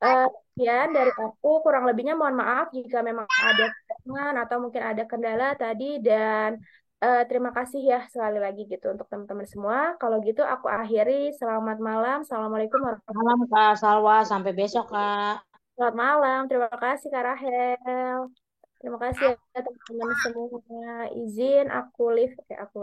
Sekian dari aku, kurang lebihnya mohon maaf jika memang ada kekurangan atau mungkin ada kendala tadi, dan terima kasih ya sekali lagi gitu untuk teman-teman semua. Kalau gitu aku akhiri. Selamat malam. Assalamualaikum warahmatullahi Malam Kak Salwa, sampai besok Kak. wabarakatuh. Selamat malam. Terima kasih Kak Rahel. Terima kasih ya teman-teman semua. Izin aku live. Aku